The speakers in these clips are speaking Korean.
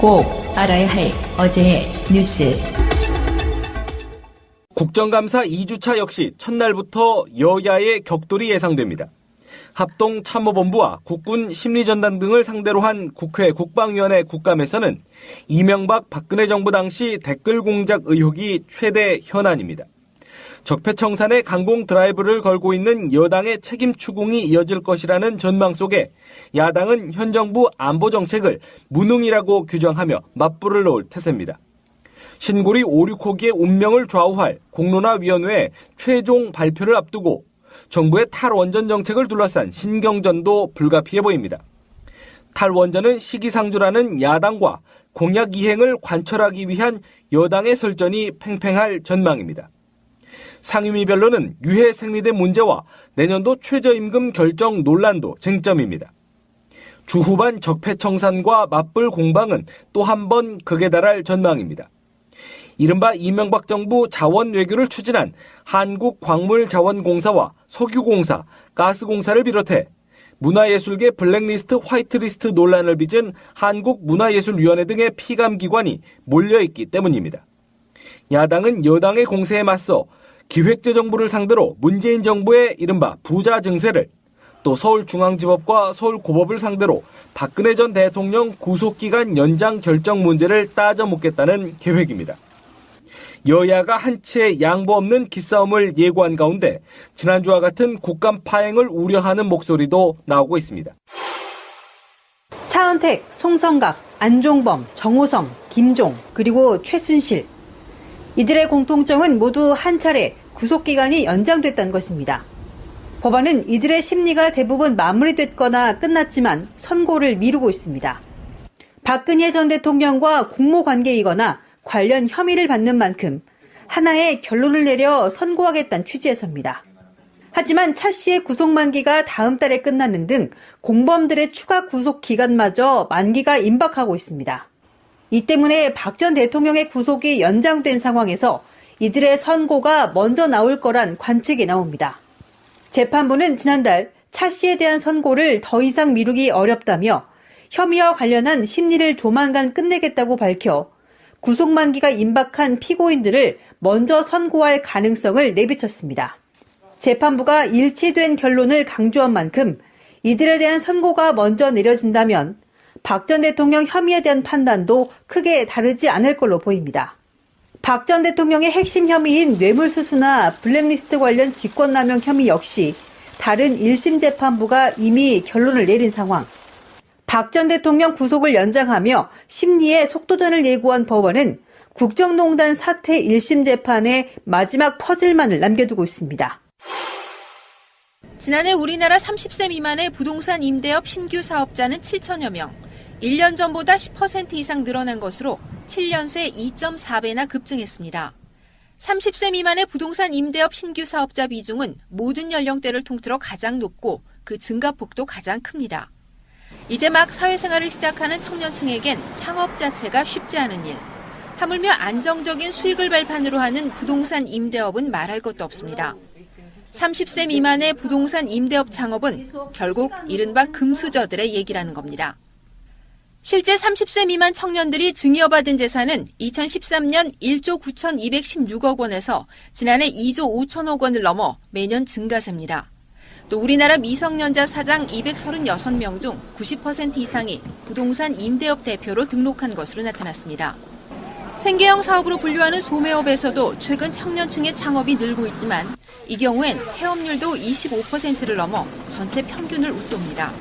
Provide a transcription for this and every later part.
꼭 알아야 할 어제의 뉴스. 국정감사 2주차 역시 첫날부터 여야의 격돌이 예상됩니다. 합동참모본부와 국군 심리전단 등을 상대로 한 국회 국방위원회 국감에서는 이명박 박근혜 정부 당시 댓글 공작 의혹이 최대 현안입니다. 적폐청산의 강공 드라이브를 걸고 있는 여당의 책임 추궁이 이어질 것이라는 전망 속에 야당은 현 정부 안보 정책을 무능이라고 규정하며 맞불을 놓을 태세입니다. 신고리 5, 6호기의 운명을 좌우할 공론화위원회의 최종 발표를 앞두고 정부의 탈원전 정책을 둘러싼 신경전도 불가피해 보입니다. 탈원전은 시기상조라는 야당과 공약 이행을 관철하기 위한 여당의 설전이 팽팽할 전망입니다. 상임위별로는 유해 생리대 문제와 내년도 최저임금 결정 논란도 쟁점입니다. 주 후반 적폐청산과 맞불 공방은 또 한 번 극에 달할 전망입니다. 이른바 이명박 정부 자원 외교를 추진한 한국광물자원공사와 석유공사, 가스공사를 비롯해 문화예술계 블랙리스트, 화이트리스트 논란을 빚은 한국문화예술위원회 등의 피감기관이 몰려있기 때문입니다. 야당은 여당의 공세에 맞서 기획재정부를 상대로 문재인 정부의 이른바 부자 증세를, 또 서울중앙지법과 서울고법을 상대로 박근혜 전 대통령 구속기간 연장 결정 문제를 따져 묻겠다는 계획입니다. 여야가 한치의 양보 없는 기싸움을 예고한 가운데 지난주와 같은 국감 파행을 우려하는 목소리도 나오고 있습니다. 차은택, 송성각, 안종범, 정호성, 김종, 그리고 최순실. 이들의 공통점은 모두 한 차례 구속기간이 연장됐다는 것입니다. 법원은 이들의 심리가 대부분 마무리됐거나 끝났지만 선고를 미루고 있습니다. 박근혜 전 대통령과 공모관계이거나 관련 혐의를 받는 만큼 하나의 결론을 내려 선고하겠다는 취지에서입니다. 하지만 차 씨의 구속 만기가 다음 달에 끝나는 등 공범들의 추가 구속 기간마저 만기가 임박하고 있습니다. 이 때문에 박 전 대통령의 구속이 연장된 상황에서 이들의 선고가 먼저 나올 거란 관측이 나옵니다. 재판부는 지난달 차 씨에 대한 선고를 더 이상 미루기 어렵다며 혐의와 관련한 심리를 조만간 끝내겠다고 밝혀 구속 만기가 임박한 피고인들을 먼저 선고할 가능성을 내비쳤습니다. 재판부가 일치된 결론을 강조한 만큼 이들에 대한 선고가 먼저 내려진다면 박 전 대통령 혐의에 대한 판단도 크게 다르지 않을 걸로 보입니다. 박 전 대통령의 핵심 혐의인 뇌물수수나 블랙리스트 관련 직권남용 혐의 역시 다른 1심 재판부가 이미 결론을 내린 상황. 박 전 대통령 구속을 연장하며 심리의 속도전을 예고한 법원은 국정농단 사태 1심 재판에 마지막 퍼즐만을 남겨두고 있습니다. 지난해 우리나라 30세 미만의 부동산 임대업 신규 사업자는 7천여 명, 1년 전보다 10% 이상 늘어난 것으로 7년 새 2.4배나 급증했습니다. 30세 미만의 부동산 임대업 신규 사업자 비중은 모든 연령대를 통틀어 가장 높고 그 증가폭도 가장 큽니다. 이제 막 사회생활을 시작하는 청년층에겐 창업 자체가 쉽지 않은 일. 하물며 안정적인 수익을 발판으로 하는 부동산 임대업은 말할 것도 없습니다. 30세 미만의 부동산 임대업 창업은 결국 이른바 금수저들의 얘기라는 겁니다. 실제 30세 미만 청년들이 증여받은 재산은 2013년 1조 9,216억 원에서 지난해 2조 5천억 원을 넘어 매년 증가세입니다. 또 우리나라 미성년자 사장 236명 중 90% 이상이 부동산 임대업 대표로 등록한 것으로 나타났습니다. 생계형 사업으로 분류하는 소매업에서도 최근 청년층의 창업이 늘고 있지만 이 경우엔 폐업률도 25%를 넘어 전체 평균을 웃돕니다.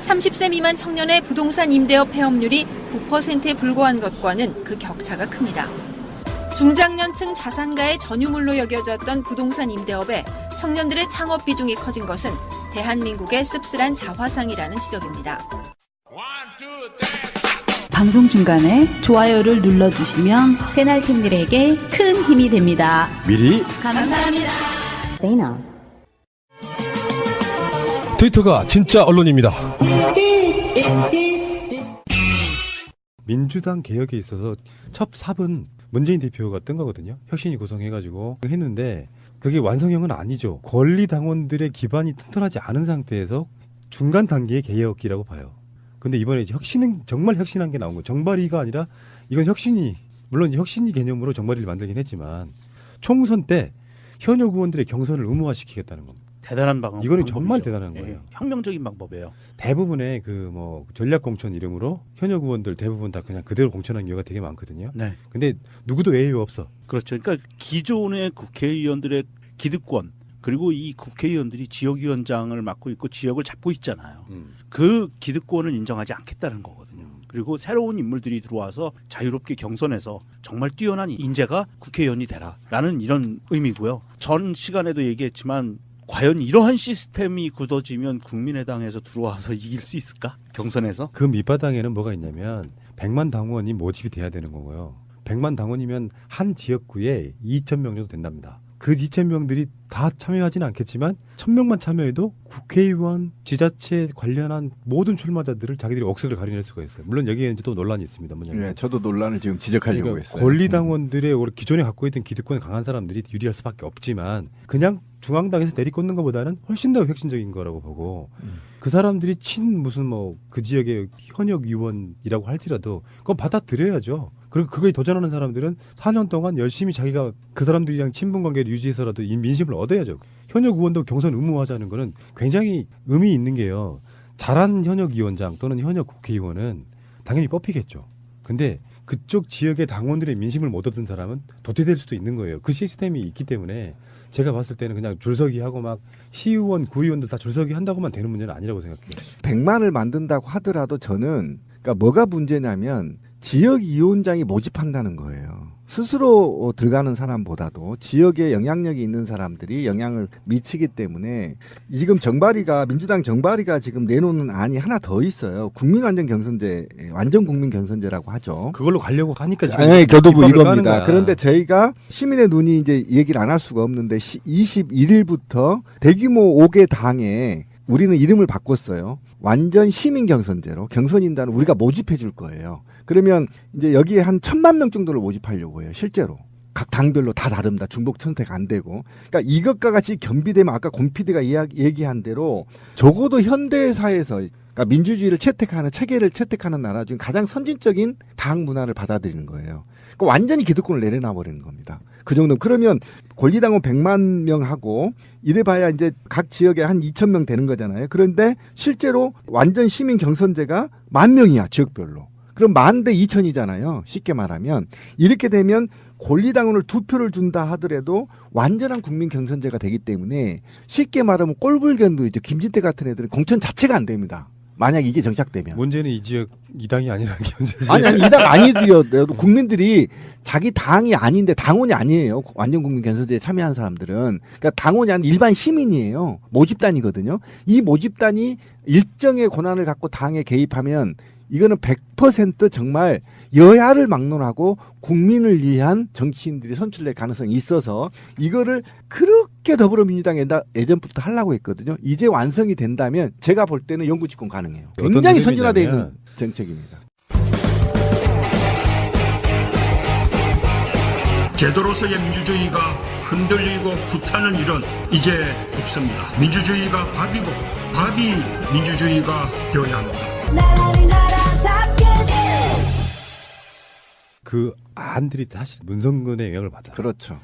30세 미만 청년의 부동산 임대업 폐업률이 9%에 불과한 것과는 그 격차가 큽니다. 중장년층 자산가의 전유물로 여겨졌던 부동산 임대업에 청년들의 창업 비중이 커진 것은 대한민국의 씁쓸한 자화상이라는 지적입니다. 방송 중간에 좋아요를 눌러주시면 새날팀들에게 큰 힘이 됩니다. 미리 감사합니다. 트위터가 진짜 언론입니다. 민주당 개혁에 있어서 첫 삽은 문재인 대표가 뜬 거거든요. 혁신이 구성해가지고 했는데 그게 완성형은 아니죠. 권리 당원들의 기반이 튼튼하지 않은 상태에서 중간 단계의 개혁이라고 봐요. 근데 이번에 이제 정말 혁신한 게 나온 거예요. 정발이가 아니라 이건 물론 혁신이 개념으로 정발이를 만들긴 했지만 총선 때 현역 의원들의 경선을 의무화시키겠다는 겁니다. 대단한 방법. 이거는 정말 대단한 거예요. 혁명적인 방법이에요. 대부분의 그 뭐 전략 공천 이름으로 현역 의원들 대부분 다 그냥 그대로 공천한 경우가 되게 많거든요. 네. 근데 누구도 예외 없어. 그렇죠. 그러니까 기존의 국회의원들의 기득권 그리고 이 국회의원들이 지역위원장을 맡고 있고 지역을 잡고 있잖아요. 그 기득권을 인정하지 않겠다는 거거든요. 그리고 새로운 인물들이 들어와서 자유롭게 경선해서 정말 뛰어난 인재가 국회의원이 되라라는 이런 의미고요. 전 시간에도 얘기했지만 과연 이러한 시스템이 굳어지면 국민의당에서 들어와서 이길 수 있을까? 경선에서? 그 밑바닥에는 뭐가 있냐면 100만 당원이 모집이 돼야 되는 거고요. 100만 당원이면 한 지역구에 2,000명 정도 된답니다. 그 2,000명들이 다 참여하지는 않겠지만 1,000명만 참여해도 국회의원, 지자체 관련한 모든 출마자들을 자기들이 억석을 가려낼 수가 있어요. 물론 여기에 이제 또 논란이 있습니다. 네, 저도 논란을 지금 지적하려고 그러니까 했어요. 권리당원들의 기존에 갖고 있던 기득권이 강한 사람들이 유리할 수밖에 없지만 그냥 중앙당에서 내리꽂는 것보다는 훨씬 더 혁신적인 거라고 보고 그 사람들이 무슨 뭐 그 지역의 현역 의원이라고 할지라도 그건 받아들여야죠. 그리고 그거에 도전하는 사람들은 4년 동안 열심히 자기가 그 사람들이랑 친분 관계를 유지해서라도 민심을 얻어야죠. 현역 의원도 경선 의무화하자는 거는 굉장히 의미 있는 게요. 잘한 현역 위원장 또는 현역 국회의원은 당연히 뽑히겠죠. 근데 그쪽 지역의 당원들의 민심을 못 얻은 사람은 도태될 수도 있는 거예요. 그 시스템이 있기 때문에 제가 봤을 때는 그냥 줄서기 하고 막 시의원, 구의원들 다 줄서기 한다고만 되는 문제는 아니라고 생각해요. 100만을 만든다고 하더라도 저는 그러니까 뭐가 문제냐면 지역위원장이 모집한다는 거예요. 스스로 들어가는 사람보다도 지역에 영향력이 있는 사람들이 영향을 미치기 때문에 지금 민주당 정발이가 지금 내놓는 안이 하나 더 있어요. 국민완전경선제, 완전국민경선제라고 하죠. 그걸로 가려고 하니까 지금 네, 교도부 이겁니다. 그런데 저희가 시민의 눈이 이제 얘기를 안 할 수가 없는데 21일부터 대규모 5개 당에 우리는 이름을 바꿨어요. 완전 시민경선제로 경선인단을 우리가 모집해 줄 거예요. 그러면 이제 여기에 한 1,000만 명 정도를 모집하려고 해요. 실제로. 각 당별로 다 다릅니다. 중복 선택 안 되고. 그러니까 이것과 같이 겸비되면 아까 권 PD가 얘기한 대로 적어도 현대사에서 그러니까 민주주의를 채택하는 체계를 채택하는 나라 중 가장 선진적인 당 문화를 받아들이는 거예요. 그러니까 완전히 기득권을 내려놔 버리는 겁니다. 그 정도. 그러면 권리당원 100만 명하고 이래봐야 이제 각 지역에 한 2,000명 되는 거잖아요. 그런데 실제로 완전 시민 경선제가 10,000명이야 지역별로. 그럼 10,000대 2,000이잖아요. 쉽게 말하면 이렇게 되면 권리당원을 2표를 준다 하더라도 완전한 국민 경선제가 되기 때문에 쉽게 말하면 꼴불견도 이제 김진태 같은 애들은 공천 자체가 안 됩니다. 만약 이게 정착되면. 문제는 이 지역 이 당이 아니라는 게 문제지. 아니 이 당 아니더라도 국민들이 자기 당이 아닌데 당원이 아니에요. 완전 국민 경선제에 참여한 사람들은. 그러니까 당원이 아닌 일반 시민이에요. 모집단이거든요. 이 모집단이 일정의 권한을 갖고 당에 개입하면 이거는 100% 정말 여야를 막론하고 국민을 위한 정치인들이 선출될 가능성이 있어서 이거를 그렇게 더불어민주당이 예전부터 하려고 했거든요. 이제 완성이 된다면 제가 볼 때는 영구 집권 가능해요. 굉장히 선진화되어 있는 정책입니다. 제도로서의 민주주의가 흔들리고 구타는 일은 이제 없습니다. 민주주의가 밥이고 밥이 민주주의가 되어야 합니다. 그 안들이 사실 문성근의 영향을 받아요. 그렇죠.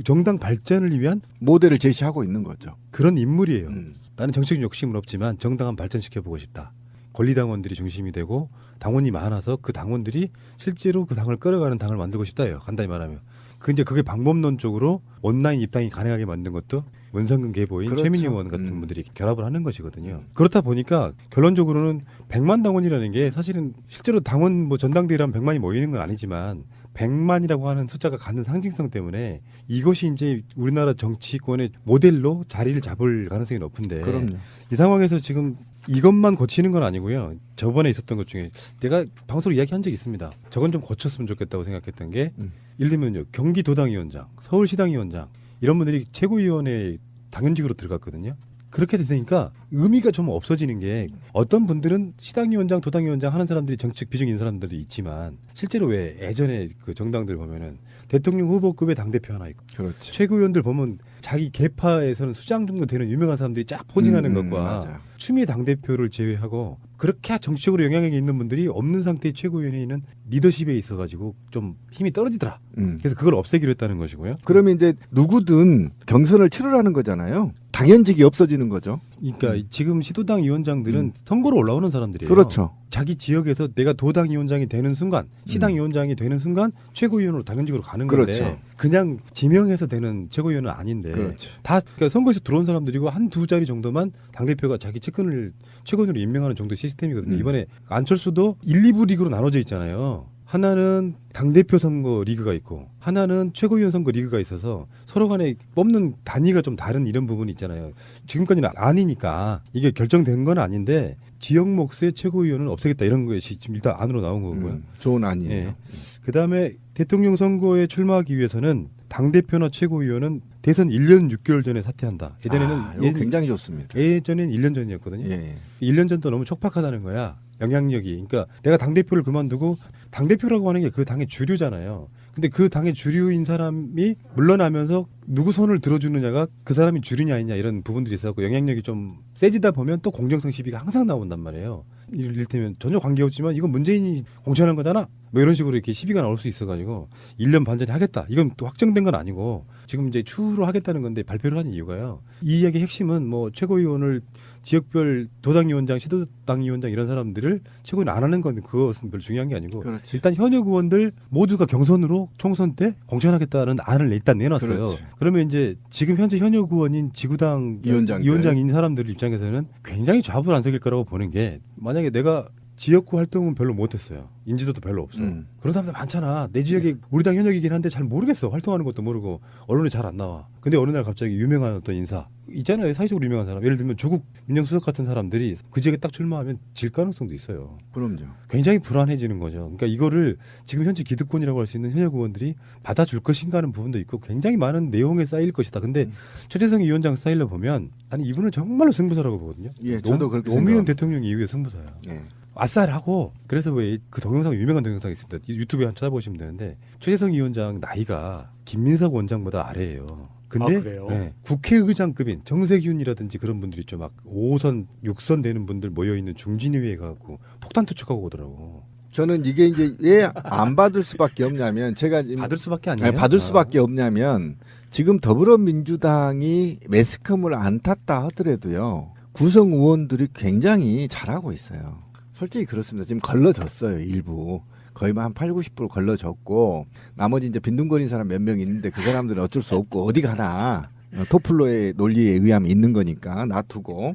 정당 발전을 위한 모델을 제시하고 있는 거죠. 그런 인물이에요. 나는 정치적 욕심은 없지만 정당은 발전시켜보고 싶다. 권리당원들이 중심이 되고 당원이 많아서 그 당원들이 실제로 그 당을 끌어가는 당을 만들고 싶다예요. 간단히 말하면. 근데 그게 방법론적으로 온라인 입당이 가능하게 만든 것도 문성근 계보인 그렇죠. 최민희 의원 같은 분들이 결합을 하는 것이거든요. 그렇다 보니까 결론적으로는 100만 당원이라는 게 사실은 실제로 당원 뭐 전당대회라면 100만이 모이는 건 아니지만 100만이라고 하는 숫자가 갖는 상징성 때문에 이것이 이제 우리나라 정치권의 모델로 자리를 잡을 가능성이 높은데 그럼요. 이 상황에서 지금 이것만 고치는 건 아니고요. 저번에 있었던 것 중에 내가 방송으로 이야기한 적이 있습니다. 저건 좀 고쳤으면 좋겠다고 생각했던 게 예를 들면요. 경기도당위원장, 서울시당위원장 이런 분들이 최고위원회 당연직으로 들어갔거든요. 그렇게 되니까 의미가 좀 없어지는 게 어떤 분들은 시당위원장, 도당위원장 하는 사람들이 정책 비중 있는 사람들도 있지만 실제로 왜 예전에 그 정당들 보면은 대통령 후보급의 당대표 하나 있고 그렇지. 최고위원들 보면 자기 계파에서는 수장 정도 되는 유명한 사람들이 쫙 포진하는 것과 맞아요. 추미애 당대표를 제외하고 그렇게 정치적으로 영향력이 있는 분들이 없는 상태의 최고위원회는 리더십에 있어가지고 좀 힘이 떨어지더라. 그래서 그걸 없애기로 했다는 것이고요. 그러면 이제 누구든 경선을 치르라는 거잖아요. 당연직이 없어지는 거죠. 그러니까 지금 시도당 위원장들은 선거로 올라오는 사람들이에요. 그렇죠. 자기 지역에서 내가 도당 위원장이 되는 순간, 시당 위원장이 되는 순간 최고위원으로 당연직으로 가는 건데 그렇죠. 그냥 지명해서 되는 최고위원은 아닌데 그렇죠. 다 그러니까 선거에서 들어온 사람들이고 한두 자리 정도만 당대표가 자기 측근을 최고위원으로 임명하는 정도 시스템이거든요. 이번에 안철수도 1, 2부 리그로 나눠져 있잖아요. 하나는 당대표 선거 리그가 있고 하나는 최고위원 선거 리그가 있어서 서로 간에 뽑는 단위가 좀 다른 이런 부분이 있잖아요. 지금까지는 아니니까 이게 결정된 건 아닌데 지역 몫의 최고위원은 없애겠다 이런 것이 지금 일단 안으로 나온 거고요. 좋은 안이에요. 예. 그다음에 대통령 선거에 출마하기 위해서는 당대표나 최고위원은 대선 1년 6개월 전에 사퇴한다. 예전에는 이거 굉장히 좋습니다. 예전에는 1년 전이었거든요. 예. 1년 전도 너무 촉박하다는 거야. 영향력이. 그러니까 내가 당대표를 그만두고 당대표라고 하는 게 그 당의 주류잖아요. 근데 그 당의 주류인 사람이 물러나면서 누구 손을 들어주느냐가 그 사람이 주류냐 아니냐 이런 부분들이 있어서 영향력이 좀 세지다 보면 또 공정성 시비가 항상 나온단 말이에요. 이를테면 전혀 관계없지만 이건 문재인이 공천한 거잖아. 뭐 이런 식으로 이렇게 시비가 나올 수 있어가지고 1년 반 전에 하겠다. 이건 또 확정된 건 아니고 지금 이제 추후로 하겠다는 건데 발표를 하는 이유가요. 이 이야기의 핵심은 뭐 최고위원을 지역별 도당위원장, 시도당위원장 이런 사람들을 최고위원 안 하는 건 그것은 별 중요한 게 아니고 그렇지. 일단 현역 의원들 모두가 경선으로 총선 때 공천하겠다는 안을 일단 내놨어요. 그렇지. 그러면 이제 지금 현재 현역 의원인 지구당 위원장인 사람들 입장에서는 굉장히 좌불안석일 거라고 보는 게 만약에 내가 지역구 활동은 별로 못했어요. 인지도도 별로 없어. 그런 사람들 많잖아. 내 지역에 우리 당 현역이긴 한데 잘 모르겠어. 활동하는 것도 모르고 언론에 잘 안 나와. 근데 어느 날 갑자기 유명한 어떤 인사 있잖아요. 사회적으로 유명한 사람. 예를 들면 조국 민정수석 같은 사람들이 그 지역에 딱 출마하면 질 가능성도 있어요. 그럼요. 굉장히 불안해지는 거죠. 그러니까 이거를 지금 현재 기득권이라고 할 수 있는 현역 의원들이 받아줄 것인가 하는 부분도 있고 굉장히 많은 내용에 쌓일 것이다. 근데 최재성 위원장 스타일로 보면 아니 이분은 정말로 승부사라고 보거든요. 예, 저도 그렇게 노무현 대통령 이후에 승부사야. 예. 아싸라고 그래서 왜 그 동영상 유명한 동영상이 있습니다. 유튜브에 한번 찾아보시면 되는데 최재성 위원장 나이가 김민석 원장보다 아래예요. 근데 그래요? 네, 국회의장급인 정세균이라든지 그런 분들이 좀 막 5선, 6선 되는 분들 모여 있는 중진위에 가고 폭탄 투척하고 오더라고. 저는 이게 이제 왜 안 받을 수밖에 없냐면 제가 받을 수밖에 아니에요. 받을 수밖에 없냐면 지금 더불어민주당이 매스컴을 안 탔다 하더라도요. 구성 의원들이 굉장히 잘하고 있어요. 솔직히 그렇습니다. 지금 걸러졌어요. 일부. 거의 한 8, 90% 걸러졌고 나머지 이제 빈둥거리는 사람 몇 명 있는데 그 사람들은 어쩔 수 없고 어디 가나 토플로의 논리에 의하면 있는 거니까 놔두고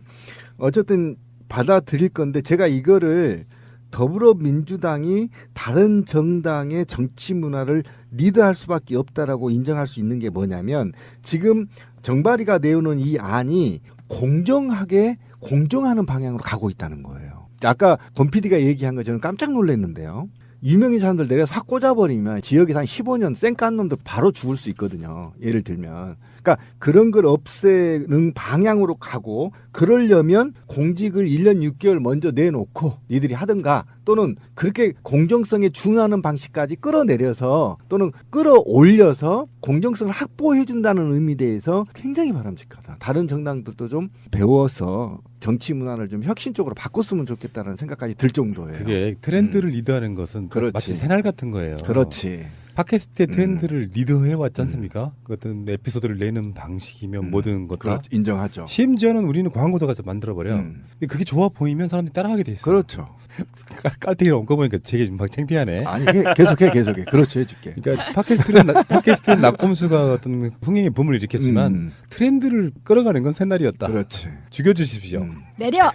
어쨌든 받아들일 건데 제가 이거를 더불어민주당이 다른 정당의 정치 문화를 리드할 수밖에 없다라고 인정할 수 있는 게 뭐냐면 지금 정발이가 내오는 이 안이 공정하게 공정하는 방향으로 가고 있다는 거예요. 아까 권 PD가 얘기한 거 저는 깜짝 놀랐는데요. 유명인 사람들 내려서 확 꽂아버리면 지역에서 한 15년 쌩깐 놈들 바로 죽을 수 있거든요. 예를 들면. 그러니까 그런 걸 없애는 방향으로 가고 그러려면 공직을 1년 6개월 먼저 내놓고 니들이 하든가 또는 그렇게 공정성에 준하는 방식까지 끌어내려서 또는 끌어올려서 공정성을 확보해 준다는 의미에 대해서 굉장히 바람직하다. 다른 정당들도 좀 배워서 정치 문화를 좀 혁신적으로 바꿨으면 좋겠다는 생각까지 들 정도예요. 그게 트렌드를 리드하는 것은 그렇지. 마치 새날 같은 거예요. 그렇지. 팟캐스트의 트렌드를 리드해 왔지 않습니까? 그 어떤 에피소드를 내는 방식이면 모든 것 다. 그렇죠. 인정하죠. 심지어는 우리는 광고도 가서 만들어버려. 근데 그게 좋아 보이면 사람들이 따라하게 돼 있어요. 그렇죠. 깔때기를 얹어보니까 되게 좀 막 창피하네. 아니 계속해. 그렇죠. 해줄게. 그러니까 팟캐스트는 낙곰수가 어떤 흥행의 붐을 일으켰지만 트렌드를 끌어가는 건 새날이었다. 그렇지. 죽여주십시오. 내려.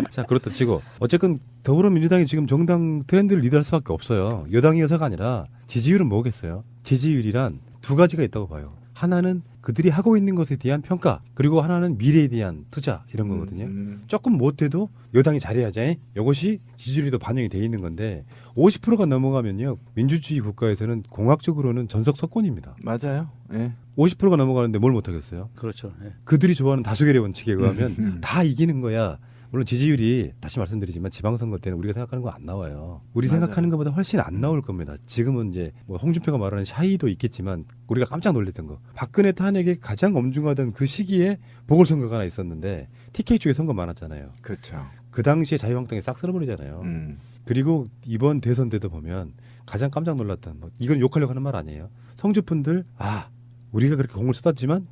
자 그렇다 치고 어쨌든 더불어민주당이 지금 정당 트렌드를 리드할 수밖에 없어요. 여당이어서가 아니라 지지율은 뭐겠어요? 지지율이란 두 가지가 있다고 봐요. 하나는 그들이 하고 있는 것에 대한 평가, 그리고 하나는 미래에 대한 투자 이런 거거든요. 조금 못해도 여당이 잘해야지. 이것이 지지율에도 반영이 돼 있는 건데 50%가 넘어가면요. 민주주의 국가에서는 공학적으로는 전석 석권입니다. 맞아요. 예. 50%가 넘어가는데 뭘 못하겠어요? 그렇죠. 예. 그들이 좋아하는 다수결의 원칙에 의하면 다 이기는 거야. 물론 지지율이 다시 말씀드리지만 지방선거 때는 우리가 생각하는 거 안 나와요. 우리 맞아요. 생각하는 것보다 훨씬 안 나올 겁니다. 지금은 이제 뭐 홍준표가 말하는 샤이도 있겠지만 우리가 깜짝 놀랐던 거. 박근혜 탄핵에 가장 엄중하던 그 시기에 보궐선거가 하나 있었는데 TK 쪽에 선거 많았잖아요. 그렇죠. 그 당시에 자유한국당이 싹 쓸어버리잖아요. 그리고 이번 대선 때도 보면 가장 깜짝 놀랐던 이건 욕하려고 하는 말 아니에요. 성주분들 우리가 그렇게 공을 쏟았지만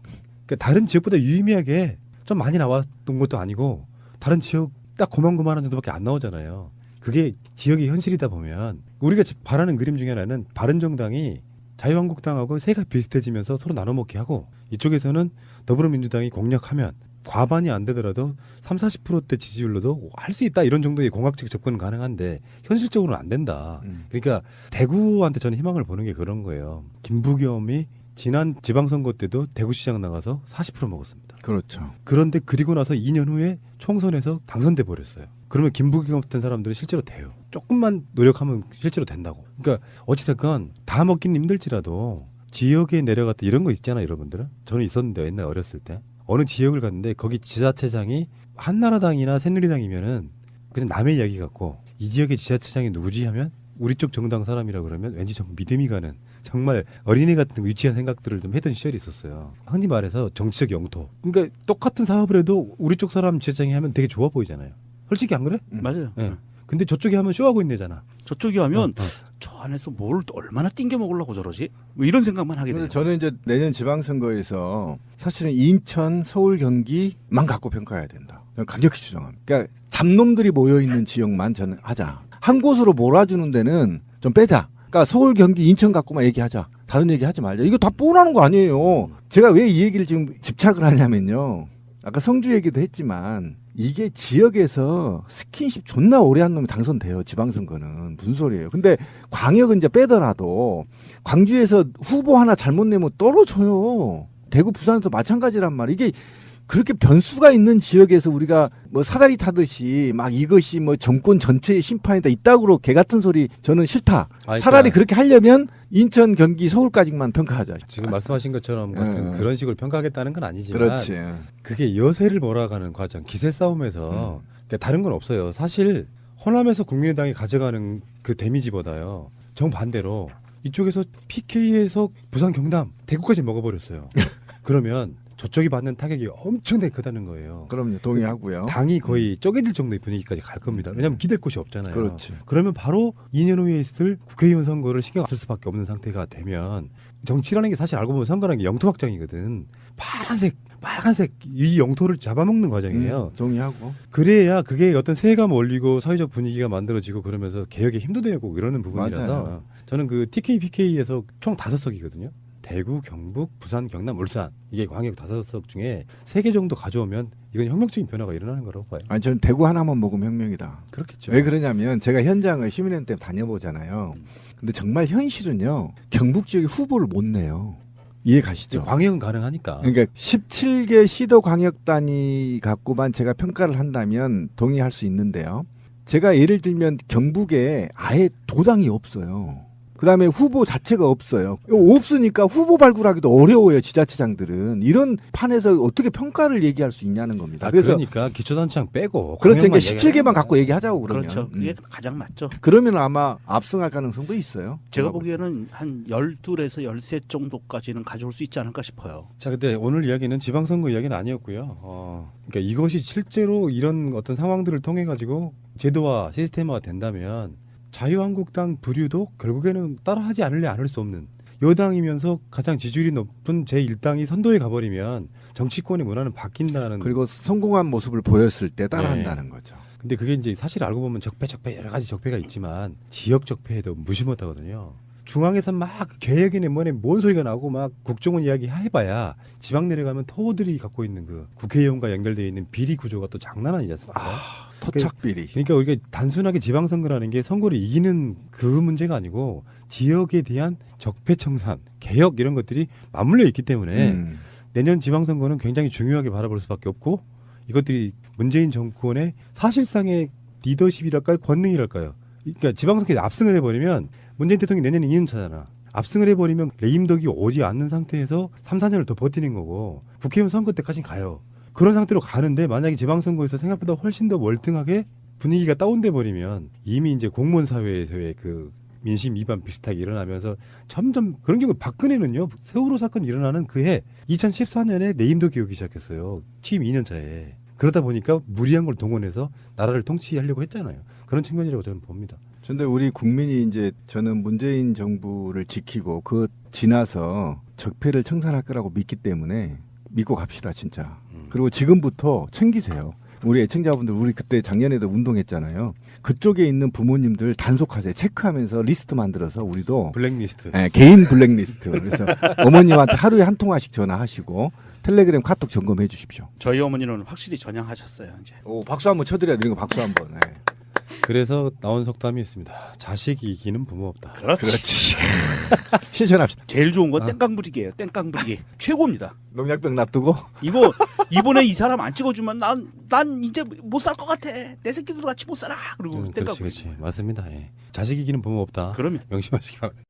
그러니까 다른 지역보다 유의미하게 좀 많이 나왔던 것도 아니고 다른 지역 딱 고만고만한 정도밖에 안 나오잖아요. 그게 지역의 현실이다 보면 우리가 바라는 그림 중에 하나는 바른정당이 자유한국당하고 세가 비슷해지면서 서로 나눠먹게 하고 이쪽에서는 더불어민주당이 공략하면 과반이 안 되더라도 30-40%대 지지율로도 할 수 있다 이런 정도의 공학적 접근은 가능한데 현실적으로는 안 된다. 그러니까 대구한테 저는 희망을 보는 게 그런 거예요. 김부겸이 지난 지방선거 때도 대구시장 나가서 40% 먹었습니다. 그렇죠. 그런데 그리고 나서 2년 후에 총선에서 당선돼 버렸어요. 그러면 김부겸 같은 사람들은 실제로 돼요. 조금만 노력하면 실제로 된다고. 그러니까 어찌됐건 다 먹긴 힘들지라도 지역에 내려갔다 이런 거 있잖아요, 여러분들은. 저는 있었는데 옛날 어렸을 때. 어느 지역을 갔는데 거기 지자체장이 한나라당이나 새누리당이면은 그냥 남의 이야기 같고 이 지역의 지자체장이 누구지 하면 우리 쪽 정당 사람이라 그러면 왠지 좀 믿음이 가는 정말 어린애 같은 유치한 생각들을 좀 했던 시절이 있었어요. 흔히 말해서 정치적 영토. 그러니까 똑같은 사업을 해도 우리 쪽 사람 지자장이 하면 되게 좋아 보이잖아요. 솔직히 안 그래? 맞아요. 네. 근데 저쪽이 하면 쇼하고 있네잖아. 저쪽이 하면 저 안에서 뭘 얼마나 띵겨 먹으려고 저러지? 뭐 이런 생각만 하게 돼요. 저는 이제 내년 지방선거에서 사실은 인천, 서울, 경기만 갖고 평가해야 된다. 저는 강력히 주장합니다. 그러니까 잡놈들이 모여있는 지역만 저는 하자. 한 곳으로 몰아주는 데는 좀 빼자. 그러니까 서울, 경기, 인천 갖고만 얘기하자. 다른 얘기 하지 말자. 이거 다 뻔하는 거 아니에요. 제가 왜 이 얘기를 지금 집착을 하냐면요. 아까 성주 얘기도 했지만 이게 지역에서 스킨십 존나 오래 한 놈이 당선돼요. 지방선거는. 무슨 소리예요. 근데 광역은 이제 빼더라도 광주에서 후보 하나 잘못 내면 떨어져요. 대구, 부산에서 마찬가지란 말이에요. 이게 그렇게 변수가 있는 지역에서 우리가 뭐 사다리 타듯이 막 이것이 뭐 정권 전체의 심판이다 이따구로 개 같은 소리 저는 싫다. 그러니까 차라리 그렇게 하려면 인천, 경기, 서울까지만 평가하자. 지금 말씀하신 것처럼 같은 그런 식으로 평가하겠다는 건 아니지만 그렇지. 그게 여세를 몰아가는 과정, 기세 싸움에서 그러니까 다른 건 없어요. 사실 호남에서 국민의당이 가져가는 그 데미지보다요. 정반대로 이쪽에서 PK에서 부산, 경남, 대구까지 먹어버렸어요. 그러면 저쪽이 받는 타격이 엄청나게 크다는 거예요. 그럼요. 동의하고요. 당이 거의 쪼개질 정도의 분위기까지 갈 겁니다. 왜냐하면 기댈 곳이 없잖아요. 그렇지. 그러면 바로 2년 후에 있을 국회의원 선거를 신경 안 쓸 수밖에 없는 상태가 되면 정치라는 게 사실 알고 보면 선거라는 게 영토 확장이거든. 파란색, 빨간색 이 영토를 잡아먹는 과정이에요. 동의하고. 그래야 그게 어떤 세감 올리고 사회적 분위기가 만들어지고 그러면서 개혁에 힘도 되고 이러는 부분이라서 맞아요. 저는 그 TK, PK에서 총 5석이거든요. 대구, 경북, 부산, 경남, 울산 이게 광역 5석 중에 3개 정도 가져오면 이건 혁명적인 변화가 일어나는 거라고 봐요. 아니 저는 대구 하나만 먹으면 혁명이다. 그렇겠죠. 왜 그러냐면 제가 현장을 시민회원 때 다녀보잖아요. 근데 정말 현실은요. 경북 지역에 후보를 못 내요. 이해 가시죠? 광역은 가능하니까. 그러니까 17개 시도 광역 단위 갖고만 제가 평가를 한다면 동의할 수 있는데요. 제가 예를 들면 경북에 아예 도당이 없어요. 그다음에 후보 자체가 없어요. 없으니까 후보 발굴하기도 어려워요. 지자체장들은. 이런 판에서 어떻게 평가를 얘기할 수 있냐는 겁니다. 그래서 그러니까 기초단체장 빼고. 그렇죠. 그러니까 17개만 갖고 얘기하자고 그러면. 그렇죠. 그게 가장 맞죠. 그러면 아마 압승할 가능성도 있어요. 제가 보기에는 한 12에서 13 정도까지는 가져올 수 있지 않을까 싶어요. 자, 근데 오늘 이야기는 지방선거 이야기는 아니었고요. 그러니까 이것이 실제로 이런 어떤 상황들을 통해 가지고 제도화, 시스템화가 된다면 자유한국당 부류도 결국에는 따라하지 않을래 않을 수 없는 여당이면서 가장 지지율이 높은 제1당이 선도에 가버리면 정치권의 문화는 바뀐다는. 그리고 성공한 모습을 보였을 때 따라한다는 거죠. 근데 그게 이제 사실 알고 보면 적폐 여러 가지 적폐가 있지만 지역 적폐에도 무시 못하거든요. 중앙에서 막 개혁이네 뭐네 뭔 소리가 나고 막 국정원 이야기 해봐야 지방 내려가면 토호들이 갖고 있는 그 국회의원과 연결되어 있는 비리 구조가 또 장난 아니지 않습니까? 토착 비리. 그러니까 우리가 단순하게 지방선거라는 게 선거를 이기는 그 문제가 아니고 지역에 대한 적폐 청산, 개혁 이런 것들이 맞물려 있기 때문에 내년 지방선거는 굉장히 중요하게 바라볼 수밖에 없고 이것들이 문재인 정권의 사실상의 리더십이랄까요? 권능이랄까요? 그러니까 지방선거에 압승을 해버리면 문재인 대통령이 내년에 2년 차잖아. 압승을 해버리면 레임덕이 오지 않는 상태에서 3, 4년을 더 버티는 거고 국회의원 선거 때까지는 가요. 그런 상태로 가는데 만약에 지방선거에서 생각보다 훨씬 더 월등하게 분위기가 다운돼 버리면 이미 이제 공무원 사회에서의 그 민심 위반 비슷하게 일어나면서 점점 그런 경우 박근혜는요 세월호 사건 일어나는 그해 2014년에 내임덕이 오기 시작했어요. 취임 2년 차에. 그러다 보니까 무리한 걸 동원해서 나라를 통치하려고 했잖아요. 그런 측면이라고 저는 봅니다. 근데 우리 국민이 이제 저는 문재인 정부를 지키고 그 지나서 적폐를 청산할 거라고 믿기 때문에 믿고 갑시다 진짜. 그리고 지금부터 챙기세요. 우리 애청자분들 우리 그때 작년에도 운동했잖아요. 그쪽에 있는 부모님들 단속하세요. 체크하면서 리스트 만들어서 우리도 블랙리스트. 네, 개인 블랙리스트. 그래서 어머님한테 하루에 한 통화씩 전화하시고 텔레그램 카톡 점검해 주십시오. 저희 어머니는 확실히 전향하셨어요. 이제. 오, 박수 한번 쳐드려야 되는 거 박수 한번. 네. 그래서 나온 속담이 있습니다. 자식이 이기는 부모 없다. 그렇지. 실천합시다. 제일 좋은 건 땡깡 부리기예요. 땡깡 부리기. 최고입니다. 농약병 놔두고 이거 이번에 이 사람 안 찍어주면 난 이제 못 살 것 같아. 내 새끼들도 같이 못 살아. 그리고 땡깡 부리기. 그렇지. 맞습니다. 예. 자식 이기는 부모 없다. 그러면 명심하시기 바랍니다.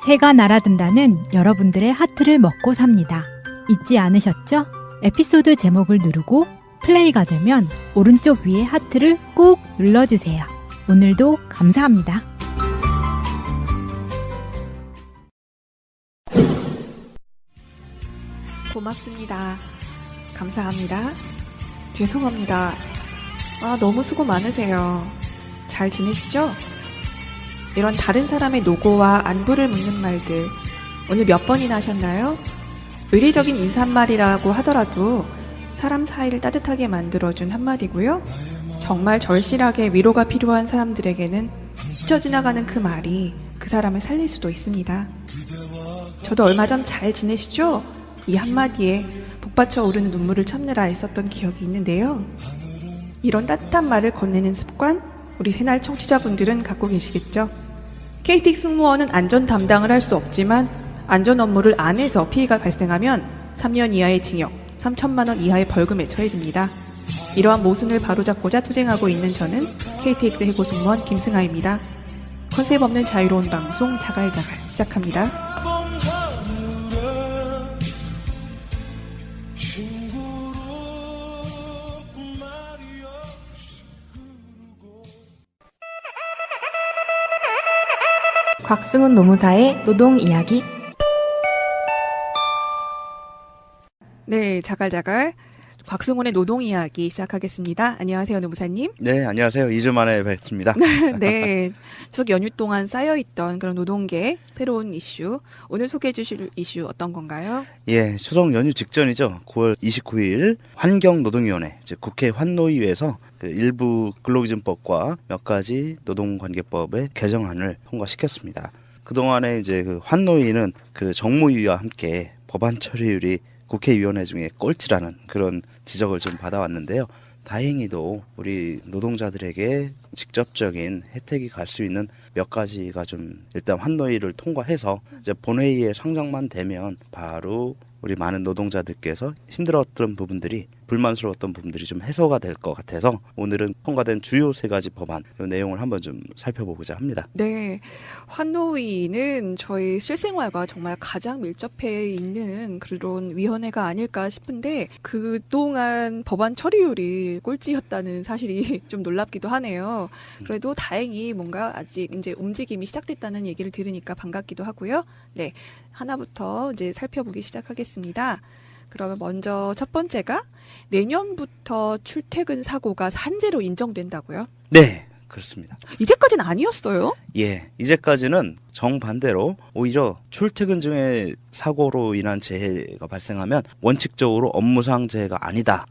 새가 날아든다는 여러분들의 하트를 먹고 삽니다. 잊지 않으셨죠? 에피소드 제목을 누르고 플레이가 되면 오른쪽 위에 하트를 꾹 눌러주세요. 오늘도 감사합니다. 고맙습니다. 감사합니다. 죄송합니다. 너무 수고 많으세요. 잘 지내시죠? 이런 다른 사람의 노고와 안부를 묻는 말들 오늘 몇 번이나 하셨나요? 의례적인 인사말이라고 하더라도 사람 사이를 따뜻하게 만들어준 한마디고요. 정말 절실하게 위로가 필요한 사람들에게는 스쳐 지나가는 그 말이 그 사람을 살릴 수도 있습니다. 저도 얼마 전 잘 지내시죠? 이 한마디에 복받쳐 오르는 눈물을 참느라 애썼던 기억이 있는데요. 이런 따뜻한 말을 건네는 습관 우리 새날 청취자분들은 갖고 계시겠죠? KTX 승무원은 안전 담당을 할 수 없지만 안전 업무를 안 해서 피해가 발생하면 3년 이하의 징역 3천만 원 이하의 벌금에 처해집니다. 이러한 모순을 바로잡고자 투쟁하고 있는 저는 KTX 해고 승무원 김승아입니다. 컨셉 없는 자유로운 방송 자갈자갈 시작합니다. 곽승훈 노무사의 노동 이야기. 네, 자갈자갈 곽승훈의 노동 이야기 시작하겠습니다. 안녕하세요, 노무사님. 네, 안녕하세요. 2주 만에 뵙습니다. 네, 추석 연휴 동안 쌓여있던 그런 노동계 새로운 이슈, 오늘 소개해 주실 이슈 어떤 건가요? 예, 추석 연휴 직전이죠. 9월 29일 환경노동위원회, 즉 국회 환노위에서 그 일부 근로기준법과 몇 가지 노동관계법의 개정안을 통과시켰습니다. 그동안에 이제 그 환노위는 그 정무위와 함께 법안 처리율이 국회의원회 중에 꼴찌라는 그런 지적을 좀 받아왔는데요. 다행히도 우리 노동자들에게 직접적인 혜택이 갈 수 있는 몇 가지가 좀 일단 환노위를 통과해서 이제 본회의에 상정만 되면 바로 우리 많은 노동자들께서 힘들었던 부분들이 불만스러웠던 부분들이 좀 해소가 될 것 같아서 오늘은 통과된 주요 3가지 법안 이 내용을 한번 좀 살펴보고자 합니다. 네, 환노위는 저희 실생활과 정말 가장 밀접해 있는 그런 위원회가 아닐까 싶은데 그동안 법안 처리율이 꼴찌였다는 사실이 좀 놀랍기도 하네요. 그래도 다행히 뭔가 아직 이제 움직임이 시작됐다는 얘기를 들으니까 반갑기도 하고요. 네, 하나부터 이제 살펴보기 시작하겠습니다. 그러면 먼저 첫 번째가 내년부터 출퇴근 사고가 산재로 인정된다고요? 네, 그렇습니다. 이제까지는 아니었어요? 예, 이제까지는 정반대로 오히려 출퇴근 중에 사고로 인한 재해가 발생하면 원칙적으로 업무상 재해가 아니다.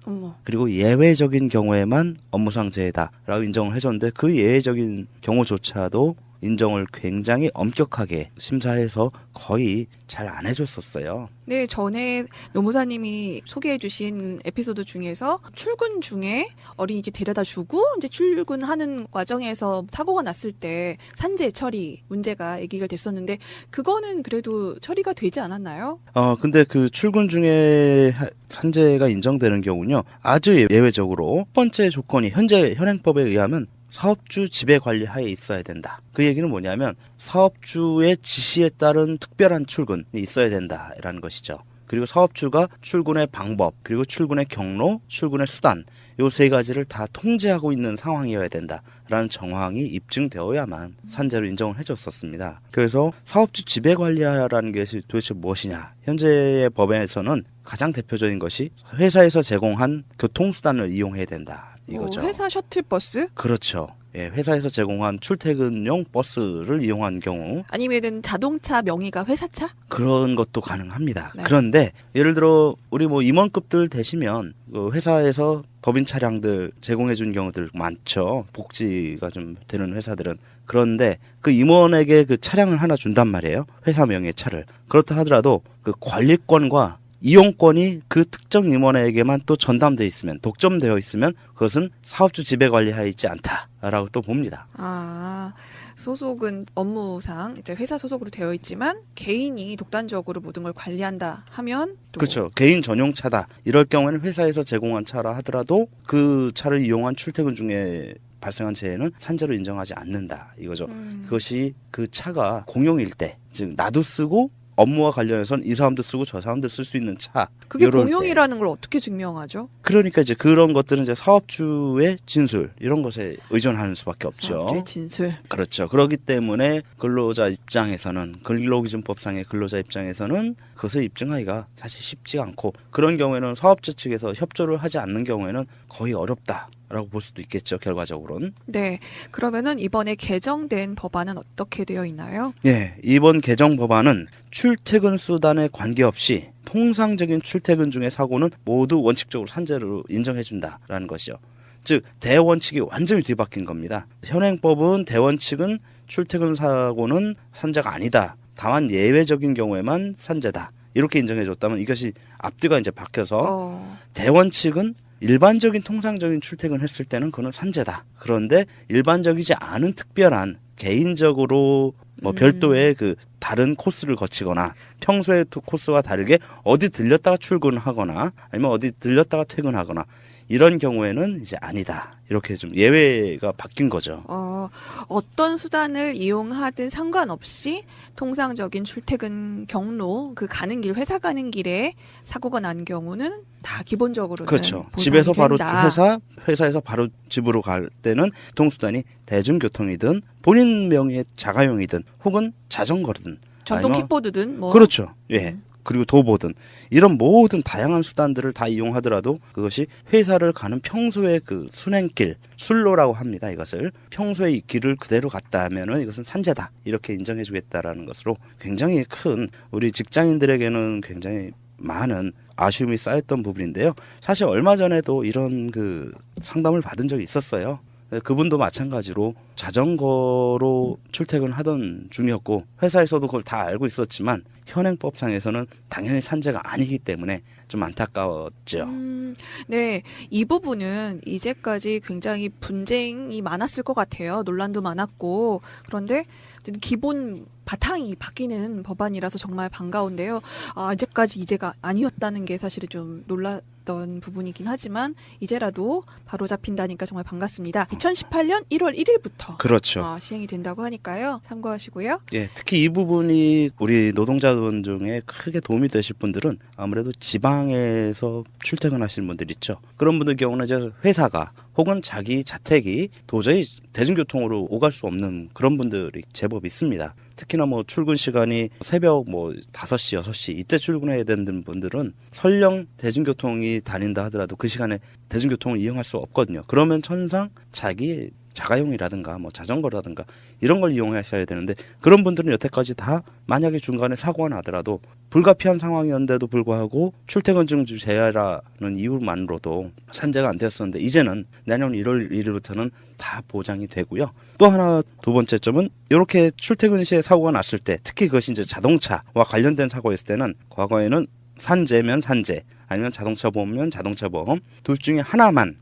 그리고 예외적인 경우에만 업무상 재해다라고 인정을 해줬는데 그 예외적인 경우조차도 인정을 굉장히 엄격하게 심사해서 거의 잘 안 해줬었어요. 네, 전에 노무사님이 소개해 주신 에피소드 중에서 출근 중에 어린이집 데려다 주고 이제 출근하는 과정에서 사고가 났을 때 산재 처리 문제가 얘기가 됐었는데 그거는 그래도 처리가 되지 않았나요? 근데 그 출근 중에 산재가 인정되는 경우는요. 아주 예외적으로 첫 번째 조건이 현재 현행법에 의하면 사업주 지배 관리 하에 있어야 된다. 그 얘기는 뭐냐면 사업주의 지시에 따른 특별한 출근이 있어야 된다라는 것이죠. 그리고 사업주가 출근의 방법, 그리고 출근의 경로, 출근의 수단 요 3가지를 다 통제하고 있는 상황이어야 된다라는 정황이 입증되어야만 산재로 인정을 해줬었습니다. 그래서 사업주 지배관리하라는 것이 도대체 무엇이냐. 현재의 법에서는 가장 대표적인 것이 회사에서 제공한 교통수단을 이용해야 된다 이거죠. 회사 셔틀버스? 그렇죠. 예, 회사에서 제공한 출퇴근용 버스를 이용한 경우 아니면은 자동차 명의가 회사차? 그런 것도 가능합니다. 네. 그런데 예를 들어 우리 뭐 임원급들 되시면 그 회사에서 법인 차량들 제공해 준 경우들 많죠. 복지가 좀 되는 회사들은. 그런데 그 임원에게 그 차량을 하나 준단 말이에요. 회사 명의의 차를. 그렇다 하더라도 그 관리권과 이용권이 그 특정 임원에게만 또 전담되어 있으면, 독점되어 있으면 그것은 사업주 지배관리하에 있지 않다라고 또 봅니다. 아, 소속은 업무상 이제 회사 소속으로 되어 있지만 개인이 독단적으로 모든 걸 관리한다 하면 또 그렇죠. 개인 전용 차다. 이럴 경우에는 회사에서 제공한 차라 하더라도 그 차를 이용한 출퇴근 중에 발생한 재해는 산재로 인정하지 않는다 이거죠. 그것이 그 차가 공용일 때, 즉 나도 쓰고 업무와 관련해서는 이 사람도 쓰고 저 사람도 쓸 수 있는 차. 그게 공용이라는 걸 어떻게 증명하죠? 그러니까 이제 그런 것들은 이제 사업주의 진술 이런 것에 의존하는 수밖에 없죠. 사업주의 진술. 그렇죠. 그렇기 때문에 근로자 입장에서는, 근로기준법상의 근로자 입장에서는 그것을 입증하기가 사실 쉽지가 않고, 그런 경우에는 사업자 측에서 협조를 하지 않는 경우에는 거의 어렵다. 라고 볼 수도 있겠죠. 결과적으로는. 네. 그러면은 이번에 개정된 법안은 어떻게 되어 있나요? 예, 이번 개정 법안은 출퇴근 수단에 관계없이 통상적인 출퇴근 중의 사고는 모두 원칙적으로 산재로 인정해준다라는 것이요. 즉 대원칙이 완전히 뒤바뀐 겁니다. 현행법은 대원칙은 출퇴근 사고는 산재가 아니다. 다만 예외적인 경우에만 산재다. 이렇게 인정해줬다면 이것이 앞뒤가 이제 바뀌어서 대원칙은 일반적인 통상적인 출퇴근 했을 때는 그건 산재다. 그런데 일반적이지 않은 특별한 개인적으로 뭐 별도의 그 다른 코스를 거치거나 평소의 코스와 다르게 어디 들렸다가 출근하거나 아니면 어디 들렸다가 퇴근하거나 이런 경우에는 이제 아니다. 이렇게 좀 예외가 바뀐 거죠. 어떤 수단을 이용하든 상관없이 통상적인 출퇴근 경로, 그 가는 길, 회사 가는 길에 사고가 난 경우는 다 기본적으로는 그렇죠. 보상이 집에서 바로 된다. 회사에서 바로 집으로 갈 때는 교통수단이 대중교통이든 본인 명의의 자가용이든 혹은 자전거든 전동 아니면 킥보드든 뭐 그렇죠. 예. 그리고 도보든 이런 모든 다양한 수단들을 다 이용하더라도 그것이 회사를 가는 평소의 그 순행길, 순로라고 합니다. 이것을 평소의 이 길을 그대로 갔다 하면은 이것은 산재다. 이렇게 인정해 주겠다라는 것으로 굉장히 큰 우리 직장인들에게는 굉장히 많은 아쉬움이 쌓였던 부분인데요. 사실 얼마 전에도 이런 그 상담을 받은 적이 있었어요. 그분도 마찬가지로 자전거로 출퇴근하던 중이었고 회사에서도 그걸 다 알고 있었지만 현행법상에서는 당연히 산재가 아니기 때문에 좀 안타까웠죠. 네, 이 부분은 이제까지 굉장히 분쟁이 많았을 것 같아요. 논란도 많았고. 그런데 기본 바탕이 바뀌는 법안이라서 정말 반가운데요. 이제까지 이제가 아니었다는 게 사실은 좀 놀랐던 부분이긴 하지만 이제라도 바로 잡힌다니까 정말 반갑습니다. 2018년 1월 1일부터 그렇죠. 시행이 된다고 하니까요. 참고하시고요. 예, 특히 이 부분이 우리 노동자분 중에 크게 도움이 되실 분들은 아무래도 지방에서 출퇴근하시는 분들 있죠. 그런 분들 경우는 이제 회사가 혹은 자기 자택이 도저히 대중교통으로 오갈 수 없는 그런 분들이 제법 있습니다. 특히나 뭐 출근 시간이 새벽 뭐 5시, 6시 이때 출근해야 되는 분들은 설령 대중교통이 다닌다 하더라도 그 시간에 대중교통을 이용할 수 없거든요. 그러면 천상 자기 자가용이라든가 뭐 자전거라든가 이런 걸 이용하셔야 되는데 그런 분들은 여태까지 다 만약에 중간에 사고가 나더라도 불가피한 상황이었는데도 불구하고 출퇴근중 제외라는 이유만으로도 산재가 안 되었었는데 이제는 내년 1월 1일부터는 다 보장이 되고요. 또 하나 두 번째 점은 이렇게 출퇴근 시에 사고가 났을 때 특히 그것이 이제 자동차와 관련된 사고였을 때는 과거에는 산재면 산재 아니면 자동차 보험이면 자동차 보험 둘 중에 하나만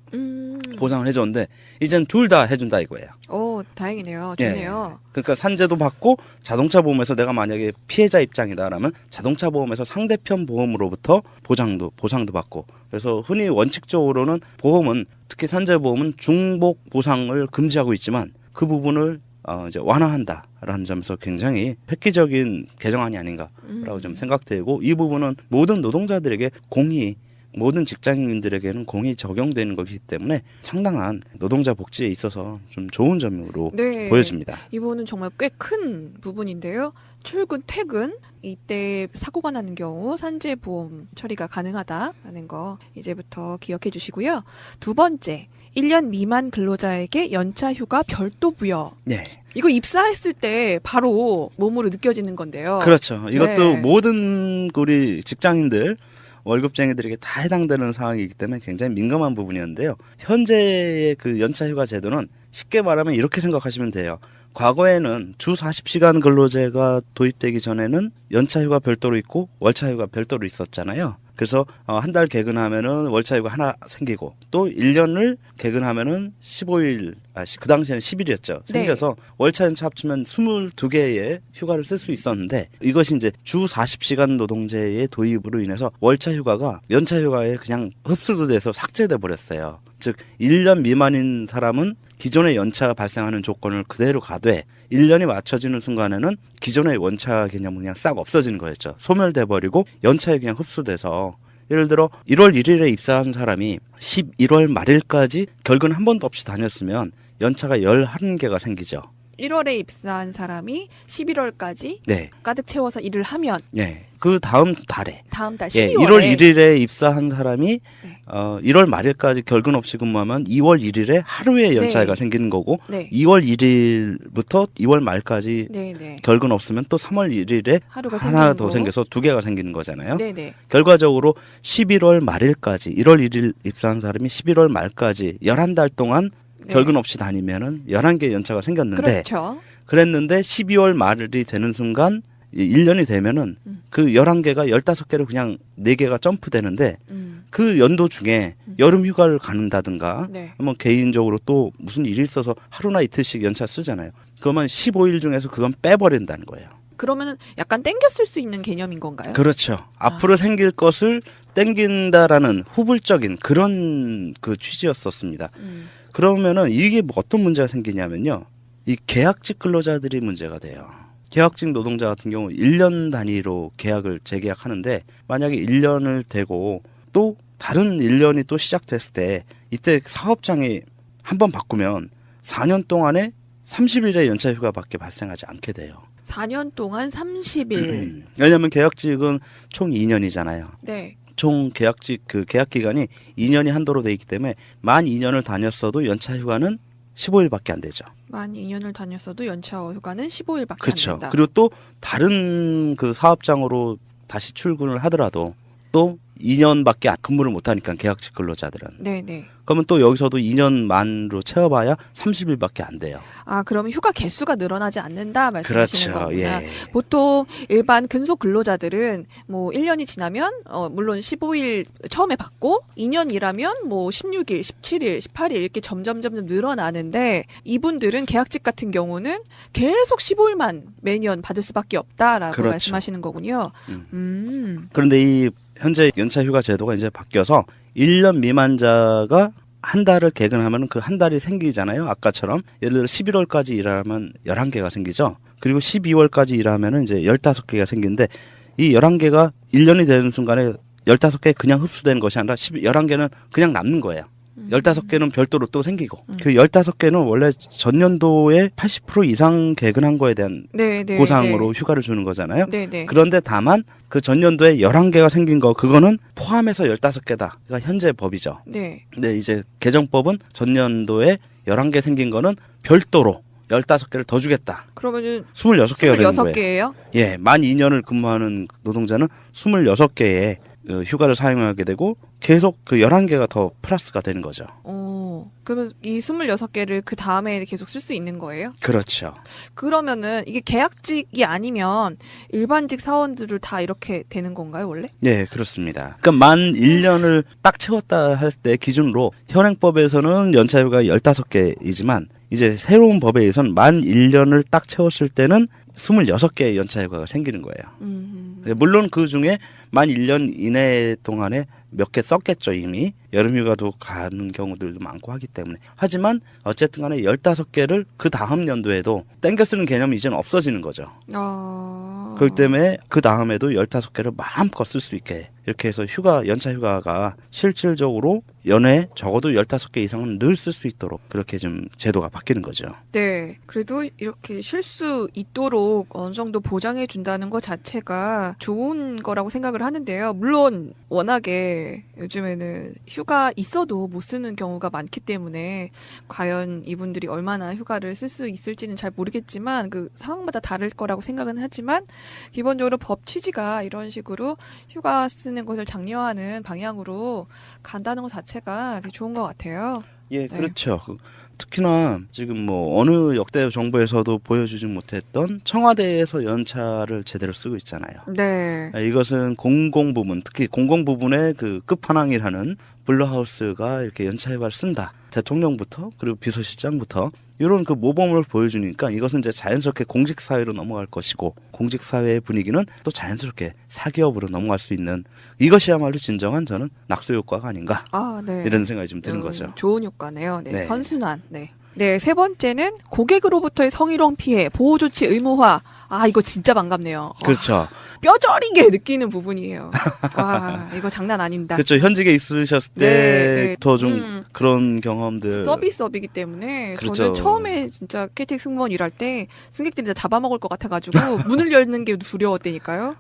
보상을 해줬는데 이젠 둘 다 해준다 이거예요. 오, 다행이네요. 좋네요. 예. 그러니까 산재도 받고 자동차 보험에서 내가 만약에 피해자 입장이다라면 자동차 보험에서 상대편 보험으로부터 보상도 받고 그래서 흔히 원칙적으로는 보험은 특히 산재 보험은 중복 보상을 금지하고 있지만 그 부분을 이제 완화한다라는 점에서 굉장히 획기적인 개정안이 아닌가라고 좀 생각되고 이 부분은 모든 노동자들에게 공히 모든 직장인들에게는 공이 적용되는 것이기 때문에 상당한 노동자 복지에 있어서 좀 좋은 점으로 네. 보여집니다. 이 부분은 정말 꽤 큰 부분인데요. 출근, 퇴근 이때 사고가 나는 경우 산재보험 처리가 가능하다는 거 이제부터 기억해 주시고요. 두 번째, 1년 미만 근로자에게 연차 휴가 별도 부여. 네. 이거 입사했을 때 바로 몸으로 느껴지는 건데요. 그렇죠. 이것도 네. 모든 우리 직장인들 월급쟁이들에게 다 해당되는 상황이기 때문에 굉장히 민감한 부분이었는데요. 현재의 그 연차 휴가 제도는 쉽게 말하면 이렇게 생각하시면 돼요. 과거에는 주 40시간 근로제가 도입되기 전에는 연차 휴가 별도로 있고 월차 휴가 별도로 있었잖아요. 그래서 한 달 개근하면은 월차 휴가 하나 생기고 또 1년을 개근하면은 15일, 그 당시에는 10일이었죠. 생겨서 네. 월차 연차 합치면 22개의 휴가를 쓸 수 있었는데 이것이 이제 주 40시간 노동제의 도입으로 인해서 월차 휴가가 연차 휴가에 그냥 흡수도 돼서 삭제돼 버렸어요. 즉 1년 미만인 사람은 기존의 연차가 발생하는 조건을 그대로 가되 1년이 맞춰지는 순간에는 기존의 원차 개념은 그냥 싹 없어지는 거였죠. 소멸돼 버리고 연차에 그냥 흡수돼서 예를 들어 1월 1일에 입사한 사람이 11월 말일까지 결근 한 번도 없이 다녔으면 연차가 11개가 생기죠. 1월에 입사한 사람이 11월까지 네. 가득 채워서 일을 하면 네. 그 다음 달에 다음 달 12월에 예, 1월 1일에 입사한 사람이 1월 말일까지 결근 없이 근무하면 2월 1일에 하루의 연차가 네. 생기는 거고 네. 2월 1일부터 2월 말까지 네. 결근 없으면 또 3월 1일에 하루가 하나 더 생기는 생겨서 2개가 생기는 거잖아요. 네. 결과적으로 11월 말일까지 1월 1일 입사한 사람이 11월 말까지 11달 동안 결근 없이 다니면은 11개 연차가 생겼는데 그렇죠. 그랬는데 12월 말이 되는 순간 1년이 되면은 그 11개가 15개로 그냥 4개가 점프되는데 그 연도 중에 여름 휴가를 가는다든가 네. 한번 개인적으로 또 무슨 일이 있어서 하루나 이틀씩 연차 쓰잖아요. 그러면 15일 중에서 그건 빼버린다는 거예요. 그러면은 약간 땡겨 쓸 수 있는 개념인 건가요? 그렇죠. 앞으로 생길 것을 땡긴다라는 후불적인 그런 그 취지였었습니다. 그러면은 이게 뭐 어떤 문제가 생기냐면요. 이 계약직 근로자들이 문제가 돼요. 계약직 노동자 같은 경우 1년 단위로 계약을 재계약하는데 만약에 1년을 되고 또 다른 1년이 또 시작됐을 때 이때 사업장이 한번 바꾸면 4년 동안에 30일의 연차 휴가밖에 발생하지 않게 돼요. 4년 동안 30일. 왜냐하면 계약직은 총 2년이잖아요. 네. 총 계약직 그 계약 기간이 2년이 한도로 돼 있기 때문에 만 2년을 다녔어도 연차 휴가는 15일밖에 안 되죠. 만 2년을 다녔어도 연차 휴가는 15일밖에 그렇죠. 안 된다. 그리고 또 다른 그 사업장으로 다시 출근을 하더라도 또 2년밖에 근무를 못 하니까 계약직 근로자들은. 네. 그러면 또 여기서도 2년 만으로 채워봐야 30일밖에 안 돼요. 아, 그러면 휴가 개수가 늘어나지 않는다 말씀하시는 그렇죠. 거구나. 예. 보통 일반 근속 근로자들은 뭐 1년이 지나면 물론 15일 처음에 받고 2년 일하면 뭐 16일, 17일, 18일 이렇게 점점 늘어나는데 이분들은 계약직 같은 경우는 계속 15일만 매년 받을 수밖에 없다라고 그렇죠. 말씀하시는 거군요. 그런데 이 현재 연차 휴가 제도가 이제 바뀌어서 1년 미만자가 한 달을 개근하면 그 한 달이 생기잖아요. 아까처럼 예를 들어 11월까지 일하면 11개가 생기죠. 그리고 12월까지 일하면 이제 15개가 생기는데 이 11개가 1년이 되는 순간에 15개 그냥 흡수되는 것이 아니라 11개는 그냥 남는 거예요. 15개는 별도로 또 생기고 그 15개는 원래 전년도에 80% 이상 개근한 거에 대한 보상으로 휴가를 주는 거잖아요. 그런데 다만 그 전년도에 11개가 생긴 거 그거는 포함해서 15개다. 그러니까 현재 법이죠. 근데 이제 개정법은 전년도에 11개 생긴 거는 별도로 15개를 더 주겠다. 그러면은 26개가 되는 거예요. 26개예요? 예, 만 2년을 근무하는 노동자는 26개의 휴가를 사용하게 되고 계속 그 11개가 더 플러스가 되는 거죠. 그러면 이 26개를 그 다음에 계속 쓸 수 있는 거예요? 그렇죠. 그러면은 이게 계약직이 아니면 일반직 사원들을 다 이렇게 되는 건가요, 원래? 네, 그렇습니다. 그러니까 만 1년을 딱 채웠다 할 때 기준으로 현행법에서는 연차휴가 15개이지만 이제 새로운 법에 의해서는 만 1년을 딱 채웠을 때는 26개의 연차휴가가 생기는 거예요. 물론 그 중에 만 1년 이내 동안에 몇 개 썼겠죠 이미. 여름휴가도 가는 경우들도 많고 하기 때문에. 하지만 어쨌든 간에 15개를 그 다음 연도에도 땡겨 쓰는 개념이 이제는 없어지는 거죠. 그렇기 때문에 그 다음에도 15개를 마음껏 쓸 수 있게 이렇게 해서 연차 휴가가 실질적으로 연에 적어도 15개 이상은 늘 쓸 수 있도록 그렇게 좀 제도가 바뀌는 거죠. 네. 그래도 이렇게 쉴 수 있도록 어느 정도 보장해 준다는 것 자체가 좋은 거라고 생각을 하는데요. 물론 워낙에 요즘에는 휴가 있어도 못 쓰는 경우가 많기 때문에 과연 이분들이 얼마나 휴가를 쓸 수 있을지는 잘 모르겠지만 그 상황마다 다를 거라고 생각은 하지만 기본적으로 법 취지가 이런 식으로 휴가 쓰는 것을 장려하는 방향으로 간다는 것 자체가 되게 좋은 것 같아요. 예, 그렇죠. 특히나 지금 뭐 어느 역대 정부에서도 보여주지 못했던 청와대에서 연차를 제대로 쓰고 있잖아요. 네. 이것은 공공부문, 특히 공공부문의 그 끝판왕이라는 블루하우스가 이렇게 연차휴가를 쓴다. 대통령부터 그리고 비서실장부터 이런 그 모범을 보여주니까 이것은 이제 자연스럽게 공직사회로 넘어갈 것이고 공직사회의 분위기는 또 자연스럽게 사기업으로 넘어갈 수 있는 이것이야말로 진정한 저는 낙수효과가 아닌가 네. 이런 생각이 좀 드는 거죠. 좋은 효과네요. 네. 네. 선순환. 네. 네, 세 번째는 고객으로부터의 성희롱 피해 보호 조치 의무화. 이거 진짜 반갑네요. 그렇죠. 뼈저리게 느끼는 부분이에요. 와, 이거 장난 아닙니다. 그렇죠. 현직에 있으셨을 때부터 좀 그런 경험들. 서비스업이기 때문에 그렇죠. 저는 처음에 진짜 KTX 승무원 일할 때 승객들이 다 잡아먹을 것 같아가지고 문을 열는 게 두려웠다니까요.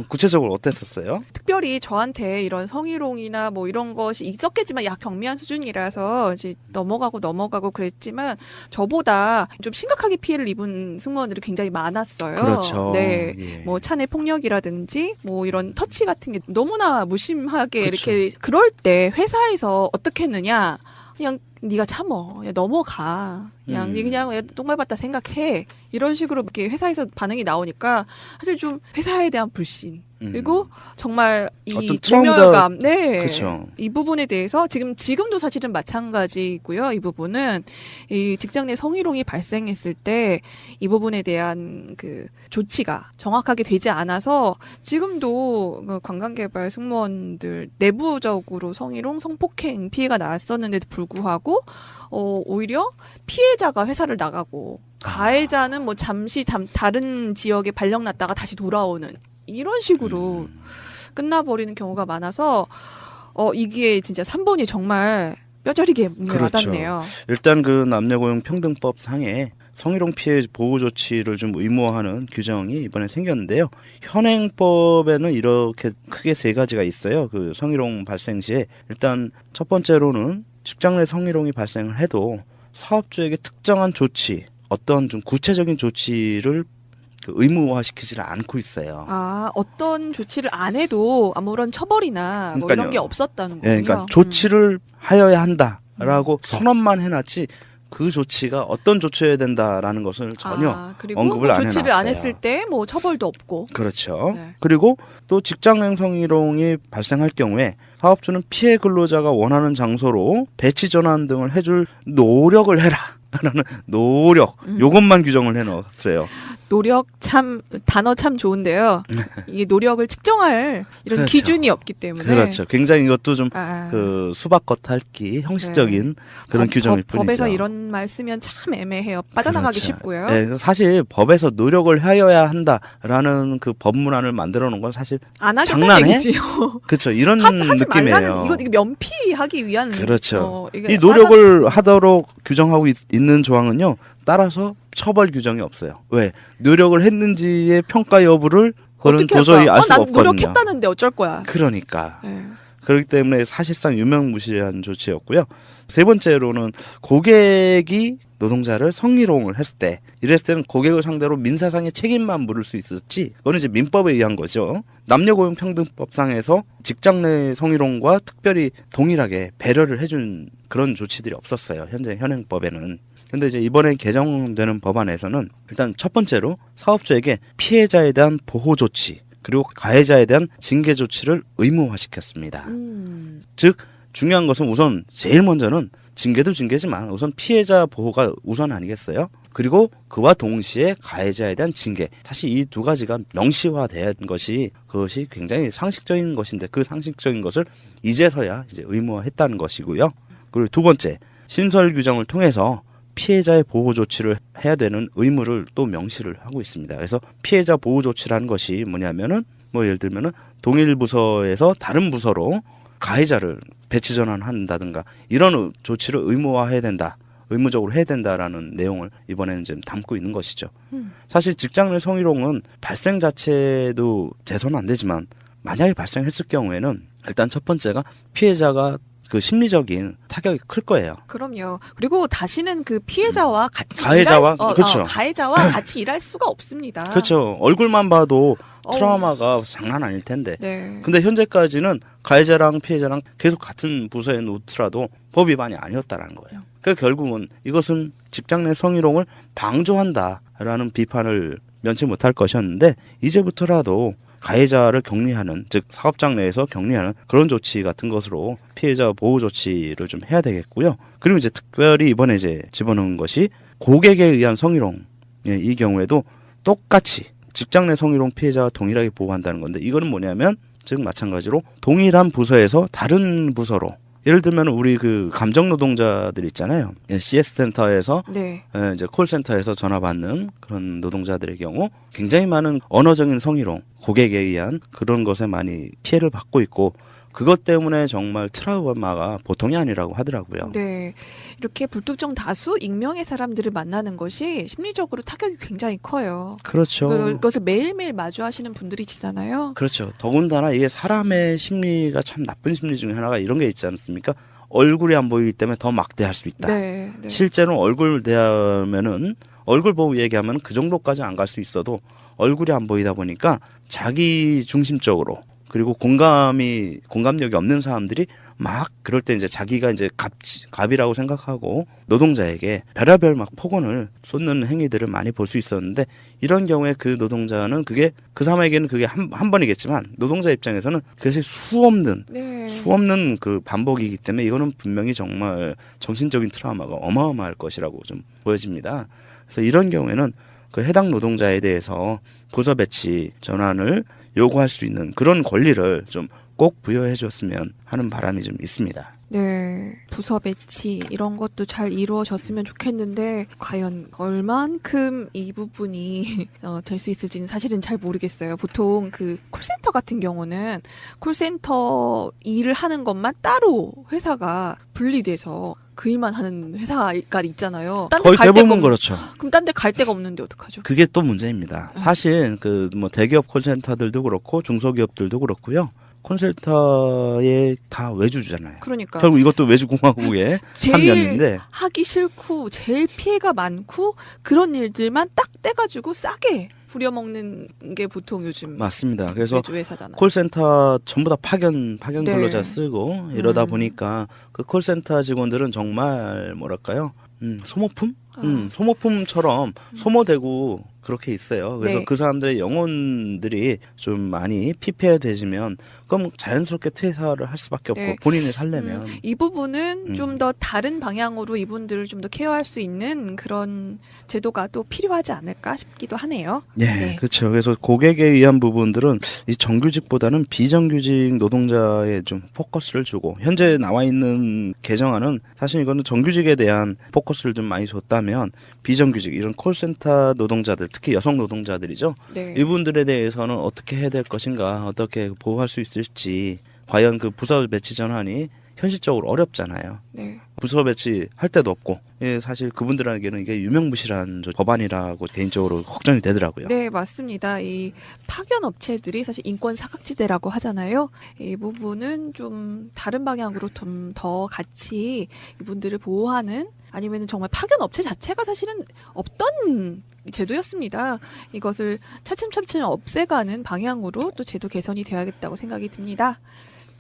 구체적으로 어땠었어요? 특별히 저한테 이런 성희롱이나 뭐 이런 것이 있었겠지만 경미한 수준이라서 이제 넘어가고 그랬지만 저보다 좀 심각하게 피해를 입은 승무원들이 굉장히 많았어요. 그렇죠. 네, 예. 뭐 차 내 폭력이라든지 뭐 이런 터치 같은 게 너무나 무심하게 그렇죠. 이렇게 그럴 때 회사에서 어떻게 했느냐? 그냥 네가 참어, 야, 넘어가, 그냥 똥말 봤다 생각해 이런 식으로 이렇게 회사에서 반응이 나오니까 사실 좀 회사에 대한 불신. 그리고 정말 이 공멸감, 네, 그렇죠. 이 부분에 대해서 지금도 사실은 마찬가지고요. 이 부분은 이 직장 내 성희롱이 발생했을 때 이 부분에 대한 그 조치가 정확하게 되지 않아서 지금도 그 관광개발 승무원들 내부적으로 성희롱, 성폭행 피해가 나왔었는데도 불구하고 오히려 피해자가 회사를 나가고 가해자는 뭐 잠시 다른 지역에 발령났다가 다시 돌아오는 이런 식으로 끝나버리는 경우가 많아서 이게 진짜 3번이 정말 뼈저리게 문제가 와닿네요. 그렇죠. 일단 그 남녀고용평등법 상에 성희롱 피해 보호 조치를 좀 의무화하는 규정이 이번에 생겼는데요. 현행법에는 이렇게 크게 세 가지가 있어요. 그 성희롱 발생 시에 일단 첫 번째로는 직장 내 성희롱이 발생을 해도 사업주에게 특정한 조치, 어떤 좀 구체적인 조치를 의무화시키지를 않고 있어요. 어떤 조치를 안 해도 아무런 처벌이나 뭐 이런 게 없었다는 거군요. 네, 그러니까 조치를 하여야 한다라고 선언만 해놨지 그 조치가 어떤 조치여야 된다라는 것을 전혀 그리고 언급을 안 해놨어요. 조치를 안 했을 때 뭐 처벌도 없고. 그렇죠. 네. 그리고 또 직장내 성희롱이 발생할 경우에 사업주는 피해 근로자가 원하는 장소로 배치 전환 등을 해줄 노력을 해라. 라는 노력, 요것만 규정을 해놓았어요. 노력 단어 참 좋은데요. 이게 노력을 측정할 이런 그렇죠. 기준이 없기 때문에. 그렇죠. 굉장히 이것도 좀 그 수박 겉핥기 형식적인 그런 규정일 뿐이죠. 법에서 이런 말 쓰면 참 애매해요. 빠져나가기 그렇죠. 쉽고요. 네, 사실 법에서 노력을 하여야 한다라는 그 법문안을 만들어 놓은 건 사실 안 하겠다는 장난해? 얘기지요. 그렇죠. 이런 하지 느낌이에요. 말라는 이거 면피하기 위한. 그렇죠. 이 노력을 하도록 규정하고 있는 조항은요. 따라서 처벌 규정이 없어요. 왜? 노력을 했는지의 평가 여부를 그건 도저히 알 수가 난 없거든요. 노력했다는데 어쩔 거야. 그러니까. 네. 그렇기 때문에 사실상 유명무실한 조치였고요. 세 번째로는 고객이 노동자를 성희롱을 했을 때 이랬을 때는 고객을 상대로 민사상의 책임만 물을 수 있었지 그건 이제 민법에 의한 거죠. 남녀고용평등법상에서 직장 내 성희롱과 특별히 동일하게 배려를 해준 그런 조치들이 없었어요. 현재 현행법에는. 근데 이제 이번에 개정되는 법안에서는 일단 첫 번째로 사업주에게 피해자에 대한 보호 조치 그리고 가해자에 대한 징계 조치를 의무화시켰습니다. 즉 중요한 것은 우선 제일 먼저는 징계도 징계지만 우선 피해자 보호가 우선 아니겠어요? 그리고 그와 동시에 가해자에 대한 징계. 사실 이 두 가지가 명시화된 것이 그것이 굉장히 상식적인 것인데 그 상식적인 것을 이제서야 이제 의무화했다는 것이고요. 그리고 두 번째 신설 규정을 통해서 피해자의 보호 조치를 해야 되는 의무를 또 명시를 하고 있습니다. 그래서 피해자 보호 조치라는 것이 뭐냐면은 뭐 예를 들면은 동일 부서에서 다른 부서로 가해자를 배치 전환한다든가 이런 조치를 의무적으로 해야 된다라는 내용을 이번에는 좀 담고 있는 것이죠. 사실 직장 내 성희롱은 발생 자체도 돼서는 안 되지만 만약에 발생했을 경우에는 일단 첫 번째가 피해자가 그 심리적인 타격이 클 거예요. 그럼요. 그리고 다시는 그 피해자와 같이 그렇죠. 가해자와 같이 일할 수가 없습니다. 그렇죠. 얼굴만 봐도 트라우마가 장난 아닐 텐데. 네. 근데 현재까지는 가해자랑 피해자랑 계속 같은 부서에 놓더라도 법 위반이 아니었다라는 거예요. 그러니까 결국은 이것은 직장 내 성희롱을 방조한다라는 비판을 면치 못할 것이었는데 이제부터라도 가해자를 격리하는, 즉 사업장 내에서 격리하는 그런 조치 같은 것으로 피해자 보호 조치를 좀 해야 되겠고요. 그리고 이제 특별히 이번에 이제 집어넣은 것이 고객에 의한 성희롱, 이 경우에도 똑같이 직장 내 성희롱 피해자와 동일하게 보호한다는 건데 이거는 뭐냐면 즉 마찬가지로 동일한 부서에서 다른 부서로 예를 들면 우리 그 감정 노동자들 있잖아요. CS 센터에서 이제 콜센터에서 전화 받는 그런 노동자들의 경우 굉장히 많은 언어적인 성희롱, 고객에 의한 그런 것에 많이 피해를 받고 있고 그것 때문에 정말 트라우마가 보통이 아니라고 하더라고요. 네. 이렇게 불특정 다수 익명의 사람들을 만나는 것이 심리적으로 타격이 굉장히 커요. 그렇죠. 그것을 매일매일 마주하시는 분들이시잖아요. 그렇죠. 더군다나 이게 사람의 심리가 참 나쁜 심리 중에 하나가 이런 게 있지 않습니까? 얼굴이 안 보이기 때문에 더 막대할 수 있다. 네. 실제로 얼굴 대하면은 얼굴 보고 얘기하면 그 정도까지 안 갈 수 있어도 얼굴이 안 보이다 보니까 자기 중심적으로 그리고 공감력이 없는 사람들이 막 그럴 때 이제 자기가 이제 갑이라고 생각하고 노동자에게 별의별 막 폭언을 쏟는 행위들을 많이 볼 수 있었는데 이런 경우에 그 노동자는 그게 그 사람에게는 그게 한 번이겠지만 노동자 입장에서는 그것이 수없는 그 반복이기 때문에 이거는 분명히 정말 정신적인 트라우마가 어마어마할 것이라고 좀 보여집니다. 그래서 이런 경우에는 그 해당 노동자에 대해서 부서 배치 전환을 요구할 수 있는 그런 권리를 좀 꼭 부여해 줬으면 하는 바람이 좀 있습니다. 네. 부서 배치 이런 것도 잘 이루어졌으면 좋겠는데 과연 얼만큼 이 부분이 될 수 있을지는 사실은 잘 모르겠어요. 보통 그 콜센터 같은 경우는 콜센터 일을 하는 것만 따로 회사가 분리돼서 그 일만 하는 회사가 있잖아요. 거의 대부분 그렇죠. 그럼 딴 데 갈 데가 없는데 어떡하죠? 그게 또 문제입니다. 사실 그 뭐 대기업 콜센터들도 그렇고 중소기업들도 그렇고요. 콘센터에 다 외주잖아요. 그러니까 결국 이것도 외주공화국의 한 면인데 하기 싫고 제일 피해가 많고 그런 일들만 딱 떼가지고 싸게 부려먹는 게 보통 요즘 맞습니다. 그래서 외주회사잖아요. 콜센터 전부 다 파견 근로자 쓰고 이러다 보니까 그 콜센터 직원들은 정말 뭐랄까요? 소모품처럼 소모되고 그렇게 있어요. 그래서 그 사람들의 영혼들이 좀 많이 피폐해지면 그럼 자연스럽게 퇴사를 할 수밖에 없고 본인이 살려면 이 부분은 좀 더 다른 방향으로 이분들을 좀 더 케어할 수 있는 그런 제도가 또 필요하지 않을까 싶기도 하네요. 네, 그렇죠. 그래서 고객에 의한 부분들은 이 정규직보다는 비정규직 노동자에 좀 포커스를 주고 현재 나와 있는 개정안은 사실 이거는 정규직에 대한 포커스를 좀 많이 줬다면 비정규직 이런 콜센터 노동자들 특히 여성 노동자들이죠. 이분들에 대해서는 어떻게 해야 될 것인가 어떻게 보호할 수 있을지 과연 그 부서 배치 전환이 현실적으로 어렵잖아요. 부서 배치할 데도 없고 사실 그분들에게는 이게 유명무실한 법안이라고 개인적으로 걱정이 되더라고요. 네, 맞습니다. 이 파견 업체들이 사실 인권 사각지대라고 하잖아요. 이 부분은 좀 다른 방향으로 좀 더 같이 이분들을 보호하는 아니면 정말 파견 업체 자체가 사실은 없던 제도였습니다. 이것을 차츰차츰 없애가는 방향으로 또 제도 개선이 되어야겠다고 생각이 듭니다.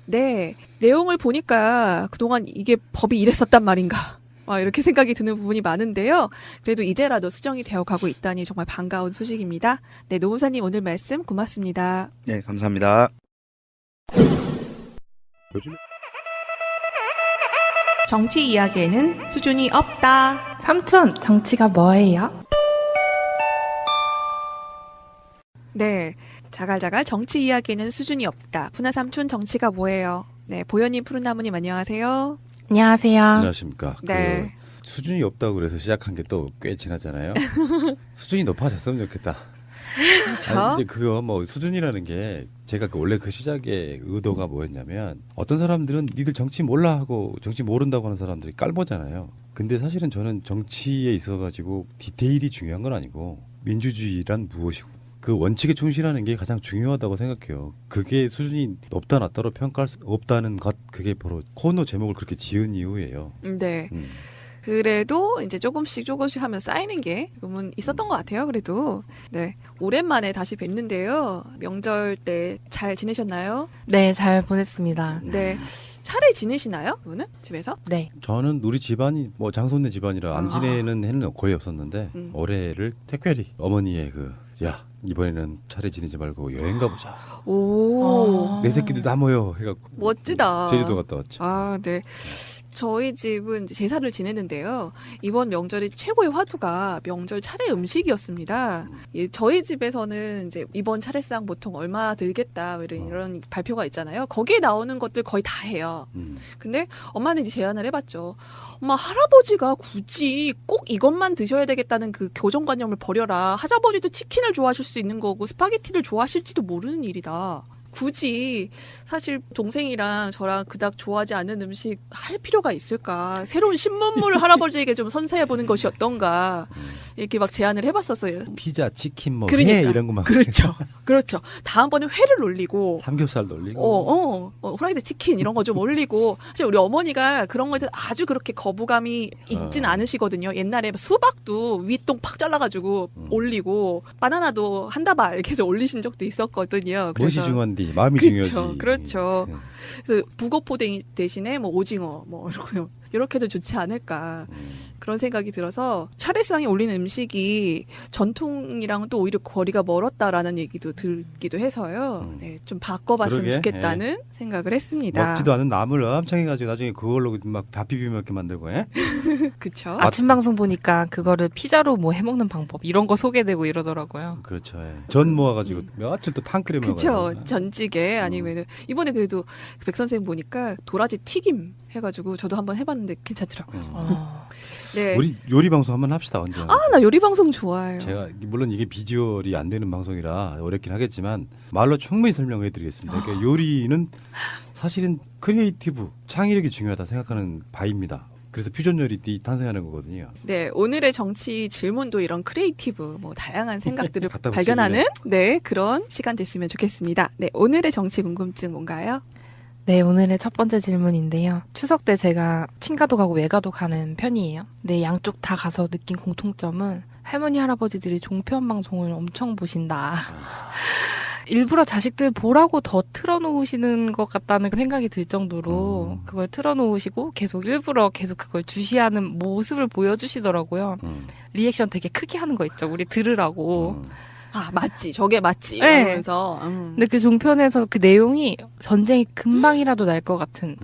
네, 내용을 보니까 그동안 이게 법이 이랬었단 말인가 이렇게 생각이 드는 부분이 많은데요. 그래도 이제라도 수정이 되어가고 있다니 정말 반가운 소식입니다. 네, 노무사님 오늘 말씀 고맙습니다. 네, 감사합니다. 정치 이야기에는 수준이 없다. 삼촌, 정치가 뭐예요? 네, 자갈자갈 정치 이야기에는 수준이 없다. 푸나삼촌 정치가 뭐예요? 네, 보현님 푸른나무님 안녕하세요. 안녕하세요. 안녕하십니까. 네. 수준이 없다고 그래서 시작한 게 또 꽤 지났잖아요. 수준이 높아졌으면 좋겠다. 아니, 근데 그거 뭐 수준이라는 게 제가 원래 그 시작의 의도가 뭐였냐면 어떤 사람들은 니들 정치 몰라 하고 정치 모른다고 하는 사람들이 깔보잖아요. 근데 사실은 저는 정치에 있어가지고 디테일이 중요한 건 아니고 민주주의란 무엇이고 그 원칙에 충실하는 게 가장 중요하다고 생각해요. 그게 수준이 높다 낮다로 평가할 수 없다는 것, 그게 바로 코너 제목을 그렇게 지은 이유예요. 네. 그래도 이제 조금씩 하면 쌓이는 게 조금은 있었던 것 같아요. 그래도 네, 오랜만에 다시 뵀는데요. 명절 때 잘 지내셨나요? 네, 잘 보냈습니다. 네, 차례 지내시나요? 그분은 집에서? 네. 저는 우리 집안이 뭐 장손네 집안이라 안 지내는 해는 거의 없었는데 올해를 특별히 어머니의 야 이번에는 차례 지내지 말고 여행 가보자. 오. 내 새끼들 다 모여 해갖고 멋지다. 제주도 갔다 왔죠. 아, 네. 저희 집은 제사를 지내는데요. 이번 명절이 최고의 화두가 명절 차례 음식이었습니다. 저희 집에서는 이제 이번 차례상 보통 얼마 들겠다 이런 발표가 있잖아요. 거기에 나오는 것들 거의 다 해요. 근데 엄마는 이제 제안을 해봤죠. 엄마, 할아버지가 굳이 꼭 이것만 드셔야 되겠다는 그 고정관념을 버려라. 할아버지도 치킨을 좋아하실 수 있는 거고 스파게티를 좋아하실지도 모르는 일이다. 굳이 사실 동생이랑 저랑 그닥 좋아하지 않는 음식 할 필요가 있을까? 새로운 신문물을 할아버지에게 좀 선사해보는 것이 어떤가? 이렇게 막 제안을 해봤었어요. 피자, 치킨, 뭐 그러니까. 회 이런 것만. 그렇죠. 다음번에 회를 올리고 삼겹살도 올리고 후라이드 치킨 이런 거 좀 올리고. 사실 우리 어머니가 그런 거에 대해서 아주 그렇게 거부감이 있진 않으시거든요. 옛날에 수박도 윗동 팍 잘라가지고 올리고 바나나도 한 다발 이렇게 해서 올리신 적도 있었거든요. 무엇이 중요한디? 마음이 그렇죠. 중요하지. 그렇죠. 그래서 북어포 대신에 뭐 오징어 뭐 이렇게도 좋지 않을까 그런 생각이 들어서 차례상에 올리는 음식이 전통이랑 또 오히려 거리가 멀었다라는 얘기도 듣기도 해서요. 네, 좀 바꿔봤으면 그러게, 좋겠다는 생각을 했습니다. 먹지도 않은 나물 엄청 해가지고 나중에 그걸로 막 밥 비비며 이렇게 만들고 해? 그렇죠. 아침 방송 보니까 그거를 피자로 뭐 해먹는 방법 이런 거 소개되고 이러더라고요. 그렇죠. 예. 전 모아가지고 며칠 또 탕 끓여 먹어요. 그렇죠. 전찌개 아니면 이번에 그래도 백 선생 보니까 도라지 튀김 해가지고 저도 한번 해봤는데 괜찮더라고요. 네. 우리 요리 방송 한번 합시다 언제. 나 요리 방송 좋아해요. 제가 물론 이게 비주얼이 안 되는 방송이라 어렵긴 하겠지만 말로 충분히 설명을 해드리겠습니다. 그러니까 요리는 사실은 크리에이티브, 창의력이 중요하다 생각하는 바입니다. 그래서 퓨전 요리띠 탄생하는 거거든요. 네, 오늘의 정치 질문도 이런 크리에이티브, 뭐 다양한 생각들을 발견하는 그런 시간 됐으면 좋겠습니다. 네, 오늘의 정치 궁금증 뭔가요? 네, 오늘의 첫 번째 질문인데요. 추석 때 제가 친가도 가고 외가도 가는 편이에요. 네, 양쪽 다 가서 느낀 공통점은 할머니, 할아버지들이 종편 방송을 엄청 보신다. 일부러 자식들 보라고 더 틀어놓으시는 것 같다는 생각이 들 정도로 그걸 틀어놓으시고 일부러 계속 그걸 주시하는 모습을 보여주시더라고요. 리액션 되게 크게 하는 거 있죠. 우리 들으라고. 맞지. 저게 맞지. 네. 이러면서. 근데 그 종편에서 그 내용이 전쟁이 금방이라도 날 것 같은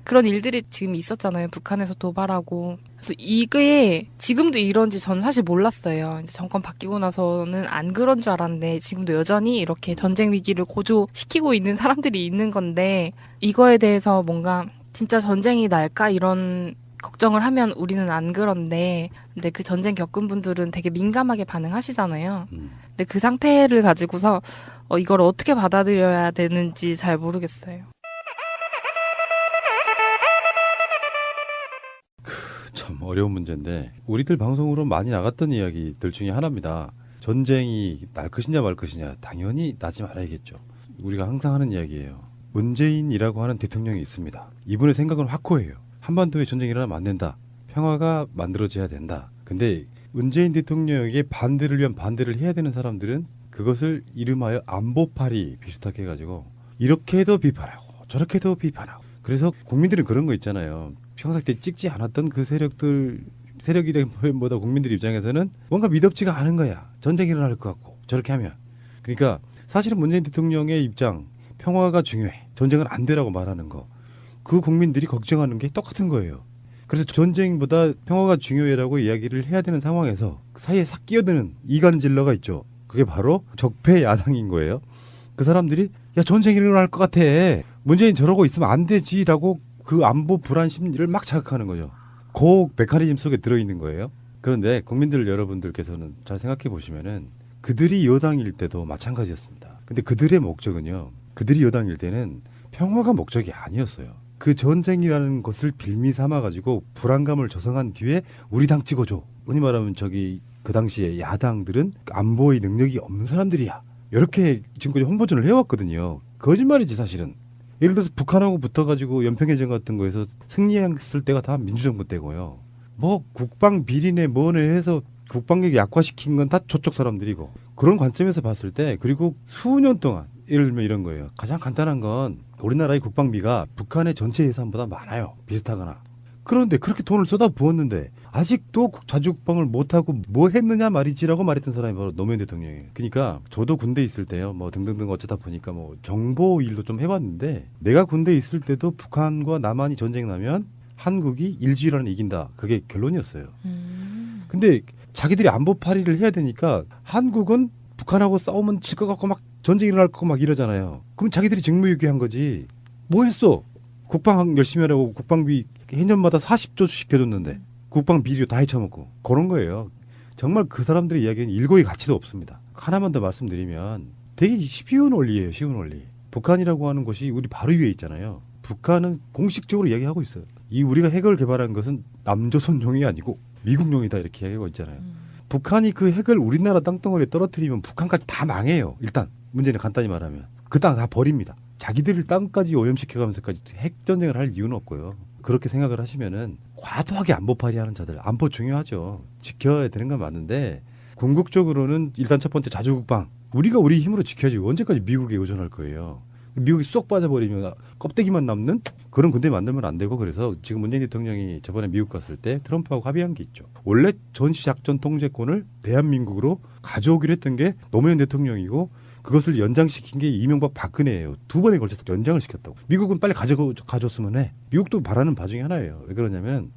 그런 일들이 지금 있었잖아요. 북한에서 도발하고. 그래서 이게 지금도 이런지 저는 사실 몰랐어요. 이제 정권 바뀌고 나서는 안 그런 줄 알았는데 지금도 여전히 이렇게 전쟁 위기를 고조시키고 있는 사람들이 있는 건데 이거에 대해서 뭔가 진짜 전쟁이 날까 이런 걱정을 하면 우리는 안 그런데 근데 그 전쟁 겪은 분들은 되게 민감하게 반응하시잖아요. 근데 그 상태를 가지고서 이걸 어떻게 받아들여야 되는지 잘 모르겠어요. 참 어려운 문제인데 우리들 방송으로 많이 나갔던 이야기들 중에 하나입니다. 전쟁이 날 것이냐 말 것이냐 당연히 나지 말아야겠죠. 우리가 항상 하는 이야기예요. 문재인이라고 하는 대통령이 있습니다. 이분의 생각은 확고해요. 한반도에 전쟁이 일어나면 안 된다. 평화가 만들어져야 된다. 근데 문재인 대통령에게 반대를 위한 반대를 해야 되는 사람들은 그것을 이름하여 안보파리 비슷하게 해가지고 이렇게도 비판하고 저렇게도 비판하고 그래서 국민들은 그런 거 있잖아요. 평상 때 찍지 않았던 그 세력이라기보다 국민들 입장에서는 뭔가 미덥지가 않은 거야. 전쟁이 일어날 것 같고 저렇게 하면. 그러니까 사실은 문재인 대통령의 입장 평화가 중요해. 전쟁은 안 되라고 말하는 거. 그 국민들이 걱정하는 게 똑같은 거예요. 그래서 전쟁보다 평화가 중요해라고 이야기를 해야 되는 상황에서 그 사이에 싹 끼어드는 이간질러가 있죠. 그게 바로 적폐 야당인 거예요. 그 사람들이 야 전쟁이 일어날 것 같아. 문재인 저러고 있으면 안 되지라고 그 안보 불안 심리를 막 자극하는 거죠. 그 메커니즘 속에 들어있는 거예요. 그런데 국민들 여러분들께서는 잘 생각해 보시면은 그들이 여당일 때도 마찬가지였습니다. 근데 그들의 목적은요. 그들이 여당일 때는 평화가 목적이 아니었어요. 그 전쟁이라는 것을 빌미 삼아가지고 불안감을 조성한 뒤에 우리 당 찍어줘. 흔히 말하면 그 당시에 야당들은 안보의 능력이 없는 사람들이야. 이렇게 지금까지 홍보전을 해왔거든요. 거짓말이지 사실은. 예를 들어서 북한하고 붙어가지고 연평해전 같은 거에서 승리했을 때가 다 민주정부 때고요. 뭐 국방 비리네 뭐네 해서 국방력이 약화시킨 건 다 저쪽 사람들이고 그런 관점에서 봤을 때 그리고 수년 동안 예를 들면 이런 거예요. 가장 간단한 건 우리나라의 국방비가 북한의 전체 예산보다 많아요. 비슷하거나. 그런데 그렇게 돈을 쏟아부었는데 아직도 자주국방을 못하고 뭐 했느냐 말이지라고 말했던 사람이 바로 노무현 대통령이에요. 그러니까 저도 군대에 있을 때요. 뭐 등등등 어쩌다 보니까 뭐 정보 일도 좀 해봤는데 내가 군대에 있을 때도 북한과 남한이 전쟁 나면 한국이 일주일 안에 이긴다. 그게 결론이었어요. 근데 자기들이 안보 파리를 해야 되니까 한국은 북한하고 싸우면 질 것 같고 막 전쟁이 일어날 것 같고 막 이러잖아요. 그럼 자기들이 직무유기한 거지. 뭐 했어? 국방 열심히 하라고 국방비 해년마다 40조씩 해줬는데 국방 비리로 다 헤쳐먹고 그런 거예요. 정말 그 사람들의 이야기는 일고의 가치도 없습니다. 하나만 더 말씀드리면 되게 쉬운 원리예요. 쉬운 원리. 북한이라고 하는 곳이 우리 바로 위에 있잖아요. 북한은 공식적으로 이야기하고 있어요. 이 우리가 핵을 개발한 것은 남조선용이 아니고 미국용이다 이렇게 이야기하고 있잖아요. 북한이 그 핵을 우리나라 땅덩어리에 떨어뜨리면 북한까지 다 망해요. 일단 문제는 간단히 말하면 그 땅 다 버립니다. 자기들 땅까지 오염시켜가면서까지 핵전쟁을 할 이유는 없고요. 그렇게 생각을 하시면은 과도하게 안보파리 하는 자들 안보 중요하죠. 지켜야 되는 건 맞는데 궁극적으로는 일단 첫 번째 자주국방 우리가 우리 힘으로 지켜야지 언제까지 미국에 의존할 거예요. 미국이 쏙 빠져버리면 껍데기만 남는 그런 군대 만들면 안 되고 그래서 지금 문재인 대통령이 저번에 미국 갔을 때 트럼프하고 합의한 게 있죠. 원래 전시작전 통제권을 대한민국으로 가져오기로 했던 게 노무현 대통령이고 그것을 연장시킨 게 이명박 박근혜예요. 두 번에 걸쳐서 연장을 시켰다고. 미국은 빨리 가져줬으면 해. 미국도 바라는 바 중에 하나예요. 왜 그러냐면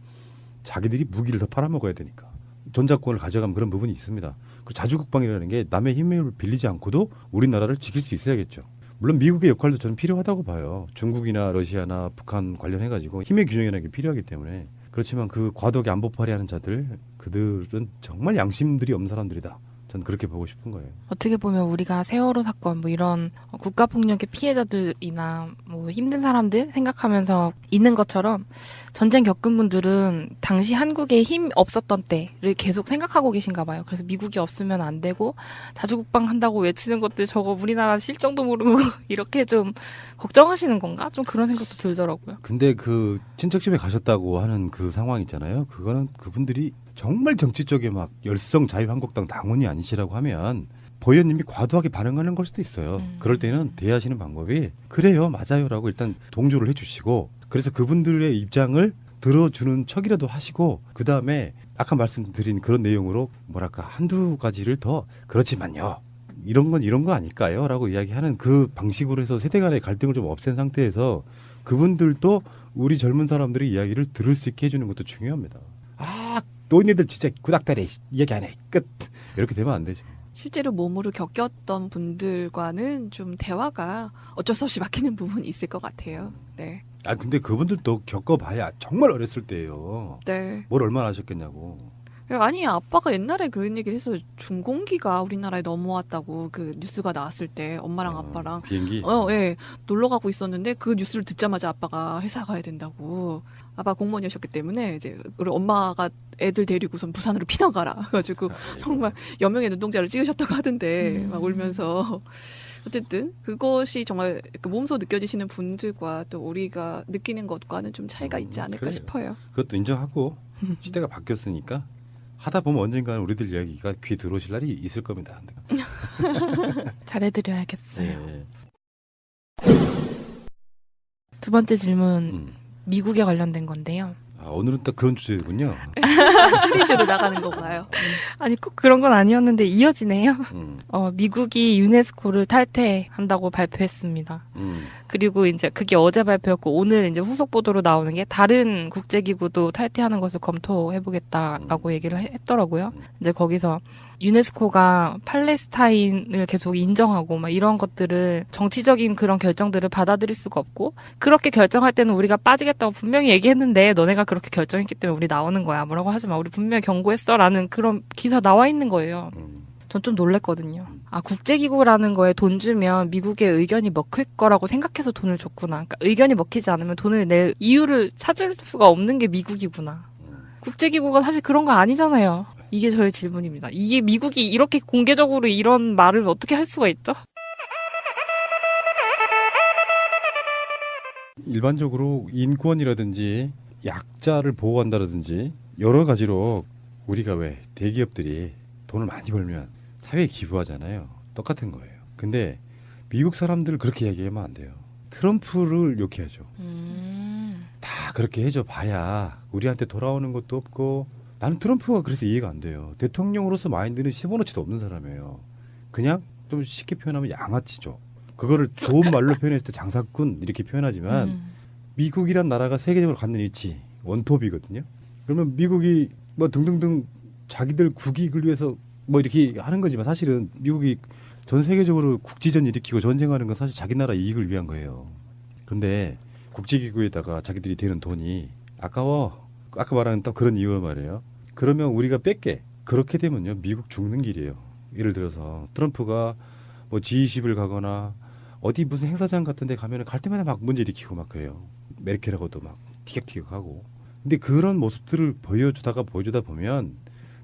자기들이 무기를 더 팔아먹어야 되니까. 전자권을 가져가면 그런 부분이 있습니다. 그리고 자주국방이라는 게 남의 힘을 빌리지 않고도 우리나라를 지킬 수 있어야겠죠. 물론 미국의 역할도 저는 필요하다고 봐요. 중국이나 러시아나 북한 관련해가지고 힘의 균형이라는 게 필요하기 때문에. 그렇지만 그 과도하게 안보파리 하는 자들 그들은 정말 양심들이 없는 사람들이다. 전 그렇게 보고 싶은 거예요. 어떻게 보면 우리가 세월호 사건 뭐 이런 국가폭력의 피해자들이나 뭐 힘든 사람들 생각하면서 있는 것처럼 전쟁 겪은 분들은 당시 한국에 힘 없었던 때를 계속 생각하고 계신가 봐요. 그래서 미국이 없으면 안 되고 자주국방 한다고 외치는 것들 저거 우리나라 실정도 모르고 이렇게 좀 걱정하시는 건가? 좀 그런 생각도 들더라고요. 근데 그 친척집에 가셨다고 하는 그 상황 있잖아요. 그거는 그분들이 정말 정치 쪽에 막 열성 자유한국당 당원이 아니시라고 하면 보 의원님이 과도하게 반응하는 걸 수도 있어요. 그럴 때는 대하시는 방법이 그래요 맞아요라고 일단 동조를 해주시고 그래서 그분들의 입장을 들어주는 척이라도 하시고 그다음에 아까 말씀드린 그런 내용으로 뭐랄까 한두 가지를 더 그렇지만요. 이런 건 이런 거 아닐까요? 라고 이야기하는 그 방식으로 해서 세대 간의 갈등을 좀 없앤 상태에서 그분들도 우리 젊은 사람들의 이야기를 들을 수 있게 해주는 것도 중요합니다. 아 너희들 진짜 구닥다리 이야기 안 해. 끝. 이렇게 되면 안 되죠. 실제로 몸으로 겪었던 분들과는 좀 대화가 어쩔 수 없이 막히는 부분이 있을 것 같아요. 네. 아 근데 그분들도 겪어봐야 정말 어렸을 때예요. 네. 뭘 얼마나 하셨겠냐고. 아니 아빠가 옛날에 그런 얘기를 해서 중공기가 우리나라에 넘어왔다고 그 뉴스가 나왔을 때 엄마랑 아빠랑 비행기 예, 놀러 가고 있었는데 그 뉴스를 듣자마자 아빠가 회사 가야 된다고 아빠 공무원이셨기 때문에 이제 우리 엄마가 애들 데리고선 부산으로 피난 가라 가지고 정말 여명의 눈동자를 찍으셨다고 하던데 막 울면서 어쨌든 그것이 정말 몸소 느껴지시는 분들과 또 우리가 느끼는 것과는 좀 차이가 있지 않을까 그래요. 싶어요. 그것도 인정하고 시대가 바뀌었으니까 하다 보면 언젠가는 우리들 이야기가 귀에 들어오실 날이 있을 겁니다. 잘해드려야겠어요. 네. 두 번째 질문 미국에 관련된 건데요. 아, 오늘은 딱 그런 주제군요. 시리즈로 나가는 건가요? 아니 꼭 그런 건 아니었는데 이어지네요. 미국이 유네스코를 탈퇴한다고 발표했습니다. 그리고 이제 그게 어제 발표였고 오늘 이제 후속 보도로 나오는 게 다른 국제기구도 탈퇴하는 것을 검토해보겠다라고 얘기를 했더라고요. 이제 거기서 유네스코가 팔레스타인을 계속 인정하고 막 이런 것들을 정치적인 그런 결정들을 받아들일 수가 없고 그렇게 결정할 때는 우리가 빠지겠다고 분명히 얘기했는데 너네가 그렇게 결정했기 때문에 우리 나오는 거야 뭐라고 하지 마 우리 분명히 경고했어 라는 그런 기사 나와 있는 거예요. 전 좀 놀랬거든요. 아, 국제기구라는 거에 돈 주면 미국의 의견이 먹힐 거라고 생각해서 돈을 줬구나. 그러니까 의견이 먹히지 않으면 돈을 낼 이유를 찾을 수가 없는 게 미국이구나. 국제기구가 사실 그런 거 아니잖아요. 이게 저의 질문입니다. 이게 미국이 이렇게 공개적으로 이런 말을 어떻게 할 수가 있죠? 일반적으로 인권이라든지 약자를 보호한다라든지 여러 가지로 우리가 왜 대기업들이 돈을 많이 벌면 사회에 기부하잖아요. 똑같은 거예요. 근데 미국 사람들 그렇게 얘기하면 안 돼요. 트럼프를 욕해야죠. 다 그렇게 해줘 봐야 우리한테 돌아오는 것도 없고. 나는 트럼프가 그래서 이해가 안 돼요. 대통령으로서 마인드는 10원어치도 없는 사람이에요. 그냥 좀 쉽게 표현하면 양아치죠. 그거를 좋은 말로 표현했을 때 장사꾼 이렇게 표현하지만 미국이란 나라가 세계적으로 갖는 위치 원톱이거든요. 그러면 미국이 뭐 등등등 자기들 국익을 위해서 뭐 이렇게 하는 거지만 사실은 미국이 전 세계적으로 국지전 일으키고 전쟁하는 건 사실 자기 나라 이익을 위한 거예요. 근데 국제기구에다가 자기들이 대는 돈이 아까워. 아까 말하는 딱 그런 이유로 말이에요. 그러면 우리가 뺄게. 그렇게 되면요. 미국 죽는 길이에요. 예를 들어서 트럼프가 뭐 G20을 가거나 어디 무슨 행사장 같은 데 가면 갈 때마다 막 문제 일으키고 막 그래요. 메르켈하고도 막 티격태격하고. 근데 그런 모습들을 보여주다 보면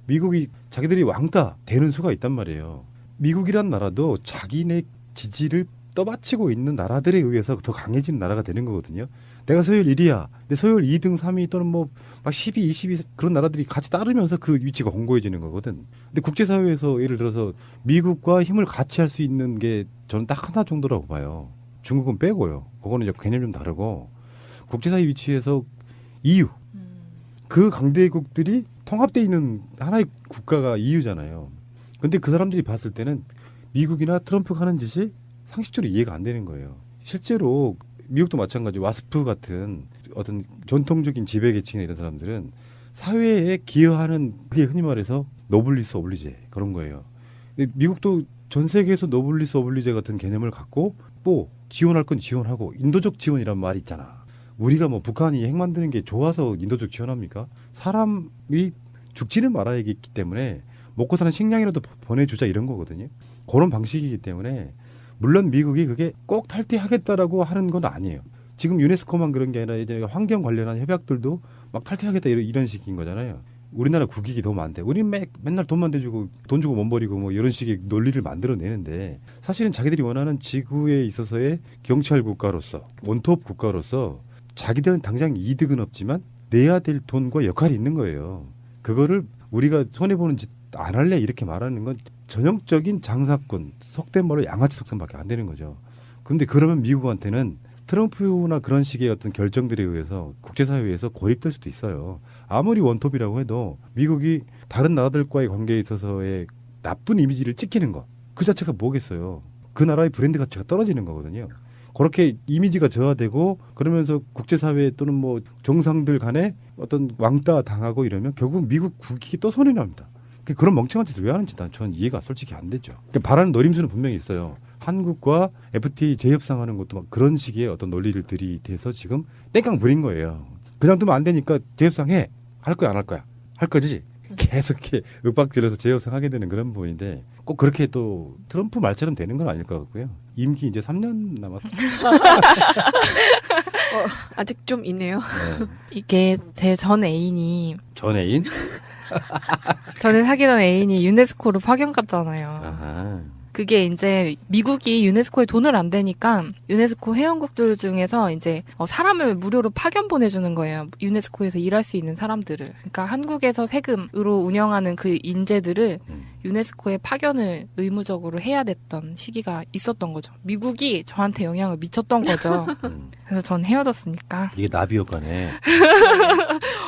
미국이 자기들이 왕따 되는 수가 있단 말이에요. 미국이란 나라도 자기네 지지를 떠받치고 있는 나라들에 의해서 더 강해지는 나라가 되는 거거든요. 내가 서열 1위야. 근데 서열 2등, 3위 또는 뭐 막 12, 22 그런 나라들이 같이 따르면서 그 위치가 공고해지는 거거든. 근데 국제사회에서 예를 들어서 미국과 힘을 같이 할 수 있는 게 저는 딱 하나 정도라고 봐요. 중국은 빼고요. 그거는 이제 개념이 좀 다르고 국제사회 위치에서 EU 그 강대국들이 통합되어 있는 하나의 국가가 EU잖아요. 근데 그 사람들이 봤을 때는 미국이나 트럼프가 하는 짓이 상식적으로 이해가 안 되는 거예요. 실제로 미국도 마찬가지 와스프 같은 어떤 전통적인 지배계층이나 이런 사람들은 사회에 기여하는 그게 흔히 말해서 노블리스 오블리제 그런 거예요. 미국도 전 세계에서 노블리스 오블리제 같은 개념을 갖고 뭐 지원할 건 지원하고 인도적 지원이란 말이 있잖아. 우리가 뭐 북한이 핵 만드는 게 좋아서 인도적 지원합니까? 사람이 죽지는 말아야겠기 때문에 먹고 사는 식량이라도 보내주자 이런 거거든요. 그런 방식이기 때문에 물론 미국이 그게 꼭 탈퇴하겠다라고 하는 건 아니에요. 지금 유네스코만 그런 게 아니라 예전에 환경 관련한 협약들도 막 탈퇴하겠다 이런 식인 거잖아요. 우리나라 국익이 너무 안 돼. 우리 맨날 돈만 대주고 돈 주고 몸 버리고 뭐 이런 식의 논리를 만들어내는데 사실은 자기들이 원하는 지구에 있어서의 경찰 국가로서 원톱 국가로서 자기들은 당장 이득은 없지만 내야 될 돈과 역할이 있는 거예요. 그거를 우리가 손해보는 짓 안 할래 이렇게 말하는 건 전형적인 장사꾼 속된 말로 양아치 속셈밖에 안 되는 거죠. 그런데 그러면 미국한테는 트럼프나 그런 식의 어떤 결정들에 의해서 국제사회에서 고립될 수도 있어요. 아무리 원톱이라고 해도 미국이 다른 나라들과의 관계에 있어서의 나쁜 이미지를 찍히는 것 그 자체가 뭐겠어요. 그 나라의 브랜드 가치가 떨어지는 거거든요. 그렇게 이미지가 저하되고 그러면서 국제사회 또는 뭐 정상들 간에 어떤 왕따 당하고 이러면 결국 미국 국익이 또 손해납니다. 그런 멍청한 짓을 왜 하는지 전 이해가 솔직히 안 되죠. 바라는 노림수는 분명히 있어요. 한국과 FTA 재협상하는 것도 막 그런 식의 어떤 논리를 들이대서 지금 땡깡 부린 거예요. 그냥 두면 안 되니까 재협상해. 할 거야 안 할 거야? 할 거지? 계속 이렇게 윽박질러서 재협상하게 되는 그런 부분인데 꼭 그렇게 또 트럼프 말처럼 되는 건 아닐 것 같고요. 임기 이제 3년 남았. 아직 좀 있네요. 네. 이게 제 전 애인이 전 애인? 전에 사귀던 애인이 유네스코로 파견 갔잖아요. 아하. 그게 이제 미국이 유네스코에 돈을 안 대니까 유네스코 회원국들 중에서 이제 사람을 무료로 파견 보내주는 거예요. 유네스코에서 일할 수 있는 사람들을. 그러니까 한국에서 세금으로 운영하는 그 인재들을 유네스코에 파견을 의무적으로 해야 됐던 시기가 있었던 거죠. 미국이 저한테 영향을 미쳤던 거죠. 그래서 전 헤어졌으니까. 이게 나비 효과네.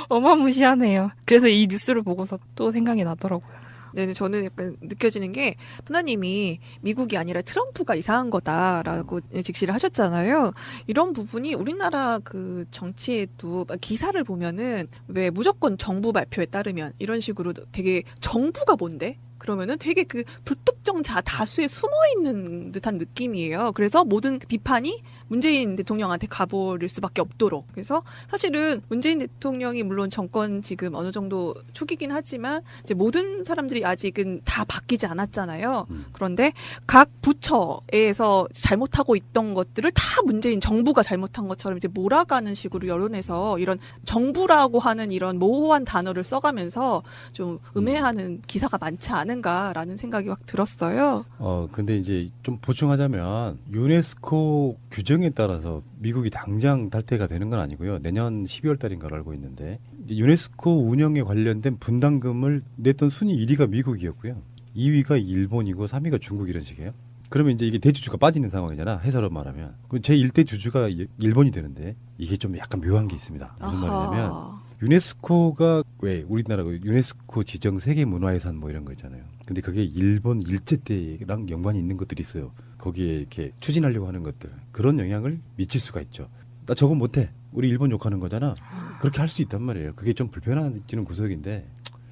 어마무시하네요. 그래서 이 뉴스를 보고서 또 생각이 나더라고요. 네, 저는 약간 느껴지는 게 하나님이 미국이 아니라 트럼프가 이상한 거다라고 직시를 하셨잖아요. 이런 부분이 우리나라 그 정치에도 기사를 보면은 왜 무조건 정부 발표에 따르면 이런 식으로 되게 정부가 뭔데? 그러면은 되게 그 불특정 다수에 숨어 있는 듯한 느낌이에요. 그래서 모든 비판이 문재인 대통령한테 가버릴 수밖에 없도록. 그래서 사실은 문재인 대통령이 물론 정권 지금 어느 정도 초기긴 하지만 이제 모든 사람들이 아직은 다 바뀌지 않았잖아요. 그런데 각 부처에서 잘못하고 있던 것들을 다 문재인 정부가 잘못한 것처럼 이제 몰아가는 식으로 여론에서 이런 정부라고 하는 이런 모호한 단어를 써가면서 좀 음해하는 기사가 많지 않은가라는 생각이 확 들었어요. 근데 이제 좀 보충하자면 유네스코 규정에 따라서 미국이 당장 탈퇴가 되는 건 아니고요. 내년 12월 달인가로 알고 있는데 유네스코 운영에 관련된 분담금을 냈던 순위 1위가 미국이었고요. 2위가 일본이고 3위가 중국 이런 식이에요. 그러면 이제 이게 대주주가 빠지는 상황이잖아. 해서로 말하면. 그럼 제1대 주주가 일본이 되는데 이게 좀 약간 묘한 게 있습니다. 무슨 말이냐면 유네스코가 왜 우리나라 유네스코 지정 세계 문화유산 뭐 이런 거 있잖아요. 근데 그게 일본 일제 때랑 연관이 있는 것들이 있어요. 거기에 이렇게 추진하려고 하는 것들. 그런 영향을 미칠 수가 있죠. 나 저거 못해. 우리 일본 욕하는 거잖아. 그렇게 할 수 있단 말이에요. 그게 좀 불편해지는 구석인데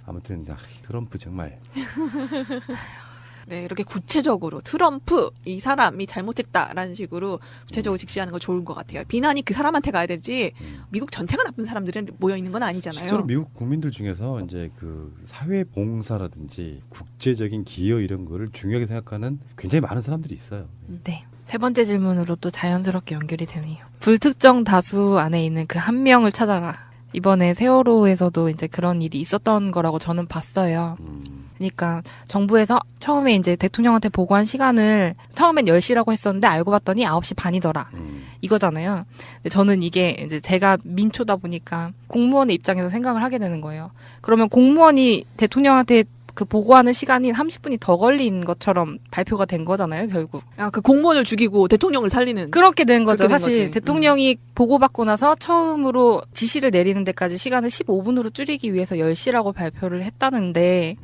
아무튼 트럼프 정말. 네, 이렇게 구체적으로 트럼프 이 사람이 잘못했다라는 식으로 구체적으로 직시하는 거 좋은 것 같아요. 비난이 그 사람한테 가야 되지 미국 전체가 나쁜 사람들은 모여 있는 건 아니잖아요. 실제로 미국 국민들 중에서 이제 그 사회 봉사라든지 국제적인 기여 이런 거를 중요하게 생각하는 굉장히 많은 사람들이 있어요. 네. 세 번째 질문으로 또 자연스럽게 연결이 되네요. 불특정 다수 안에 있는 그 한 명을 찾아라. 이번에 세월호에서도 이제 그런 일이 있었던 거라고 저는 봤어요. 그러니까 정부에서 처음에 이제 대통령한테 보고한 시간을 처음엔 10시라고 했었는데 알고 봤더니 9시 반이더라. 이거잖아요. 근데 저는 이게 이제 제가 민초다 보니까 공무원의 입장에서 생각을 하게 되는 거예요. 그러면 공무원이 대통령한테 그 보고하는 시간이 30분이 더 걸린 것처럼 발표가 된 거잖아요, 결국. 그 공무원을 죽이고 대통령을 살리는. 그렇게 된 거죠. 그렇게 된 사실 거지. 대통령이 보고받고 나서 처음으로 지시를 내리는 데까지 시간을 15분으로 줄이기 위해서 10시라고 발표를 했다는데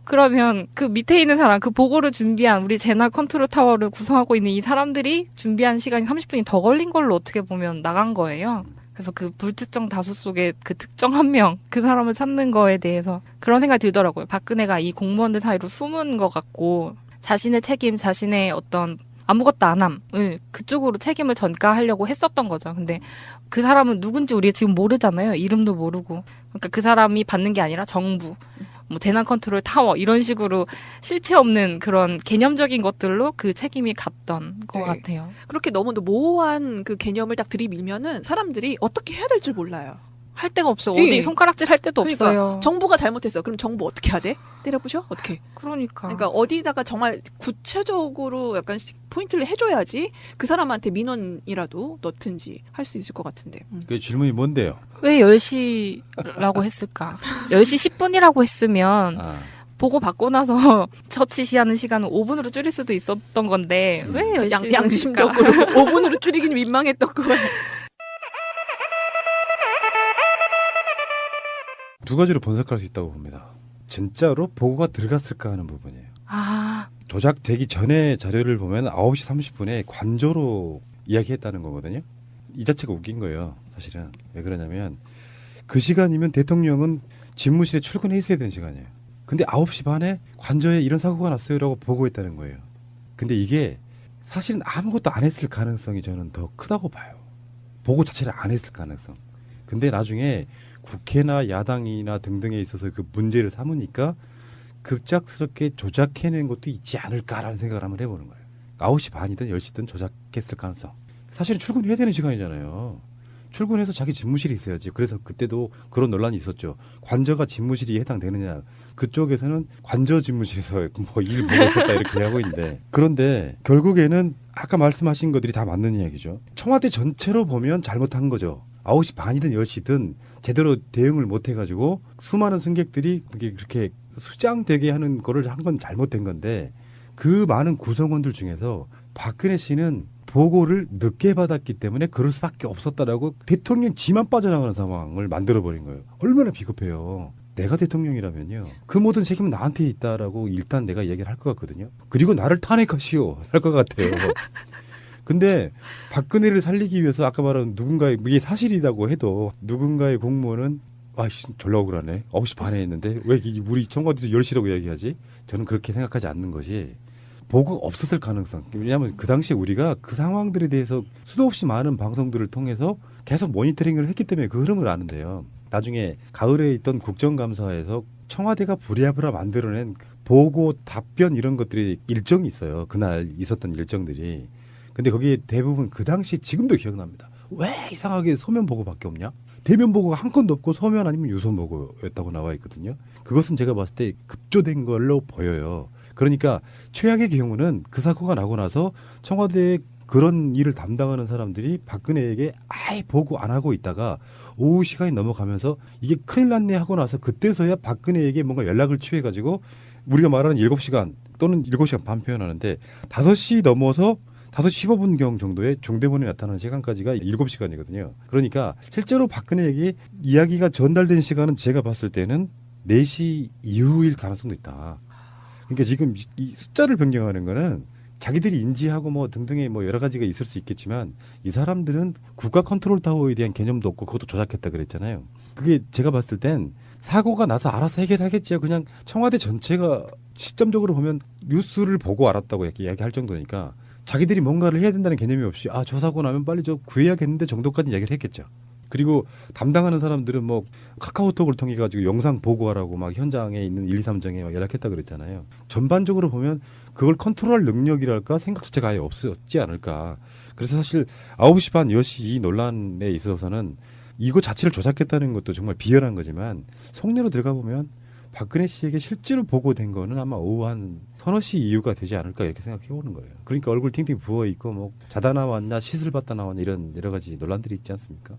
그러면 그 밑에 있는 사람, 그 보고를 준비한 우리 제나 컨트롤 타워를 구성하고 있는 이 사람들이 준비한 시간이 30분이 더 걸린 걸로 어떻게 보면 나간 거예요. 그래서 그 불특정 다수 속에 그 특정 한 명, 그 사람을 찾는 거에 대해서 그런 생각이 들더라고요. 박근혜가 이 공무원들 사이로 숨은 것 같고 자신의 책임, 자신의 어떤 아무것도 안 함을 그쪽으로 책임을 전가하려고 했었던 거죠. 근데 그 사람은 누군지 우리가 지금 모르잖아요. 이름도 모르고. 그러니까 그 사람이 받는 게 아니라 정부, 뭐 재난 컨트롤 타워 이런 식으로 실체 없는 그런 개념적인 것들로 그 책임이 갔던 것 같아요. 그렇게 너무도 모호한 그 개념을 딱 들이밀면은 사람들이 어떻게 해야 될 줄 몰라요. 할 데가 없어요. 어디 손가락질 할 데도 그러니까 없어요. 정부가 잘못했어. 그럼 정부 어떻게 해야 돼? 때려부셔? 어떻게? 그러니까 어디다가 정말 구체적으로 약간 포인트를 해줘야지 그 사람한테 민원이라도 넣든지 할 수 있을 것 같은데. 그 질문이 뭔데요? 왜 10시라고 했을까? 10시 10분이라고 했으면 보고 받고 나서 처치 시하는 시간은 5분으로 줄일 수도 있었던 건데 왜 10시? 양심적으로 5분으로 줄이긴 민망했던 거예요. 두 가지로 분석할 수 있다고 봅니다. 진짜로 보고가 들어갔을까 하는 부분이에요. 조작되기 전에 자료를 보면 9시 30분에 관저로 이야기했다는 거거든요. 이 자체가 웃긴 거예요. 사실은. 왜 그러냐면 그 시간이면 대통령은 집무실에 출근해 있어야 되는 시간이에요. 근데 9시 반에 관저에 이런 사고가 났어요라고 보고했다는 거예요. 근데 이게 사실은 아무것도 안 했을 가능성이 저는 더 크다고 봐요. 보고 자체를 안 했을 가능성. 근데 나중에 국회나 야당이나 등등에 있어서 그 문제를 삼으니까 급작스럽게 조작해낸 것도 있지 않을까라는 생각을 한번 해보는 거예요. 9시 반이든 10시든 조작했을 가능성. 사실은 출근해야 되는 시간이잖아요. 출근해서 자기 집무실이 있어야지. 그래서 그때도 그런 논란이 있었죠. 관저가 집무실이 해당되느냐. 그쪽에서는 관저 집무실에서 뭐 일 보고 있었다 이렇게 하고 있는데. 그런데 결국에는 아까 말씀하신 것들이 다 맞는 이야기죠. 청와대 전체로 보면 잘못한 거죠. 9시 반이든 10시든 제대로 대응을 못 해가지고 수많은 승객들이 그렇게 수장되게 하는 거를 한 건 잘못된 건데 그 많은 구성원들 중에서 박근혜 씨는 보고를 늦게 받았기 때문에 그럴 수밖에 없었다라고 대통령 지만 빠져나가는 상황을 만들어버린 거예요. 얼마나 비겁해요. 내가 대통령이라면요. 그 모든 책임은 나한테 있다라고 일단 내가 얘기를 할 것 같거든요. 그리고 나를 탄핵하시오 할 것 같아요. 근데 박근혜를 살리기 위해서 아까 말한 누군가의 이게 사실이라고 해도 누군가의 공무원은 아이씨 졸라 억울하네. 9시 반에 했는데 왜 우리 청와대에서 10시라고 이야기하지? 저는 그렇게 생각하지 않는 것이 보고가 없었을 가능성. 왜냐하면 그 당시에 우리가 그 상황들에 대해서 수도 없이 많은 방송들을 통해서 계속 모니터링을 했기 때문에 그 흐름을 아는데요. 나중에 가을에 있던 국정감사에서 청와대가 부랴부랴 만들어낸 보고 답변 이런 것들이 일정이 있어요. 그날 있었던 일정들이. 근데 거기에 대부분 그 당시 지금도 기억납니다. 왜 이상하게 서면 보고밖에 없냐? 대면 보고가 한 건도 없고 서면 아니면 유선 보고였다고 나와 있거든요. 그것은 제가 봤을 때 급조된 걸로 보여요. 그러니까 최악의 경우는 그 사고가 나고 나서 청와대에 그런 일을 담당하는 사람들이 박근혜에게 아예 보고 안 하고 있다가 오후 시간이 넘어가면서 이게 큰일 났네 하고 나서 그때서야 박근혜에게 뭔가 연락을 취해가지고 우리가 말하는 7시간 또는 7시간 반 표현하는데 5시 넘어서 5시 15분경 정도에 종대본에 나타나는 시간까지가 7시간이거든요. 그러니까 실제로 박근혜에게 이야기가 전달된 시간은 제가 봤을 때는 4시 이후일 가능성도 있다. 그러니까 지금 이 숫자를 변경하는 거는 자기들이 인지하고 뭐 등등의 뭐 여러 가지가 있을 수 있겠지만 이 사람들은 국가 컨트롤 타워에 대한 개념도 없고 그것도 조작했다 그랬잖아요. 그게 제가 봤을 땐 사고가 나서 알아서 해결하겠지요. 그냥 청와대 전체가 시점적으로 보면 뉴스를 보고 알았다고 이야기할 정도니까 자기들이 뭔가를 해야 된다는 개념이 없이 아, 저 사고 나면 빨리 저 구해야겠는데 정도까지 이야기를 했겠죠. 그리고 담당하는 사람들은 뭐 카카오톡을 통해 가지고 영상 보고하라고 막 현장에 있는 1, 2, 3정에 막 연락했다 그랬잖아요. 전반적으로 보면 그걸 컨트롤할 능력이랄까 생각 자체가 아예 없었지 않을까. 그래서 사실 9시 반 10시 이 논란에 있어서는 이거 자체를 조작했다는 것도 정말 비열한 거지만 속내로 들어가 보면 박근혜 씨에게 실제로 보고된 거는 아마 오후 한 서너 시 이후가 되지 않을까 이렇게 생각해 보는 거예요. 그러니까 얼굴 팅팅 부어 있고 뭐 자다 나왔냐 시술 받다 나왔냐 이런 여러 가지 논란들이 있지 않습니까?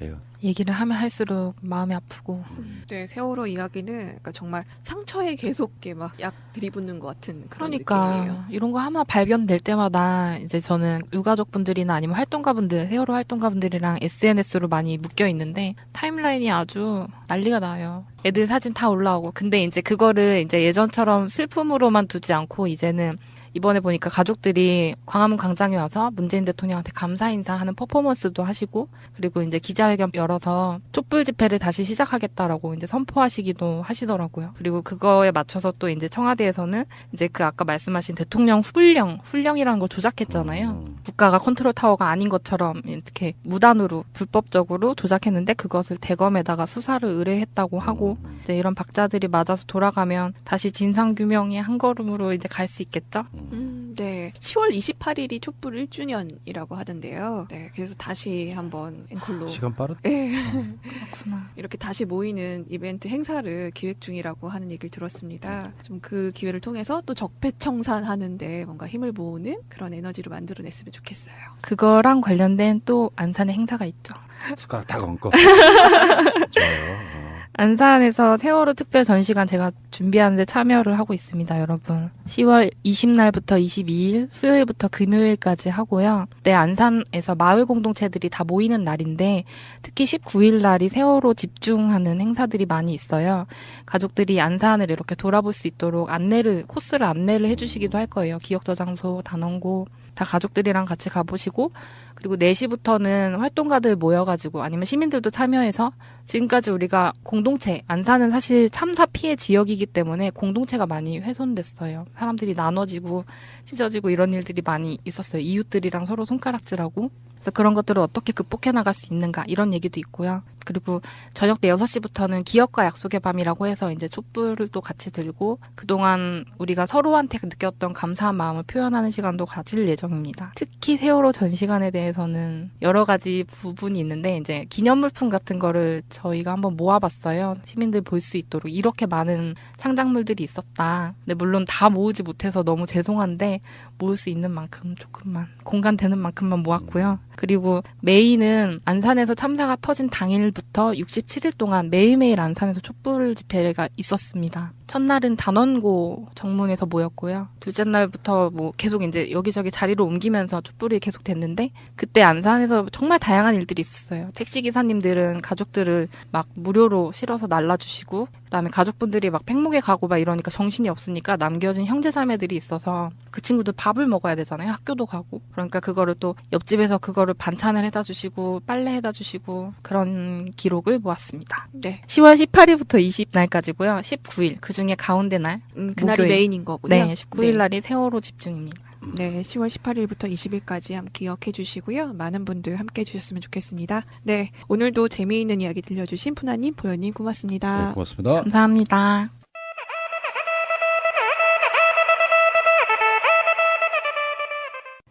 에요. 얘기를 하면 할수록 마음이 아프고. 네, 세월호 이야기는 그러니까 정말 상처에 계속 막 약 들이붓는 것 같은 그런 그러니까 느낌이에요. 이런 거 하나 발견될 때마다 이제 저는 유가족분들이나 아니면 활동가분들, 세월호 활동가분들이랑 SNS로 많이 묶여 있는데 타임라인이 아주 난리가 나요. 애들 사진 다 올라오고. 근데 이제 그거를 이제 예전처럼 슬픔으로만 두지 않고 이제는 이번에 보니까 가족들이 광화문 광장에 와서 문재인 대통령한테 감사 인사하는 퍼포먼스도 하시고 그리고 이제 기자회견 열어서 촛불 집회를 다시 시작하겠다라고 이제 선포하시기도 하시더라고요. 그리고 그거에 맞춰서 또 이제 청와대에서는 이제 그 아까 말씀하신 대통령 훈령이라는 걸 조작했잖아요. 국가가 컨트롤 타워가 아닌 것처럼 이렇게 무단으로 불법적으로 조작했는데 그것을 대검에다가 수사를 의뢰했다고 하고 이제 이런 박자들이 맞아서 돌아가면 다시 진상 규명이 한 걸음으로 이제 갈 수 있겠죠. 네. 10월 28일이 촛불 1주년이라고 하던데요. 네. 그래서 다시 한번 앵콜로. 시간 빠르다. 네. 그렇구나. 이렇게 다시 모이는 이벤트 행사를 기획 중이라고 하는 얘기를 들었습니다. 좀 그 기회를 통해서 또 적폐청산하는데 뭔가 힘을 모으는 그런 에너지로 만들어냈으면 좋겠어요. 그거랑 관련된 또 안산의 행사가 있죠. 숟가락 다 얹고. 좋아요. 안산에서 세월호 특별 전시관 제가 준비하는데 참여를 하고 있습니다, 여러분. 10월 20날부터 22일, 수요일부터 금요일까지 하고요. 네, 안산에서 마을 공동체들이 다 모이는 날인데 특히 19일 날이 세월호 집중하는 행사들이 많이 있어요. 가족들이 안산을 이렇게 돌아볼 수 있도록 코스를 안내를 해주시기도 할 거예요. 기억저장소, 단원고. 다 가족들이랑 같이 가보시고 그리고 4시부터는 활동가들 모여가지고 아니면 시민들도 참여해서 지금까지 우리가 공동체 안산은 사실 참사 피해 지역이기 때문에 공동체가 많이 훼손됐어요. 사람들이 나눠지고 찢어지고 이런 일들이 많이 있었어요. 이웃들이랑 서로 손가락질하고 그래서 그런 것들을 어떻게 극복해 나갈 수 있는가 이런 얘기도 있고요. 그리고 저녁 때 6시부터는 기억과 약속의 밤이라고 해서 이제 촛불을 또 같이 들고 그동안 우리가 서로한테 느꼈던 감사한 마음을 표현하는 시간도 가질 예정입니다. 특히 세월호 전시관에 대해서는 여러 가지 부분이 있는데 이제 기념물품 같은 거를 저희가 한번 모아봤어요. 시민들 볼 수 있도록 이렇게 많은 창작물들이 있었다. 근데 물론 다 모으지 못해서 너무 죄송한데 모을 수 있는 만큼 조금만 공간 되는 만큼만 모았고요. 그리고 메인은 안산에서 참사가 터진 당일부터 67일 동안 매일매일 안산에서 촛불 집회가 있었습니다. 첫날은 단원고 정문에서 모였고요. 둘째 날부터 뭐 계속 이제 여기저기 자리로 옮기면서 촛불이 계속 됐는데 그때 안산에서 정말 다양한 일들이 있었어요. 택시 기사님들은 가족들을 막 무료로 실어서 날라주시고 그다음에 가족분들이 막 팽목에 가고 막 이러니까 정신이 없으니까 남겨진 형제자매들이 있어서 그 친구들 밥을 먹어야 되잖아요. 학교도 가고. 그러니까 그거를 또 옆집에서 그거를 반찬을 해다 주시고 빨래 해다 주시고 그런 기록을 모았습니다. 네. 10월 18일부터 20날까지고요. 19일 그중에 가운데 날 그날이 목요일. 메인인 거고요. 네, 19일 날이 세월호 집중입니다. 네, 10월 18일부터 20일까지 함께 기억해 주시고요. 많은 분들 함께 해주셨으면 좋겠습니다. 네, 오늘도 재미있는 이야기 들려주신 푸나님, 보현님 고맙습니다. 네, 고맙습니다. 감사합니다.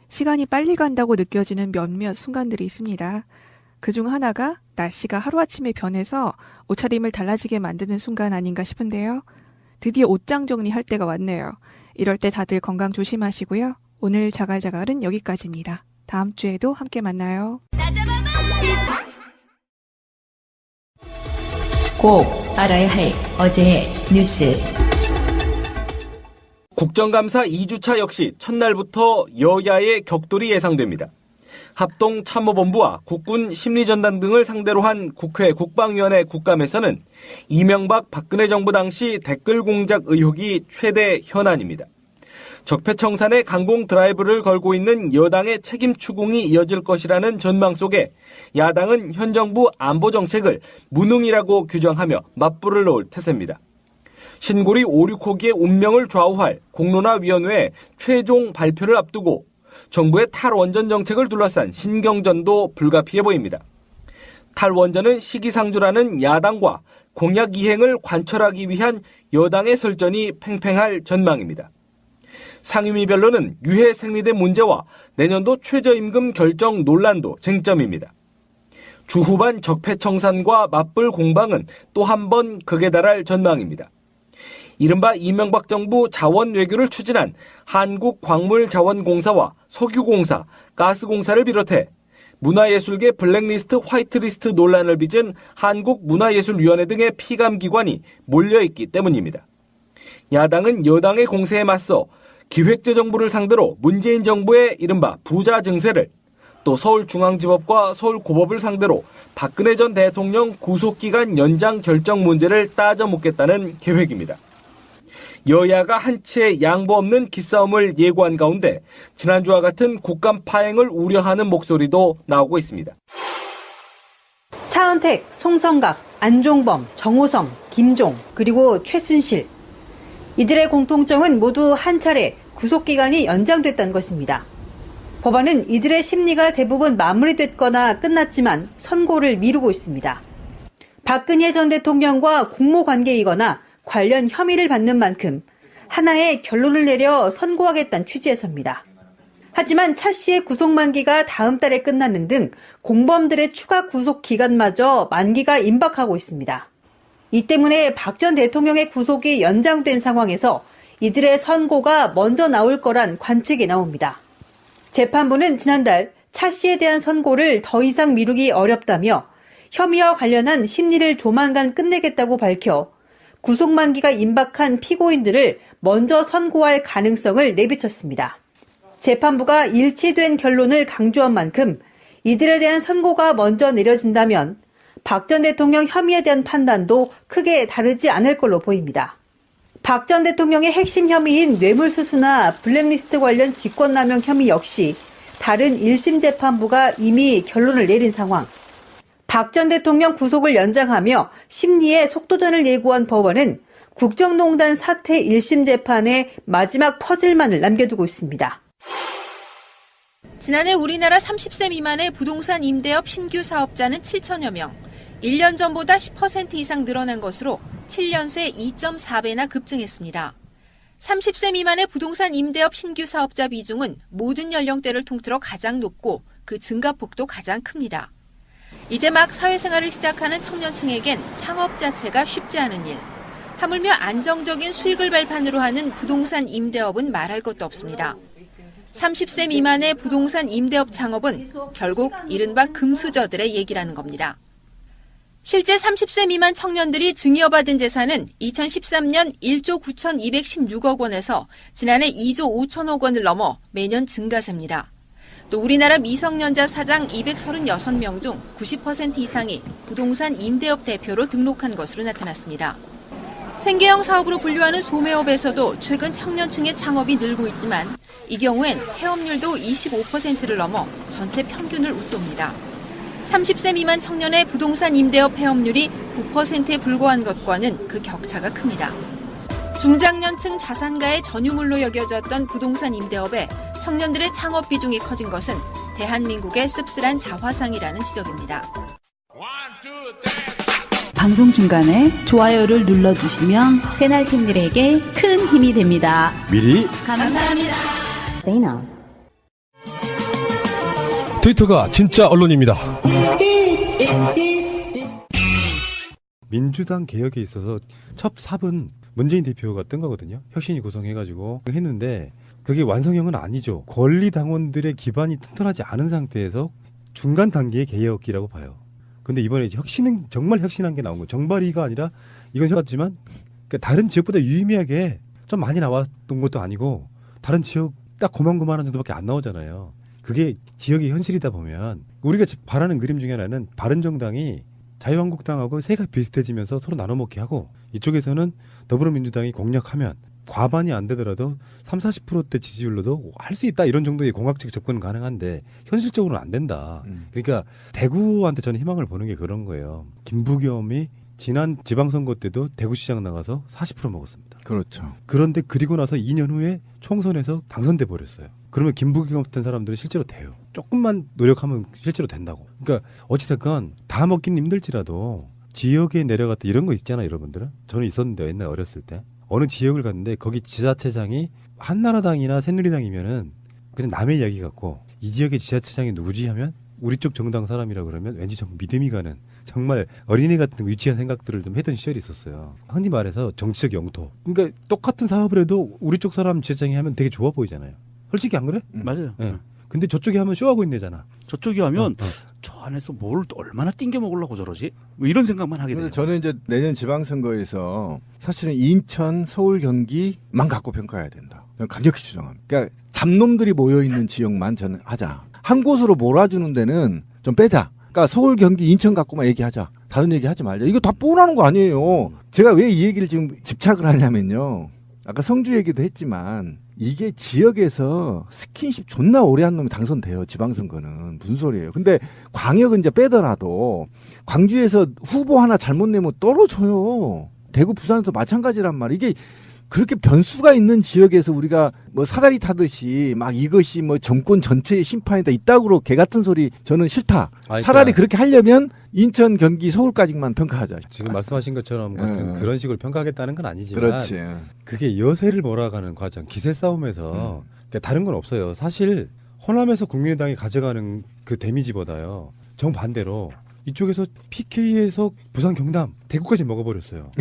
시간이 빨리 간다고 느껴지는 몇몇 순간들이 있습니다. 그중 하나가 날씨가 하루아침에 변해서 옷차림을 달라지게 만드는 순간 아닌가 싶은데요. 드디어 옷장 정리할 때가 왔네요. 이럴 때 다들 건강 조심하시고요. 오늘 자갈자갈은 여기까지입니다. 다음 주에도 함께 만나요. 꼭 알아야 할 어제의 뉴스. 국정감사 2주차 역시 첫날부터 여야의 격돌이 예상됩니다. 합동참모본부와 국군 심리전단 등을 상대로 한 국회 국방위원회 국감에서는 이명박 박근혜 정부 당시 댓글 공작 의혹이 최대 현안입니다. 적폐청산의 강공 드라이브를 걸고 있는 여당의 책임 추궁이 이어질 것이라는 전망 속에 야당은 현 정부 안보 정책을 무능이라고 규정하며 맞불을 놓을 태세입니다. 신고리 5, 6호기의 운명을 좌우할 공론화위원회의 최종 발표를 앞두고 정부의 탈원전 정책을 둘러싼 신경전도 불가피해 보입니다. 탈원전은 시기상조라는 야당과 공약 이행을 관철하기 위한 여당의 설전이 팽팽할 전망입니다. 상임위별로는 유해 생리대 문제와 내년도 최저임금 결정 논란도 쟁점입니다. 주 후반 적폐청산과 맞불 공방은 또 한 번 극에 달할 전망입니다. 이른바 이명박 정부 자원 외교를 추진한 한국광물자원공사와 석유공사, 가스공사를 비롯해 문화예술계 블랙리스트, 화이트리스트 논란을 빚은 한국문화예술위원회 등의 피감기관이 몰려있기 때문입니다. 야당은 여당의 공세에 맞서 기획재정부를 상대로 문재인 정부의 이른바 부자 증세를, 또 서울중앙지법과 서울고법을 상대로 박근혜 전 대통령 구속기간 연장 결정 문제를 따져 묻겠다는 계획입니다. 여야가 한 채 양보 없는 기싸움을 예고한 가운데 지난주와 같은 국감 파행을 우려하는 목소리도 나오고 있습니다. 차은택, 송성각, 안종범, 정호성, 김종, 그리고 최순실. 이들의 공통점은 모두 한 차례 구속기간이 연장됐다는 것입니다. 법원은 이들의 심리가 대부분 마무리됐거나 끝났지만 선고를 미루고 있습니다. 박근혜 전 대통령과 공모관계이거나 관련 혐의를 받는 만큼 하나의 결론을 내려 선고하겠다는 취지에서입니다. 하지만 차 씨의 구속 만기가 다음 달에 끝나는 등 공범들의 추가 구속 기간마저 만기가 임박하고 있습니다. 이 때문에 박 전 대통령의 구속이 연장된 상황에서 이들의 선고가 먼저 나올 거란 관측이 나옵니다. 재판부는 지난달 차 씨에 대한 선고를 더 이상 미루기 어렵다며 혐의와 관련한 심리를 조만간 끝내겠다고 밝혀 구속 만기가 임박한 피고인들을 먼저 선고할 가능성을 내비쳤습니다. 재판부가 일치된 결론을 강조한 만큼 이들에 대한 선고가 먼저 내려진다면 박 전 대통령 혐의에 대한 판단도 크게 다르지 않을 걸로 보입니다. 박 전 대통령의 핵심 혐의인 뇌물수수나 블랙리스트 관련 직권남용 혐의 역시 다른 1심 재판부가 이미 결론을 내린 상황. 박 전 대통령 구속을 연장하며 심리의 속도전을 예고한 법원은 국정농단 사태 1심 재판에 마지막 퍼즐만을 남겨두고 있습니다. 지난해 우리나라 30세 미만의 부동산 임대업 신규 사업자는 7천여 명, 1년 전보다 10% 이상 늘어난 것으로 7년 새 2.4배나 급증했습니다. 30세 미만의 부동산 임대업 신규 사업자 비중은 모든 연령대를 통틀어 가장 높고 그 증가폭도 가장 큽니다. 이제 막 사회생활을 시작하는 청년층에겐 창업 자체가 쉽지 않은 일. 하물며 안정적인 수익을 발판으로 하는 부동산 임대업은 말할 것도 없습니다. 30세 미만의 부동산 임대업 창업은 결국 이른바 금수저들의 얘기라는 겁니다. 실제 30세 미만 청년들이 증여받은 재산은 2013년 1조 9,216억 원에서 지난해 2조 5천억 원을 넘어 매년 증가세입니다. 또 우리나라 미성년자 사장 236명 중 90% 이상이 부동산 임대업 대표로 등록한 것으로 나타났습니다. 생계형 사업으로 분류하는 소매업에서도 최근 청년층의 창업이 늘고 있지만 이 경우엔 폐업률도 25%를 넘어 전체 평균을 웃돕니다. 30세 미만 청년의 부동산 임대업 폐업률이 9%에 불과한 것과는 그 격차가 큽니다. 중장년층 자산가의 전유물로 여겨졌던 부동산 임대업에 청년들의 창업 비중이 커진 것은 대한민국의 씁쓸한 자화상이라는 지적입니다. 방송 중간에 좋아요를 눌러주시면 새날팀들에게 큰 힘이 됩니다. 미리 감사합니다. 트위터가 진짜 언론입니다. 민주당 개혁에 있어서 첫 삽은 문재인 대표가 뜬 거거든요. 혁신이 구성해가지고 했는데 그게 완성형은 아니죠. 권리 당원들의 기반이 튼튼하지 않은 상태에서 중간 단계의 개혁이라고 봐요. 근데 이번에 혁신은 정말 혁신한 게 나온 거예요. 정발이가 아니라 이건 혁신이지만 그러니까 다른 지역보다 유의미하게 좀 많이 나왔던 것도 아니고 다른 지역 딱 고만고만한 정도밖에 안 나오잖아요. 그게 지역의 현실이다 보면 우리가 바라는 그림 중에 하나는 바른정당이 자유한국당하고 세가 비슷해지면서 서로 나눠먹게 하고 이쪽에서는 더불어민주당이 공략하면 과반이 안 되더라도 30-40%대 지지율로도 할 수 있다 이런 정도의 공학적 접근은 가능한데 현실적으로는 안 된다. 그러니까 대구한테 저는 희망을 보는 게 그런 거예요. 김부겸이 지난 지방선거 때도 대구시장 나가서 40% 먹었습니다. 그렇죠. 그런데 그리고 나서 2년 후에 총선에서 당선돼 버렸어요. 그러면 김부겸 같은 사람들은 실제로 돼요. 조금만 노력하면 실제로 된다고. 그러니까 어찌됐건 다 먹긴 힘들지라도 지역에 내려갔다 이런 거 있잖아요, 여러분들은. 저는 있었는데 옛날 어렸을 때. 어느 지역을 갔는데 거기 지자체장이 한나라당이나 새누리당이면은 그냥 남의 이야기 같고 이 지역의 지자체장이 누구지 하면 우리 쪽 정당 사람이라 그러면 왠지 좀 믿음이 가는 정말 어린이 같은 유치한 생각들을 좀 했던 시절이 있었어요. 흔히 말해서 정치적 영토. 그러니까 똑같은 사업을 해도 우리 쪽 사람 지자체장이 하면 되게 좋아 보이잖아요. 솔직히 안 그래? 맞아요. 네. 근데 저쪽이 하면 쇼하고 있네잖아. 저쪽이 하면 저 안에서 뭘 얼마나 띵겨 먹으려고 저러지? 뭐 이런 생각만 하게 돼요. 저는 이제 내년 지방선거에서 사실은 인천, 서울, 경기만 갖고 평가해야 된다. 저는 강력히 주장합니다. 그러니까 잡놈들이 모여있는 지역만 저는 하자. 한 곳으로 몰아주는 데는 좀 빼자. 그러니까 서울, 경기, 인천 갖고만 얘기하자. 다른 얘기 하지 말자. 이거 다 뻔하는 거 아니에요. 제가 왜 이 얘기를 지금 집착을 하냐면요. 아까 성주 얘기도 했지만 이게 지역에서 스킨십 존나 오래 한 놈이 당선돼요. 지방선거는. 무슨 소리예요. 근데 광역은 이제 빼더라도 광주에서 후보 하나 잘못 내면 떨어져요. 대구, 부산에도 마찬가지란 말이에요. 이게 그렇게 변수가 있는 지역에서 우리가 뭐 사다리 타듯이 막 이것이 뭐 정권 전체의 심판이다 이따구로 개 같은 소리 저는 싫다. 차라리 그렇게 하려면 인천, 경기, 서울까지만 평가하자. 지금 말씀하신 것처럼 같은 그런 식으로 평가하겠다는 건 아니지만 그렇지. 그게 여세를 몰아가는 과정, 기세 싸움에서 그러니까 다른 건 없어요. 사실 호남에서 국민의당이 가져가는 그 데미지보다요. 정반대로 이쪽에서 PK에서 부산, 경남, 대구까지 먹어버렸어요.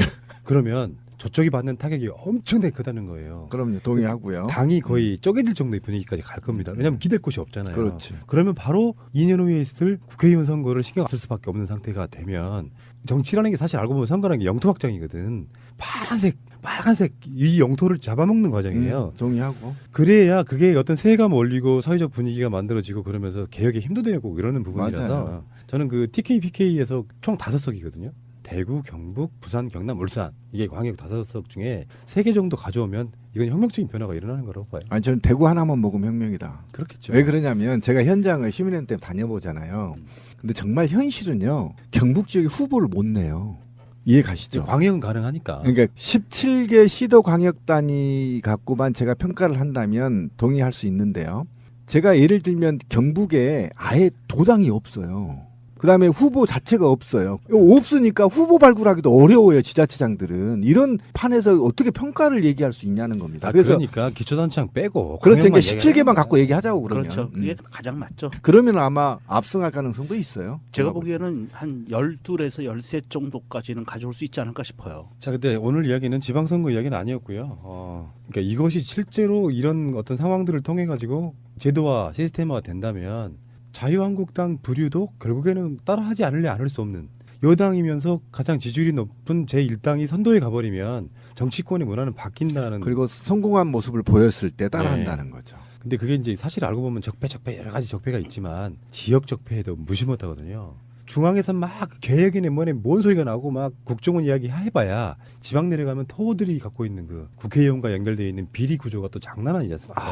그러면 저쪽이 받는 타격이 엄청나게 크다는 거예요. 그럼요. 동의하고요. 당이 거의 쪼개질 정도의 분위기까지 갈 겁니다. 왜냐하면 기댈 곳이 없잖아요. 그렇지. 그러면 바로 2년 후에 있을 국회의원 선거를 신경 쓸 수밖에 없는 상태가 되면 정치라는 게 사실 알고 보면 선거라는 게 영토 확장이거든. 파란색, 빨간색 이 영토를 잡아먹는 과정이에요. 동의하고. 그래야 그게 어떤 세감 올리고 사회적 분위기가 만들어지고 그러면서 개혁에 힘도 되고 이러는 부분이라서 맞아요. 저는 그 TK, PK에서 총 5석이거든요. 대구, 경북, 부산, 경남, 울산 이게 광역 5석 중에 3개 정도 가져오면 이건 혁명적인 변화가 일어나는 거라고 봐요. 아니 저는 대구 하나만 먹으면 혁명이다. 그렇겠죠. 왜 그러냐면 제가 현장을 시민회원 때문에 다녀보잖아요. 근데 정말 현실은요. 경북 지역에 후보를 못 내요. 이해 가시죠? 광역은 가능하니까. 그러니까 17개 시도 광역 단위 갖고만 제가 평가를 한다면 동의할 수 있는데요. 제가 예를 들면 경북에 아예 도당이 없어요. 그다음에 후보 자체가 없어요. 없으니까 후보 발굴하기도 어려워요. 지자체장들은. 이런 판에서 어떻게 평가를 얘기할 수 있냐는 겁니다. 그러니까 기초단체장 빼고. 그렇죠. 그러니까 17개만 갖고 얘기하자고 그러면. 그렇죠. 그게 가장 맞죠. 그러면 아마 압승할 가능성도 있어요. 제가 보기에는 한 12에서 13 정도까지는 가져올 수 있지 않을까 싶어요. 자, 근데 오늘 이야기는 지방선거 이야기는 아니었고요. 그러니까 이것이 실제로 이런 어떤 상황들을 통해 가지고 제도화, 시스템화가 된다면 자유한국당 부류도 결국에는 따라하지 않을 수 없는 여당이면서 가장 지지율이 높은 제1당이 선도에 가버리면 정치권의 문화는 바뀐다는. 그리고 성공한 모습을 보였을 때 따라한다는 거죠. 근데 그게 이제 사실 알고 보면 적폐 여러 가지 적폐가 있지만 지역 적폐도 무시 못하거든요. 중앙에서 막 개혁이네 뭐네 뭔 소리가 나고 막 국정원 이야기 해봐야 지방 내려가면 토호들이 갖고 있는 그 국회의원과 연결되어 있는 비리 구조가 또 장난 아니지 않습니까?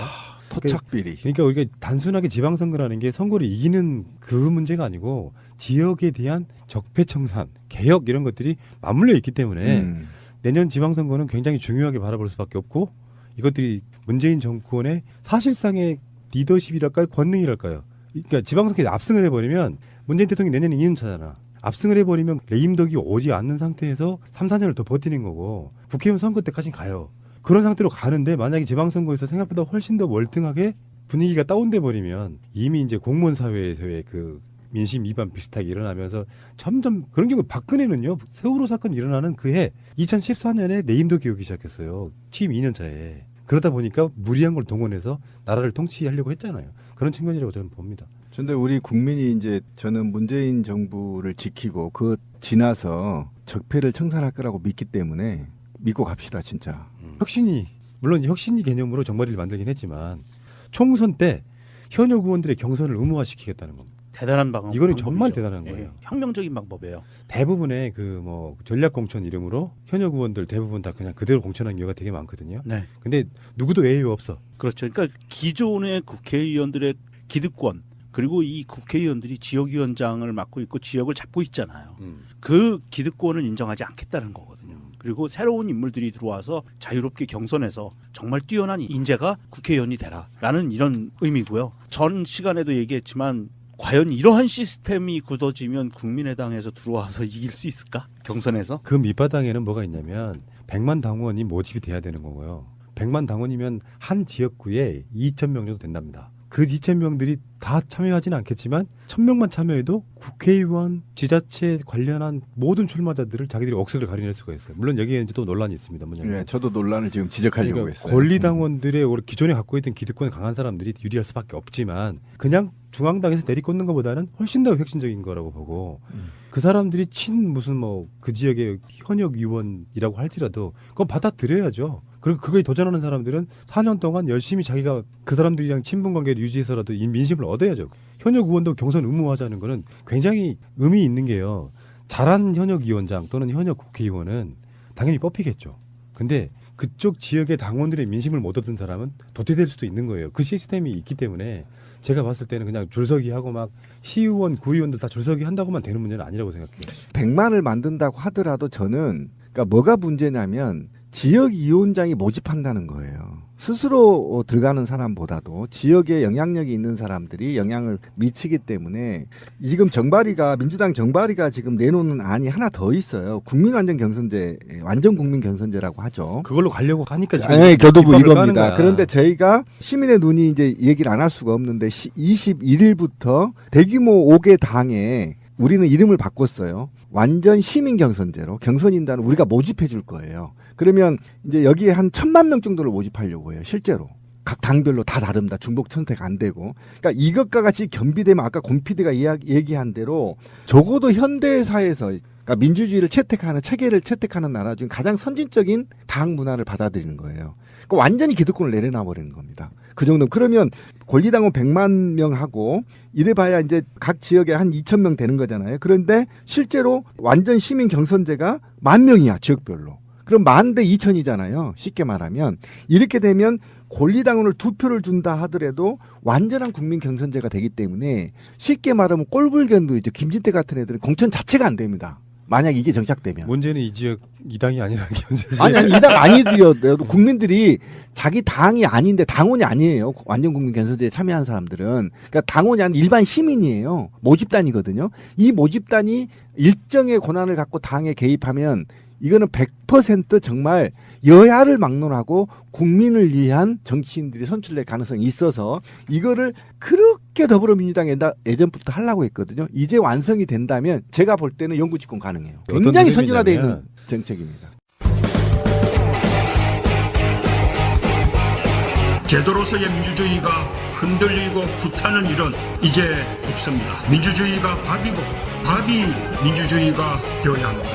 토착 비리. 그러니까 우리가 단순하게 지방선거라는 게 선거를 이기는 그 문제가 아니고 지역에 대한 적폐 청산, 개혁 이런 것들이 맞물려 있기 때문에 내년 지방선거는 굉장히 중요하게 바라볼 수밖에 없고 이것들이 문재인 정권의 사실상의 리더십이랄까요? 권능이랄까요? 그러니까 지방선거에 압승을 해버리면 문재인 대통령이 내년에 2년 차잖아. 압승을 해버리면 레임덕이 오지 않는 상태에서 3, 4년을 더 버티는 거고 국회의원 선거 때까지는 가요. 그런 상태로 가는데 만약에 지방선거에서 생각보다 훨씬 더 월등하게 분위기가 다운돼 버리면 이미 이제 공무원 사회에서의 그 민심 위반 비슷하게 일어나면서 점점 그런 경우 박근혜는요 세월호 사건 일어나는 그해 2014년에 레임덕이 오기 시작했어요. 취임 2년 차에. 그러다 보니까 무리한 걸 동원해서 나라를 통치하려고 했잖아요. 그런 측면이라고 저는 봅니다. 그런데 우리 국민이 이제 저는 문재인 정부를 지키고 그 지나서 적폐를 청산할 거라고 믿기 때문에 믿고 갑시다 진짜. 혁신이 물론 혁신이 개념으로 정발이를 만들긴 했지만 총선 때 현역 의원들의 경선을 의무화시키겠다는 겁니다. 대단한 방법. 이거는 정말 대단한 거예요. 혁명적인 방법이에요. 대부분의 그 뭐 전략 공천 이름으로 현역 의원들 대부분 다 그냥 그대로 공천한 경우가 되게 많거든요. 네. 근데 누구도 예외 없어. 그렇죠. 그러니까 기존의 국회의원들의 기득권 그리고 이 국회의원들이 지역위원장을 맡고 있고 지역을 잡고 있잖아요. 그 기득권을 인정하지 않겠다는 거거든요. 그리고 새로운 인물들이 들어와서 자유롭게 경선해서 정말 뛰어난 인재가 국회의원이 되라라는 이런 의미고요. 전 시간에도 얘기했지만 과연 이러한 시스템이 굳어지면 국민의당에서 들어와서 이길 수 있을까? 경선에서? 그 밑바닥에는 뭐가 있냐면 100만 당원이 모집이 돼야 되는 거고요. 100만 당원이면 한 지역구에 2,000명 정도 된답니다. 그 2,000명들이 다 참여하지는 않겠지만 1,000명만 참여해도 국회의원, 지자체 관련한 모든 출마자들을 자기들이 억색을 가려낼 수가 있어요. 물론 여기에 이제 또 논란이 있습니다. 네, 저도 논란을 지금 지적하려고 그러니까 했어요. 권리당원들의 기존에 갖고 있던 기득권이 강한 사람들이 유리할 수밖에 없지만 그냥 중앙당에서 내리꽂는 것보다는 훨씬 더 혁신적인 거라고 보고 그 사람들이 무슨 뭐 그 지역의 현역 의원이라고 할지라도 그건 받아들여야죠. 그리고 그거에 도전하는 사람들은 4년 동안 열심히 자기가 그 사람들이랑 친분 관계를 유지해서라도 이 민심을 얻어야죠. 현역 의원도 경선 의무화하자는 거는 굉장히 의미 있는 게요. 잘한 현역 위원장 또는 현역 국회의원은 당연히 뽑히겠죠. 근데 그쪽 지역의 당원들의 민심을 못 얻은 사람은 도태될 수도 있는 거예요. 그 시스템이 있기 때문에 제가 봤을 때는 그냥 줄서기 하고 막 시의원, 구의원들 다 줄서기 한다고만 되는 문제는 아니라고 생각해요. 100만을 만든다고 하더라도 저는 그러니까 뭐가 문제냐면 지역위원장이 모집한다는 거예요. 스스로 들어가는 사람보다도 지역에 영향력이 있는 사람들이 영향을 미치기 때문에 지금 민주당 정발이가 지금 내놓는 안이 하나 더 있어요. 국민완전경선제, 완전국민경선제라고 하죠. 그걸로 가려고 하니까 지금 네, 교도부 이겁니다. 그런데 저희가 시민의 눈이 이제 얘기를 안 할 수가 없는데 21일부터 대규모 5개 당에 우리는 이름을 바꿨어요. 완전 시민경선제로 경선인단을 우리가 모집해 줄 거예요. 그러면 이제 여기에 한 1,000만 명 정도를 모집하려고 해요. 실제로. 각 당별로 다 다릅니다. 중복 선택 안 되고. 그러니까 이것과 같이 겸비되면 아까 권 PD가 얘기한 대로 적어도 현대사에서 그러니까 민주주의를 채택하는 체계를 채택하는 나라 중 가장 선진적인 당 문화를 받아들이는 거예요. 그러니까 완전히 기득권을 내려놔 버리는 겁니다. 그 정도. 그러면 권리당원 100만 명 하고 이래봐야 이제 각 지역에 한 2,000명 되는 거잖아요. 그런데 실제로 완전 시민 경선제가 10,000명이야 지역별로. 그럼 10,000대 2,000이잖아요. 쉽게 말하면 이렇게 되면 권리당원을 2표를 준다 하더라도 완전한 국민 경선제가 되기 때문에 쉽게 말하면 꼴불견도 이제 김진태 같은 애들은 공천 자체가 안 됩니다. 만약 이게 정착되면. 문제는 이 지역 이 당이 아니라는 게 문제지. 아니 이 당 아니더라도 국민들이 자기 당이 아닌데 당원이 아니에요. 완전 국민 경선제에 참여한 사람들은. 그러니까 당원이 아닌 일반 시민이에요. 모집단이거든요. 이 모집단이 일정의 권한을 갖고 당에 개입하면 이거는 100% 정말 여야를 막론하고 국민을 위한 정치인들이 선출될 가능성이 있어서 이거를 그렇게 더불어민주당이 예전부터 하려고 했거든요. 이제 완성이 된다면 제가 볼 때는 영구 집권 가능해요. 굉장히 선진화되어 있는 정책입니다. 제도로서의 민주주의가 흔들리고 구타는 일은 이제 없습니다. 민주주의가 밥이고 밥이 민주주의가 되어야 합니다.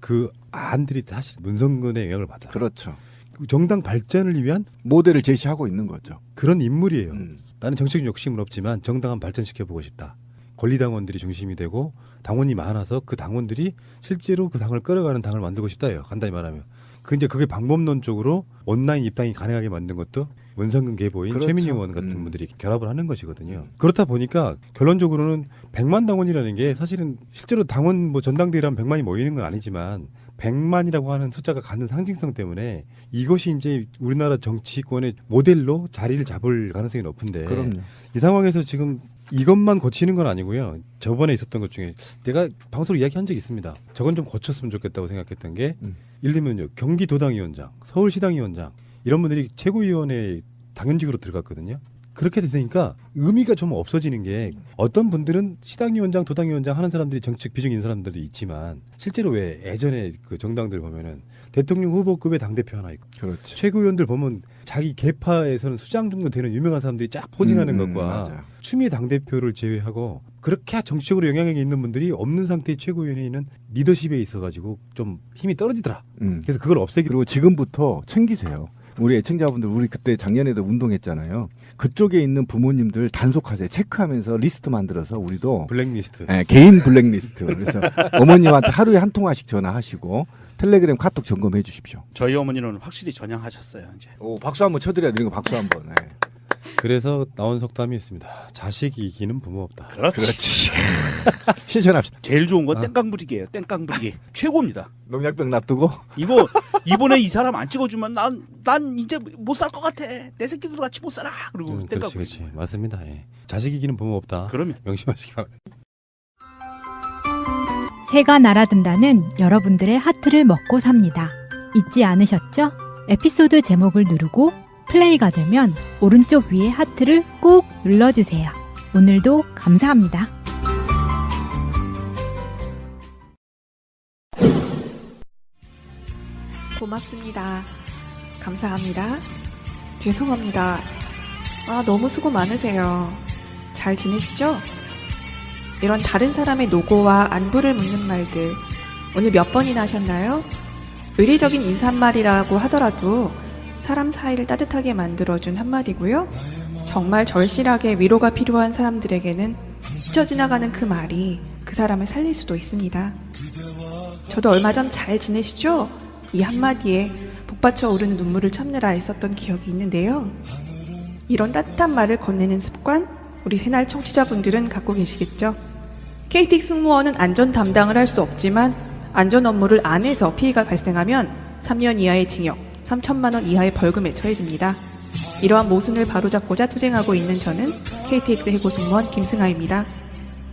그 안들이 사실 문성근의 영향을 받아요. 그렇죠. 정당 발전을 위한 모델을 제시하고 있는 거죠. 그런 인물이에요. 나는 정치적 욕심은 없지만 정당한 발전시켜보고 싶다. 권리당원들이 중심이 되고 당원이 많아서 그 당원들이 실제로 그 당을 끌어가는 당을 만들고 싶다예요. 간단히 말하면. 그게 방법론적으로 온라인 입당이 가능하게 만든 것도 문성근 계보인 그렇죠. 최민희 의원 같은 분들이 결합을 하는 것이거든요. 그렇다 보니까 결론적으로는 100만 당원이라는 게 사실은 실제로 당원 전당대회라면 100만이 모이는 건 아니지만 100만이라고 하는 숫자가 갖는 상징성 때문에 이것이 이제 우리나라 정치권의 모델로 자리를 잡을 가능성이 높은데 그럼요. 이 상황에서 지금 이것만 고치는 건 아니고요. 저번에 있었던 것 중에 내가 방송으로 이야기한 적이 있습니다. 저건 좀 고쳤으면 좋겠다고 생각했던 게 예를 들면요. 경기도당위원장, 서울시당위원장 이런 분들이 최고위원회 당연직으로 들어갔거든요. 그렇게 되니까 의미가 좀 없어지는 게 어떤 분들은 시당위원장, 도당위원장 하는 사람들이 정책 비중인 사람들도 있지만 실제로 왜 예전에 그 정당들 보면은 대통령 후보급의 당대표 하나 있고 그렇지. 최고위원들 보면 자기 계파에서는 수장 정도 되는 유명한 사람들이 쫙 포진하는 것과 맞아요. 추미애 당대표를 제외하고 그렇게 정치적으로 영향력이 있는 분들이 없는 상태의 최고위원회에 있는 리더십에 있어가지고 좀 힘이 떨어지더라. 그래서 그걸 없애기로. 그리고 지금부터 챙기세요. 우리 애청자분들 우리 그때 작년에도 운동했잖아요. 그쪽에 있는 부모님들 단속하세요. 체크하면서 리스트 만들어서 우리도 블랙리스트. 네, 개인 블랙리스트. 그래서 어머님한테 하루에 한 통화씩 전화하시고 텔레그램 카톡 점검해 주십시오. 저희 어머니는 확실히 전향하셨어요. 이제. 오, 박수 한번 쳐드려야 되는 거 박수 한번. 네. 그래서 나온 속담이 있습니다. 자식이 이기는 부모 없다. 그렇지. 실천합시다. 제일 좋은 건 땡깡 부리기예요. 땡깡 부리기. 최고입니다. 농약병 놔두고 이거 이번에 이 사람 안 찍어주면 난 이제 못 살 것 같아. 내 새끼들 같이 못 살아. 그리고 땡깡 부리기. 그렇지. 맞습니다. 예. 자식 이기는 부모 없다. 그러면 명심하시기 바랍니다. 새가 날아든다는 여러분들의 하트를 먹고 삽니다. 잊지 않으셨죠? 에피소드 제목을 누르고 플레이가 되면 오른쪽 위에 하트를 꼭 눌러주세요. 오늘도 감사합니다. 고맙습니다. 감사합니다. 죄송합니다. 너무 수고 많으세요. 잘 지내시죠? 이런 다른 사람의 노고와 안부를 묻는 말들 오늘 몇 번이나 하셨나요? 의례적인 인사말이라고 하더라도 사람 사이를 따뜻하게 만들어준 한마디고요. 정말 절실하게 위로가 필요한 사람들에게는 스쳐 지나가는 그 말이 그 사람을 살릴 수도 있습니다. 저도 얼마 전 잘 지내시죠? 이 한마디에 복받쳐 오르는 눈물을 참느라 애썼던 기억이 있는데요. 이런 따뜻한 말을 건네는 습관 우리 새날 청취자분들은 갖고 계시겠죠? KT 승무원은 안전 담당을 할 수 없지만 안전 업무를 안 해서 피해가 발생하면 3년 이하의 징역, 3천만 원 이하의 벌금에 처해집니다. 이러한 모순을 바로잡고자 투쟁하고 있는 저는 KTX 해고 승무원 김승아입니다.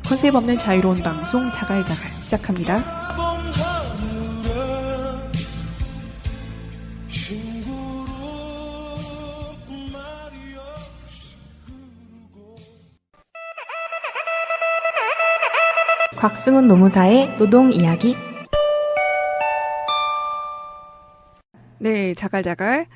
컨셉 없는 자유로운 방송 자갈자갈 시작합니다. 곽승훈 노무사의 노동 이야기. 네, 자갈자갈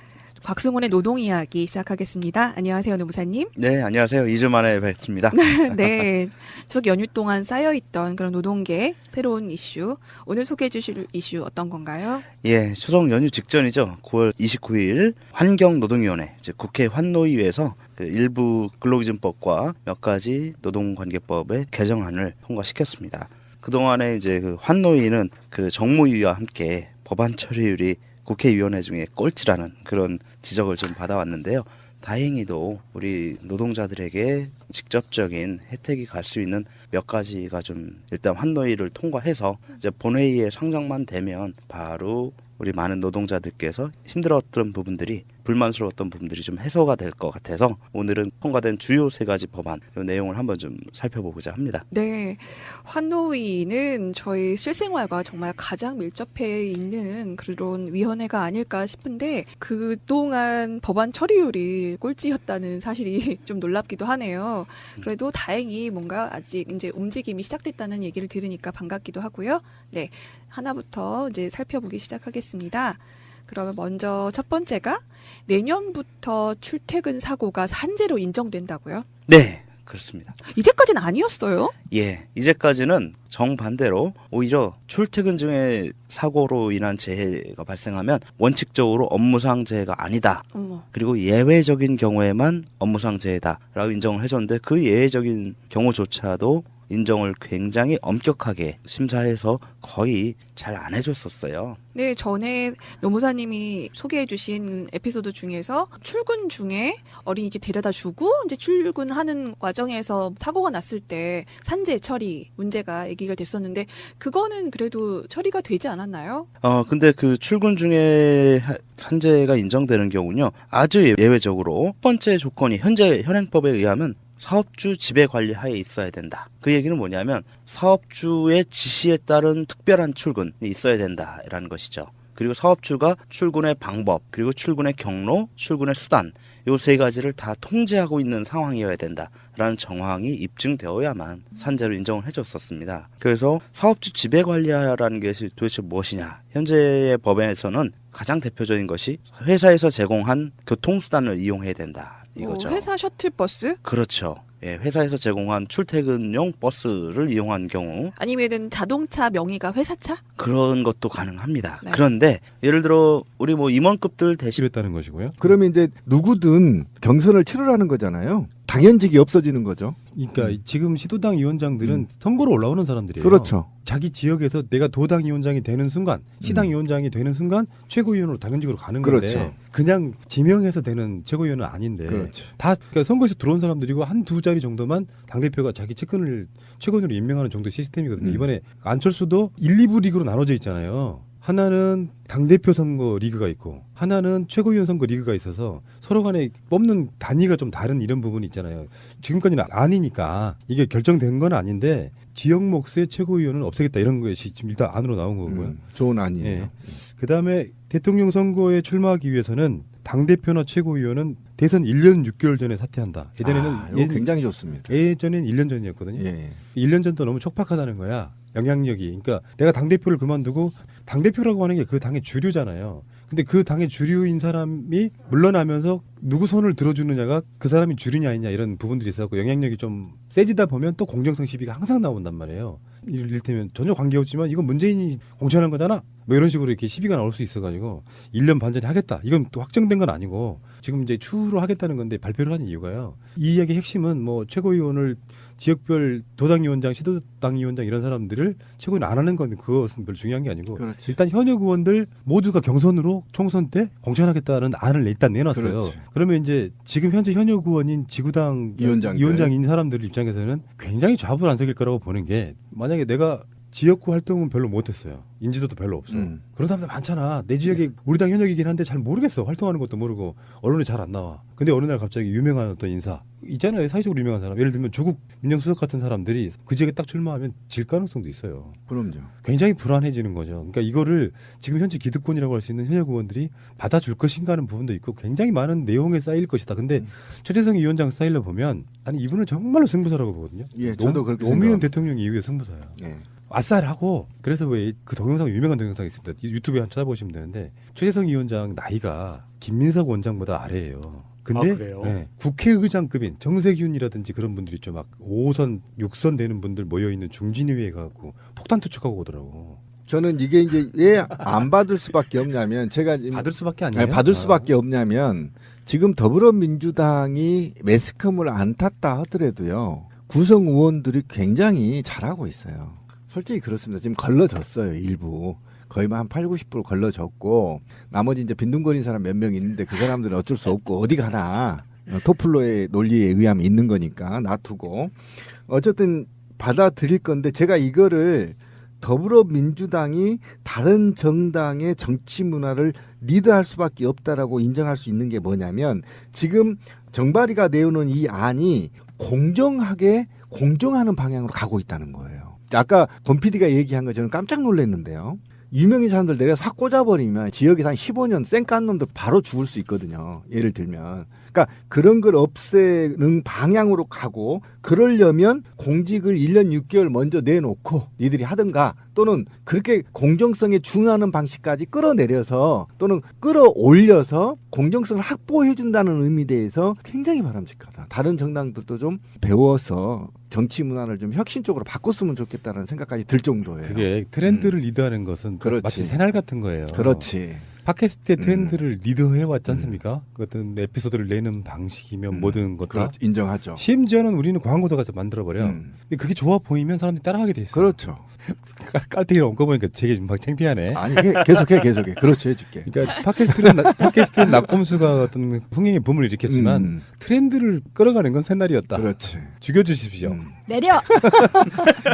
곽승훈의 노동 이야기 시작하겠습니다. 안녕하세요, 노무사님. 네, 안녕하세요. 2주 만에 뵙습니다. 네, 추석 연휴 동안 쌓여있던 그런 노동계 새로운 이슈, 오늘 소개해 주실 이슈 어떤 건가요? 예, 추석 연휴 직전이죠. 9월 29일 환경노동위원회, 즉 국회 환노위에서 그 일부 근로기준법과 몇 가지 노동관계법의 개정안을 통과시켰습니다. 그동안에 이제 그 환노위는 그 정무위와 함께 법안 처리율이 국회의원회 중에 꼴찌라는 그런 지적을 좀 받아왔는데요. 다행히도 우리 노동자들에게 직접적인 혜택이 갈 수 있는 몇 가지가 좀 일단 환노위를 통과해서 이제 본회의에 상정만 되면 바로 우리 많은 노동자들께서 힘들었던 부분들이 불만스러웠던 부분들이 좀 해소가 될 것 같아서 오늘은 통과된 주요 3가지 법안 이 내용을 한번 좀 살펴보고자 합니다. 네, 환노위는 저희 실생활과 정말 가장 밀접해 있는 그런 위원회가 아닐까 싶은데 그동안 법안 처리율이 꼴찌였다는 사실이 좀 놀랍기도 하네요. 그래도 다행히 뭔가 아직 이제 움직임이 시작됐다는 얘기를 들으니까 반갑기도 하고요. 네, 하나부터 이제 살펴보기 시작하겠습니다. 그러면 먼저 첫 번째가 내년부터 출퇴근 사고가 산재로 인정된다고요? 네, 그렇습니다. 이제까지는 아니었어요? 예, 이제까지는 정반대로 오히려 출퇴근 중에 사고로 인한 재해가 발생하면 원칙적으로 업무상 재해가 아니다. 그리고 예외적인 경우에만 업무상 재해다라고 인정을 해줬는데 그 예외적인 경우조차도 인정을 굉장히 엄격하게 심사해서 거의 잘 안 해줬었어요. 네, 전에 노무사님이 소개해 주신 에피소드 중에서 출근 중에 어린이집 데려다 주고 이제 출근하는 과정에서 사고가 났을 때 산재 처리 문제가 얘기가 됐었는데 그거는 그래도 처리가 되지 않았나요? 근데 그 출근 중에 산재가 인정되는 경우는요. 아주 예외적으로 첫 번째 조건이 현재 현행법에 의하면 사업주 지배 관리 하에 있어야 된다. 그 얘기는 뭐냐면 사업주의 지시에 따른 특별한 출근이 있어야 된다라는 것이죠. 그리고 사업주가 출근의 방법, 그리고 출근의 경로, 출근의 수단 요 세 가지를 다 통제하고 있는 상황이어야 된다라는 정황이 입증되어야만 산재로 인정을 해줬었습니다. 그래서 사업주 지배 관리하라는 것이 도대체 무엇이냐. 현재의 법에서는 가장 대표적인 것이 회사에서 제공한 교통수단을 이용해야 된다. 이거죠. 회사 셔틀버스? 그렇죠. 예, 회사에서 제공한 출퇴근용 버스를 이용한 경우 아니면은 자동차 명의가 회사차? 그런 것도 가능합니다. 네. 그런데 예를 들어 우리 뭐 임원급들 대신했다는 것이고요. 그러면 이제 누구든 경선을 치르라는 거잖아요. 당연직이 없어지는 거죠. 그러니까 지금 시도당 위원장들은 선거로 올라오는 사람들이에요. 그렇죠. 자기 지역에서 내가 도당 위원장이 되는 순간, 시당 위원장이 되는 순간 최고위원으로 당연직으로 가는 건데 그렇죠. 그냥 지명해서 되는 최고위원은 아닌데 그렇죠. 다 그러니까 선거에서 들어온 사람들이고 한두 자리 정도만 당대표가 자기 측근을 최고위원으로 임명하는 정도 시스템이거든요. 이번에 안철수도 1, 2부 리그로 나눠져 있잖아요. 하나는 당대표 선거 리그가 있고 하나는 최고위원 선거 리그가 있어서 서로 간에 뽑는 단위가 좀 다른 이런 부분이 있잖아요. 지금까지는 아니니까 이게 결정된 건 아닌데 지역 몫의 최고위원은 없애겠다 이런 것이 지금 일단 안으로 나온 거고요. 좋은 안이에요. 예. 그다음에 대통령 선거에 출마하기 위해서는 당대표나 최고위원은 대선 1년 6개월 전에 사퇴한다. 예전에는 이거 굉장히 좋습니다. 예전엔 1년 전이었거든요. 예. 1년 전도 너무 촉박하다는 거야. 영향력이. 그러니까 내가 당대표를 그만두고 당대표라고 하는 게 그 당의 주류잖아요. 근데 그 당의 주류인 사람이 물러나면서 누구 손을 들어주느냐가 그 사람이 주류냐 아니냐 이런 부분들이 있어서 영향력이 좀 세지다 보면 또 공정성 시비가 항상 나온단 말이에요. 이를테면 전혀 관계없지만 이건 문재인이 공천한 거잖아. 뭐 이런 식으로 이렇게 시비가 나올 수 있어가지고 1년 반 전에 하겠다. 이건 또 확정된 건 아니고 지금 이제 추후로 하겠다는 건데 발표를 한 이유가요. 이 이야기의 핵심은 뭐 최고위원을 지역별 도당위원장, 시도당위원장 이런 사람들을 최고위원 안 하는 건 그것은 별 중요한 게 아니고 그렇지. 일단 현역 의원들 모두가 경선으로 총선 때 공천하겠다는 안을 일단 내놨어요. 그렇지. 그러면 이제 지금 현재 현역 의원인 지구당 위원장인 사람들 입장에서는 굉장히 좌불안석일 거라고 보는 게 만약에 내가 지역구 활동은 별로 못했어요. 인지도도 별로 없어. 그런 사람들 많잖아. 내 지역에 우리 당 현역이긴 한데 잘 모르겠어. 활동하는 것도 모르고 언론에 잘 안 나와. 근데 어느 날 갑자기 유명한 어떤 인사 있잖아요. 사회적으로 유명한 사람. 예를 들면 조국 민정수석 같은 사람들이 그 지역에 딱 출마하면 질 가능성도 있어요. 그럼요. 굉장히 불안해지는 거죠. 그러니까 이거를 지금 현재 기득권이라고 할 수 있는 현역 의원들이 받아줄 것인가 하는 부분도 있고 굉장히 많은 내용에 쌓일 것이다. 근데 최재성 위원장 스타일로 보면 아니 이분은 정말로 승부사라고 보거든요. 예, 저도 그렇게 노무현 대통령 이후에 승부사예요. 예. 아싸라고 그래서 왜 그 동영상 유명한 동영상이 있습니다. 유튜브에 한번 찾아보시면 되는데 최재성 위원장 나이가 김민석 원장보다 아래예요. 근데 그래요? 네, 국회의장급인 정세균이라든지 그런 분들이 좀 막 5선, 6선 되는 분들 모여 있는 중진위에 가고 폭탄 투척하고 오더라고. 저는 이게 이제 왜 안 받을 수밖에 없냐면 제가 받을 수밖에 아니에요. 네, 받을 수밖에 없냐면 지금 더불어민주당이 매스컴을 안 탔다 하더라도요. 구성 의원들이 굉장히 잘하고 있어요. 솔직히 그렇습니다. 지금 걸러졌어요. 일부. 거의 한 8, 90% 걸러졌고 나머지 이제 빈둥거리는 사람 몇 명 있는데 그 사람들은 어쩔 수 없고 어디 가나 토플러의 논리에 의하면 있는 거니까 놔두고 어쨌든 받아들일 건데 제가 이거를 더불어민주당이 다른 정당의 정치 문화를 리드할 수밖에 없다라고 인정할 수 있는 게 뭐냐면 지금 정발이가 내오는 이 안이 공정하게 공정하는 방향으로 가고 있다는 거예요. 아까 권 PD가 얘기한 거 저는 깜짝 놀랐는데요. 유명인 사람들 내려서 확 꽂아버리면 지역에서 한 15년 쌩깐 놈들 바로 죽을 수 있거든요. 예를 들면. 그러니까 그런 걸 없애는 방향으로 가고 그러려면 공직을 1년 6개월 먼저 내놓고 니들이 하든가 또는 그렇게 공정성에 준하는 방식까지 끌어내려서 또는 끌어올려서 공정성을 확보해준다는 의미에 대해서 굉장히 바람직하다. 다른 정당들도 좀 배워서 정치 문화를 좀 혁신적으로 바꿨으면 좋겠다는 생각까지 들 정도예요. 그게 트렌드를 리드하는 것은 그렇지. 마치 새날 같은 거예요. 그렇지. 팟캐스트의 트렌드를 리드해 왔지 않습니까? 그 어떤 에피소드를 내는 방식이면 모든 것 다 인정하죠. 심지어는 우리는 광고도 가서 만들어 버려. 근데 그게 좋아 보이면 사람들이 따라하게 돼 있어. 그렇죠. 깔때기를 얹어보니까 되게 막 창피하네. 아니 계속해. 그렇죠, 해줄게. 그러니까 팟캐스트는 낙곰수가 어떤 흥행의 붐을 일으켰지만 트렌드를 끌어가는 건 새날이었다. 그렇지. 죽여주십시오. 내려.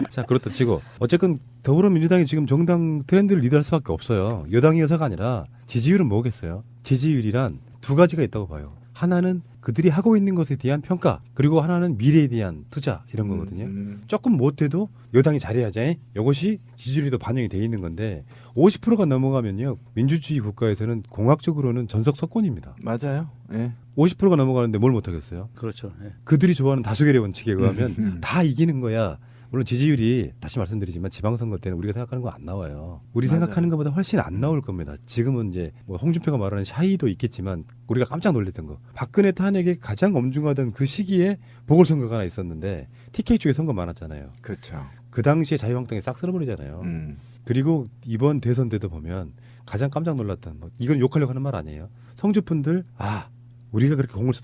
자, 그렇다 치고 어쨌든 더불어민주당이 지금 정당 트렌드를 리드할 수밖에 없어요. 여당이어서가 아니라 지지율은 뭐겠어요? 지지율이란 두 가지가 있다고 봐요. 하나는 그들이 하고 있는 것에 대한 평가, 그리고 하나는 미래에 대한 투자 이런 거거든요. 조금 못해도 여당이 잘해야지. 이것이 지지율에도 반영이 돼 있는 건데 50%가 넘어가면요. 민주주의 국가에서는 공학적으로는 전석 석권입니다. 맞아요. 예. 50%가 넘어가는데 뭘 못하겠어요? 그렇죠. 예. 그들이 좋아하는 다수결의 원칙에 의하면 다 이기는 거야. 물론 지지율이 다시 말씀드리지만 지방선거 때는 우리가 생각하는 거 안 나와요. 우리 맞아요. 생각하는 것보다 훨씬 안 나올 겁니다. 지금은 이제 뭐 홍준표가 말하는 샤이도 있겠지만 우리가 깜짝 놀랐던 거. 박근혜 탄핵에 가장 엄중하던 그 시기에 보궐선거가 하나 있었는데 TK 쪽에 선거 많았잖아요. 그렇죠. 그 당시에 자유한국당이 싹 쓸어버리잖아요. 그리고 이번 대선 때도 보면 가장 깜짝 놀랐던 이건 욕하려고 하는 말 아니에요. 성주분들 우리가 그렇게 공을